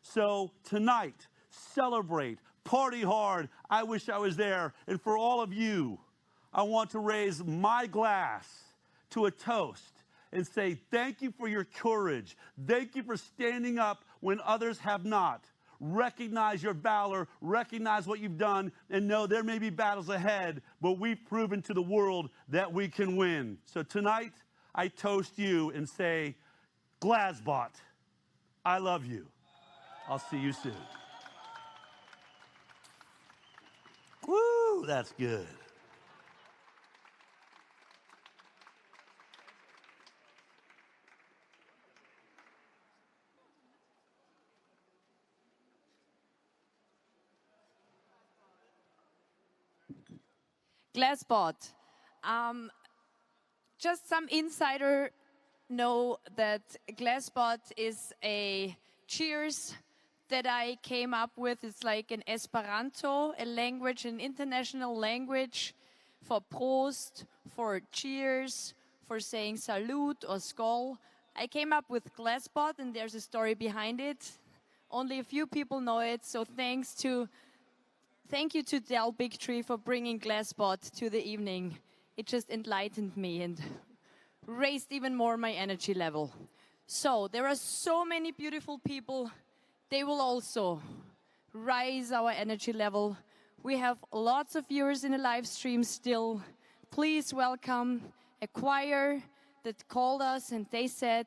Speaker 13: So tonight, celebrate, party hard. I wish I was there. And for all of you, I want to raise my glass to a toast and say thank you for your courage. Thank you for standing up when others have not. Recognize your valor, recognize what you've done, and know there may be battles ahead, but we've proven to the world that we can win. So tonight, I toast you and say, Glasbot, I love you. I'll see you soon. Woo, that's good.
Speaker 2: Glassbot. Just some insider know that Glassbot is a cheers that I came up with. It's like an Esperanto, a language, an international language for Prost, for cheers, for saying salute or skål. I came up with Glassbot, and there's a story behind it. Only a few people know it, so thank you to Del Bigtree for bringing Glassbot to the evening. It just enlightened me and raised even more my energy level. So there are so many beautiful people. They will also rise our energy level. We have lots of viewers in the live stream still. Please welcome a choir that called us and they said,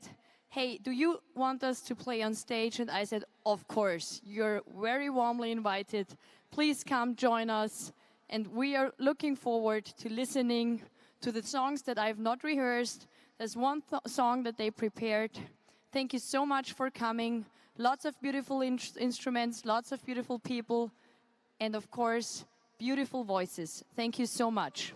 Speaker 2: hey, do you want us to play on stage? And I said, of course, you're very warmly invited. Please come join us. And we are looking forward to listening to the songs that I've not rehearsed. There's one song that they prepared. Thank you so much for coming. Lots of beautiful instruments, lots of beautiful people, and of course, beautiful voices. Thank you so much.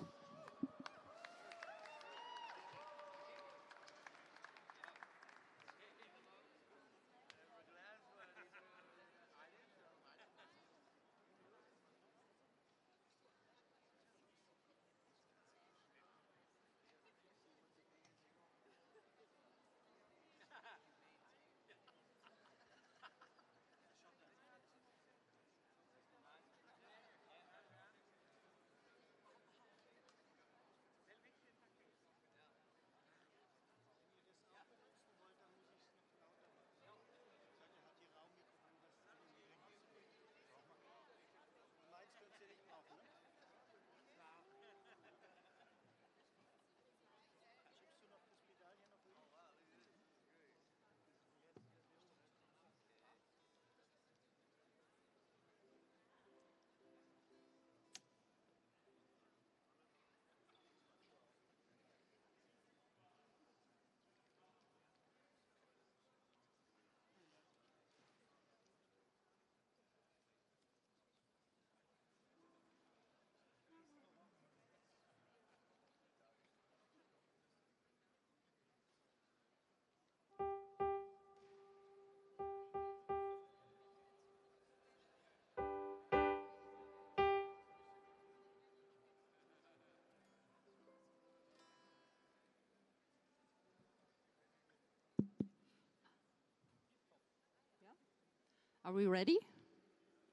Speaker 14: Are we ready?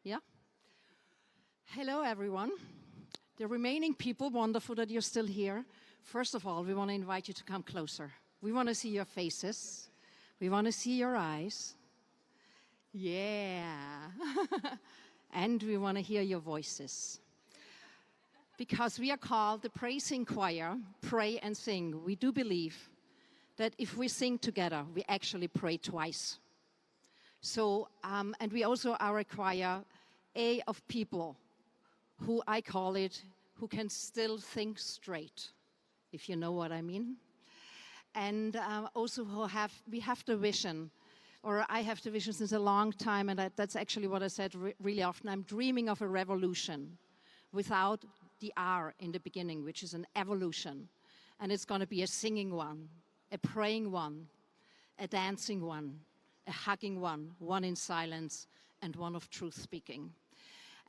Speaker 14: Yeah? Hello, everyone. The remaining people, wonderful that you're still here. First of all, we want to invite you to come closer. We want to see your faces. We want to see your eyes. Yeah. And we want to hear your voices. Because we are called the praising choir, pray and sing. We do believe that if we sing together, we actually pray twice. So, and we also are a choir, of people who I call it, who can still think straight, if you know what I mean. And also we have the vision, or I have the vision since a long time, and that's actually what I said really often. I'm dreaming of a revolution without the R in the beginning, which is an evolution. And it's going to be a singing one, a praying one, a dancing one, a hugging one in silence, and one of truth speaking.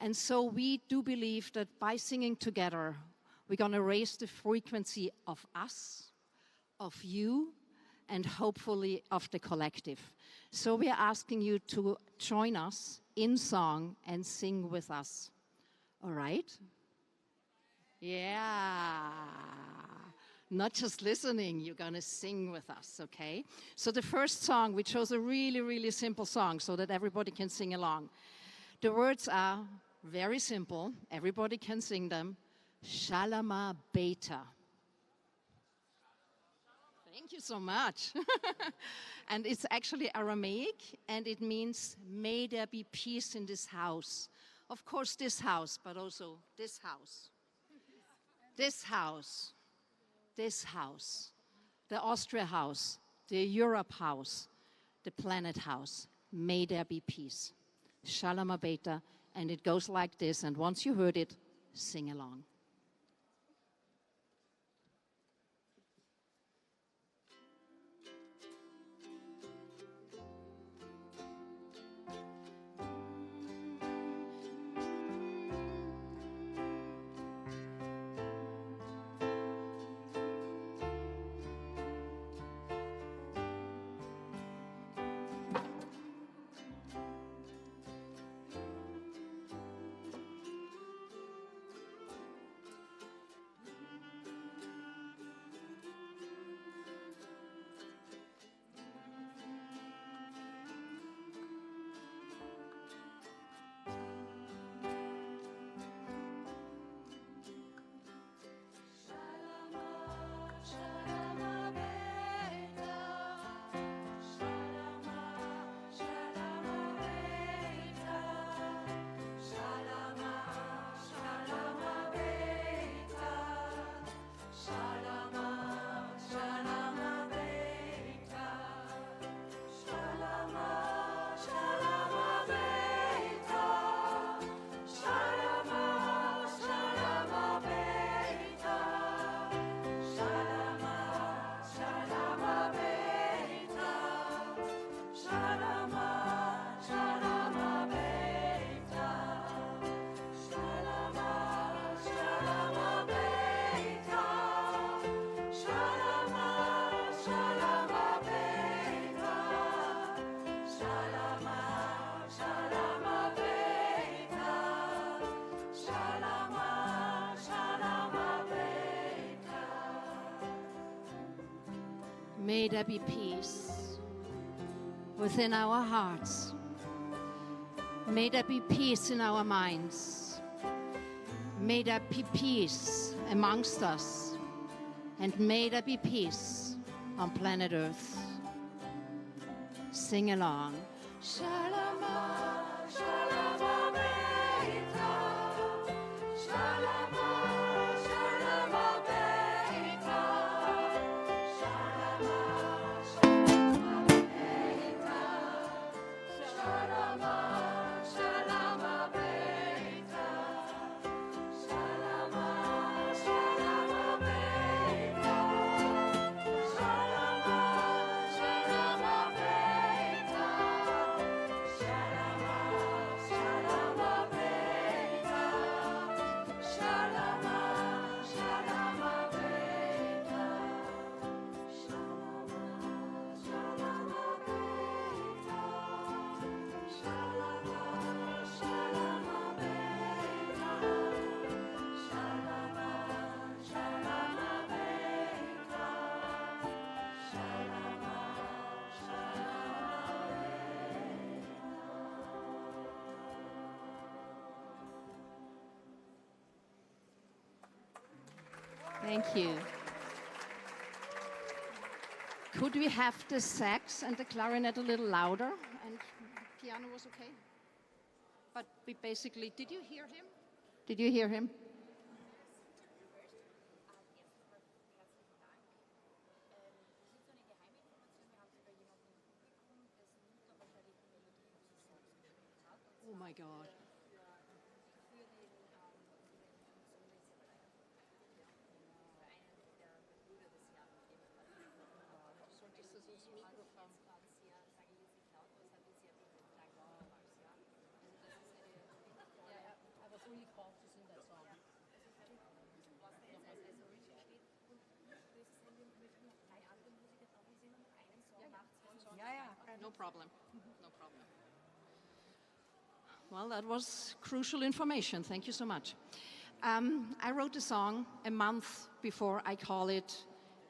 Speaker 14: And so we do believe that by singing together, we're going to raise the frequency of us, of you, and hopefully of the collective. So we are asking you to join us in song and sing with us. All right? Yeah. Not just listening, you're going to sing with us, okay? So the first song, we chose a really, really simple song so that everybody can sing along. The words are very simple. Everybody can sing them. Shalama Beta. Thank you so much. And it's actually Aramaic, and it means, may there be peace in this house. Of course, this house, but also this house. This house. This house, the Austria house, the Europe house, the planet house. May there be peace. Shalom Abeta. And it goes like this. And once you heard it, sing along. May there be peace within our hearts. May there be peace in our minds. May there be peace amongst us. And may there be peace on planet Earth. Sing along. Shalama, shalama, beta. Shalama, shalama, beta. Shalama, shalama, beta. Shalama, shalama, beta. Shalama, shalama, beta. Shalama, shalama, beta. Shalama, shalama, Thank you. Could we have the sax and the clarinet a little louder? And piano was okay? But we basically, did you hear him? Did you hear him? Oh my God. No problem. No problem. Well, that was crucial information. Thank you so much. I wrote a song a month before. I call it,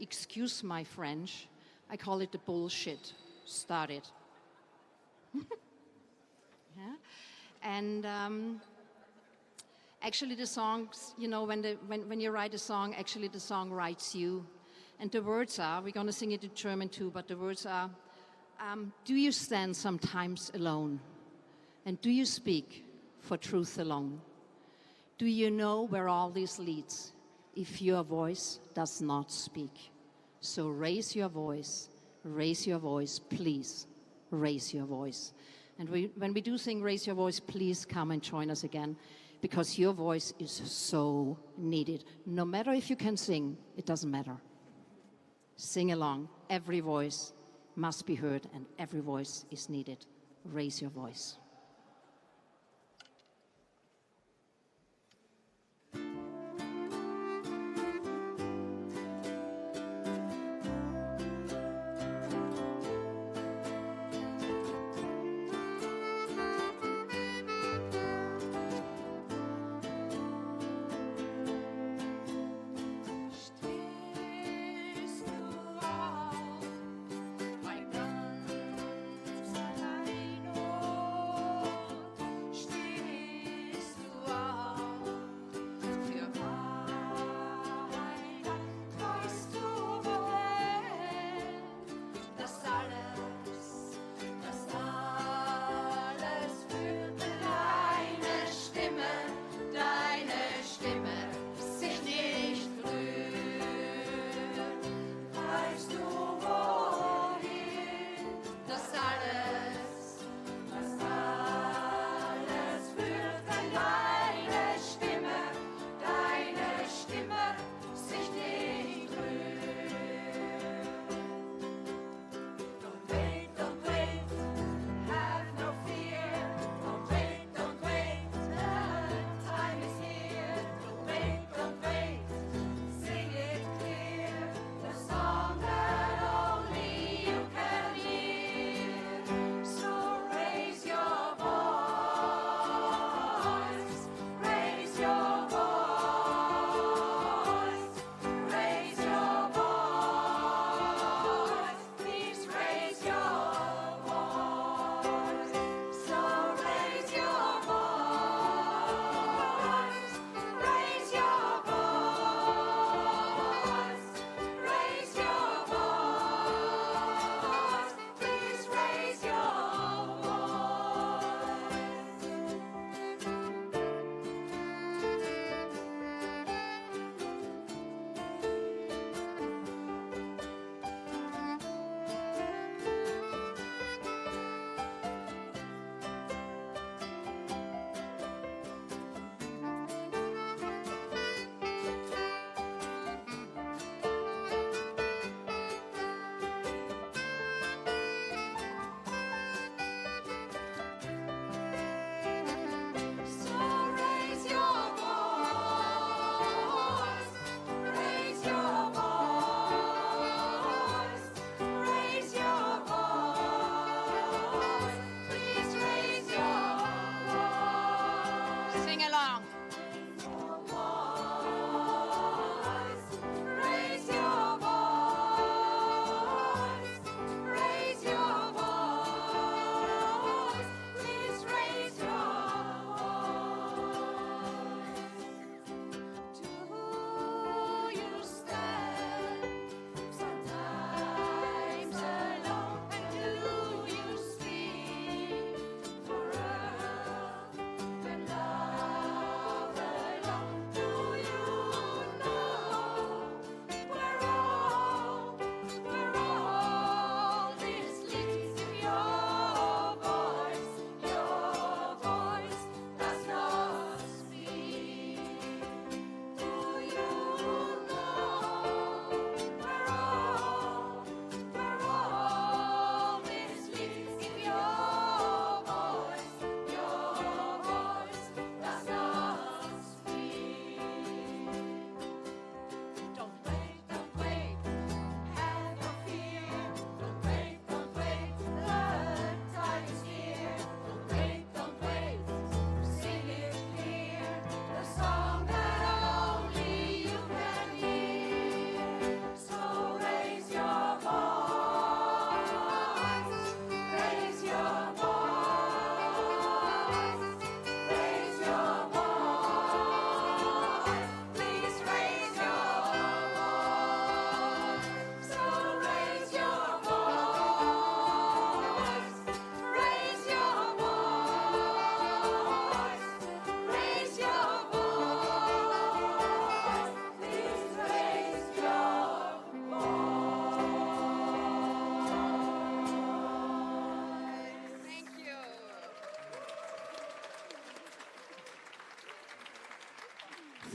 Speaker 14: excuse my French, I call it the bullshit started. Yeah. And actually the songs, you know, when you write a song, actually the song writes you. And the words are, we're going to sing it in German too, but the words are, do you stand sometimes alone? And do you speak for truth alone? Do you know where all this leads if your voice does not speak? So raise your voice, please raise your voice. And when we do sing Raise Your Voice, please come and join us again, because your voice is so needed. No matter if you can sing, it doesn't matter. Sing along. Every voice must be heard and every voice is needed. Raise your voice.
Speaker 1: Allein, oh.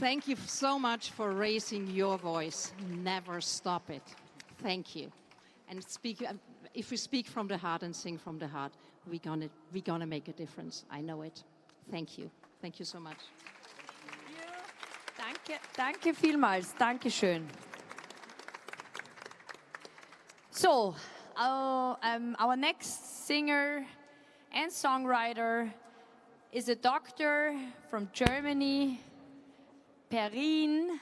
Speaker 14: Thank you so much for raising your voice. Never stop it. Thank you. And speak. If we speak from the heart and sing from the heart, we're gonna make a difference. I know it. Thank you. Thank you so much.
Speaker 2: Danke vielmals. Dankeschön. So, our next singer and songwriter is a doctor from Germany. Perin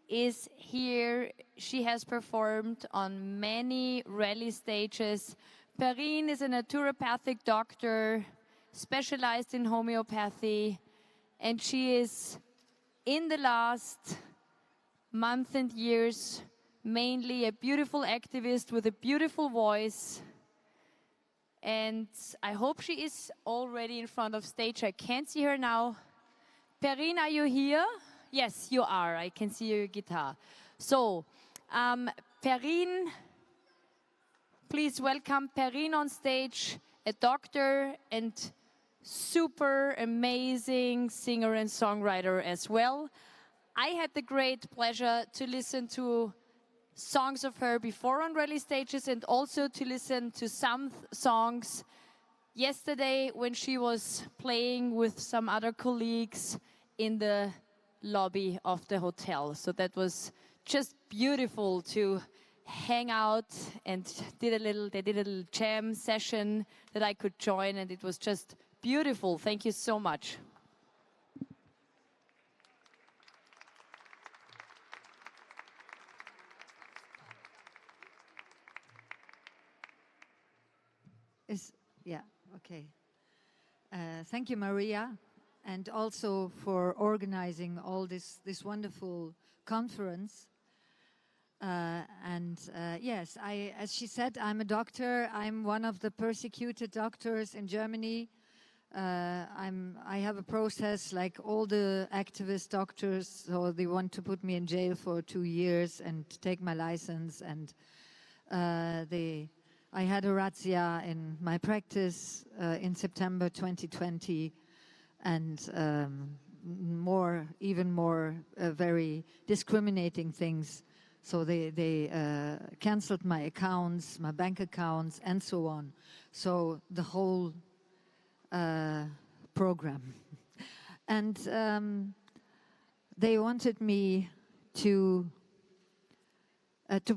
Speaker 2: is here. She has performed on many rally stages. Perin is a naturopathic doctor specialized in homeopathy, and she is, in the last month and years, mainly a beautiful activist with a beautiful voice. And I hope she is already in front of stage. I can't see her now. Perin, are you here? Yes, you are. I can see your guitar. So, Perin, please welcome Perin on stage, a doctor and super amazing singer and songwriter as well. I had the great pleasure to listen to songs of her before on rally stages and also to listen to some songs yesterday when she was playing with some other colleagues in the lobby of the hotel. So that was just beautiful to hang out, and they did a little jam session that I could join, and it was just beautiful. Thank you so much.
Speaker 15: Okay. Thank you, Maria, and also for organizing all this wonderful conference. Yes, as she said, I'm a doctor. I'm one of the persecuted doctors in Germany. I have a process like all the activist doctors, so they want to put me in jail for 2 years and take my license. And I had a razzia in my practice in September 2020, and even more very discriminating things. So they canceled my accounts, my bank accounts, and so on. So the whole program. And they wanted me to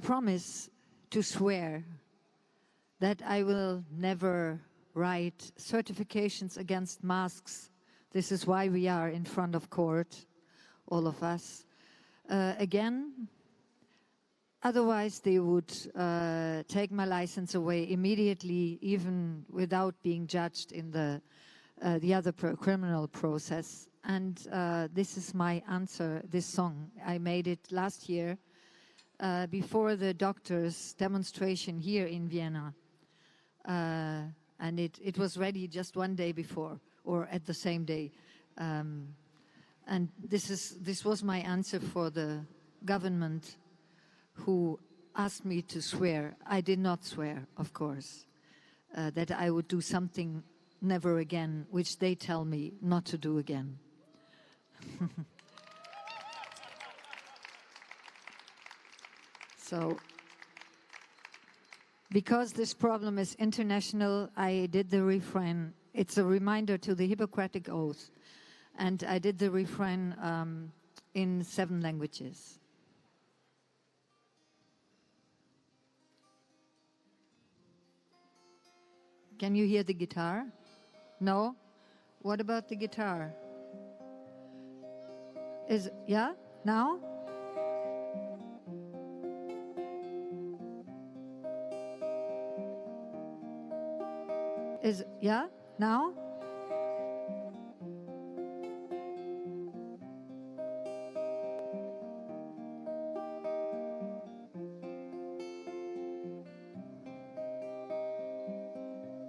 Speaker 15: promise, to swear that I will never write certifications against masks. This is why we are in front of court, all of us, again. Otherwise, they would take my license away immediately, even without being judged in the other criminal process. And this is my answer, this song. I made it last year before the doctors' demonstration here in Vienna. And it was ready just one day before, or at the same day. And this was my answer for the government who asked me to swear. I did not swear, of course, that I would do something never again, which they tell me not to do again. So, because this problem is international, I did the refrain. It's a reminder to the Hippocratic Oath. And I did the refrain in 7 languages. Can you hear the guitar? No? What about the guitar? Yeah? Now? Yeah? Now?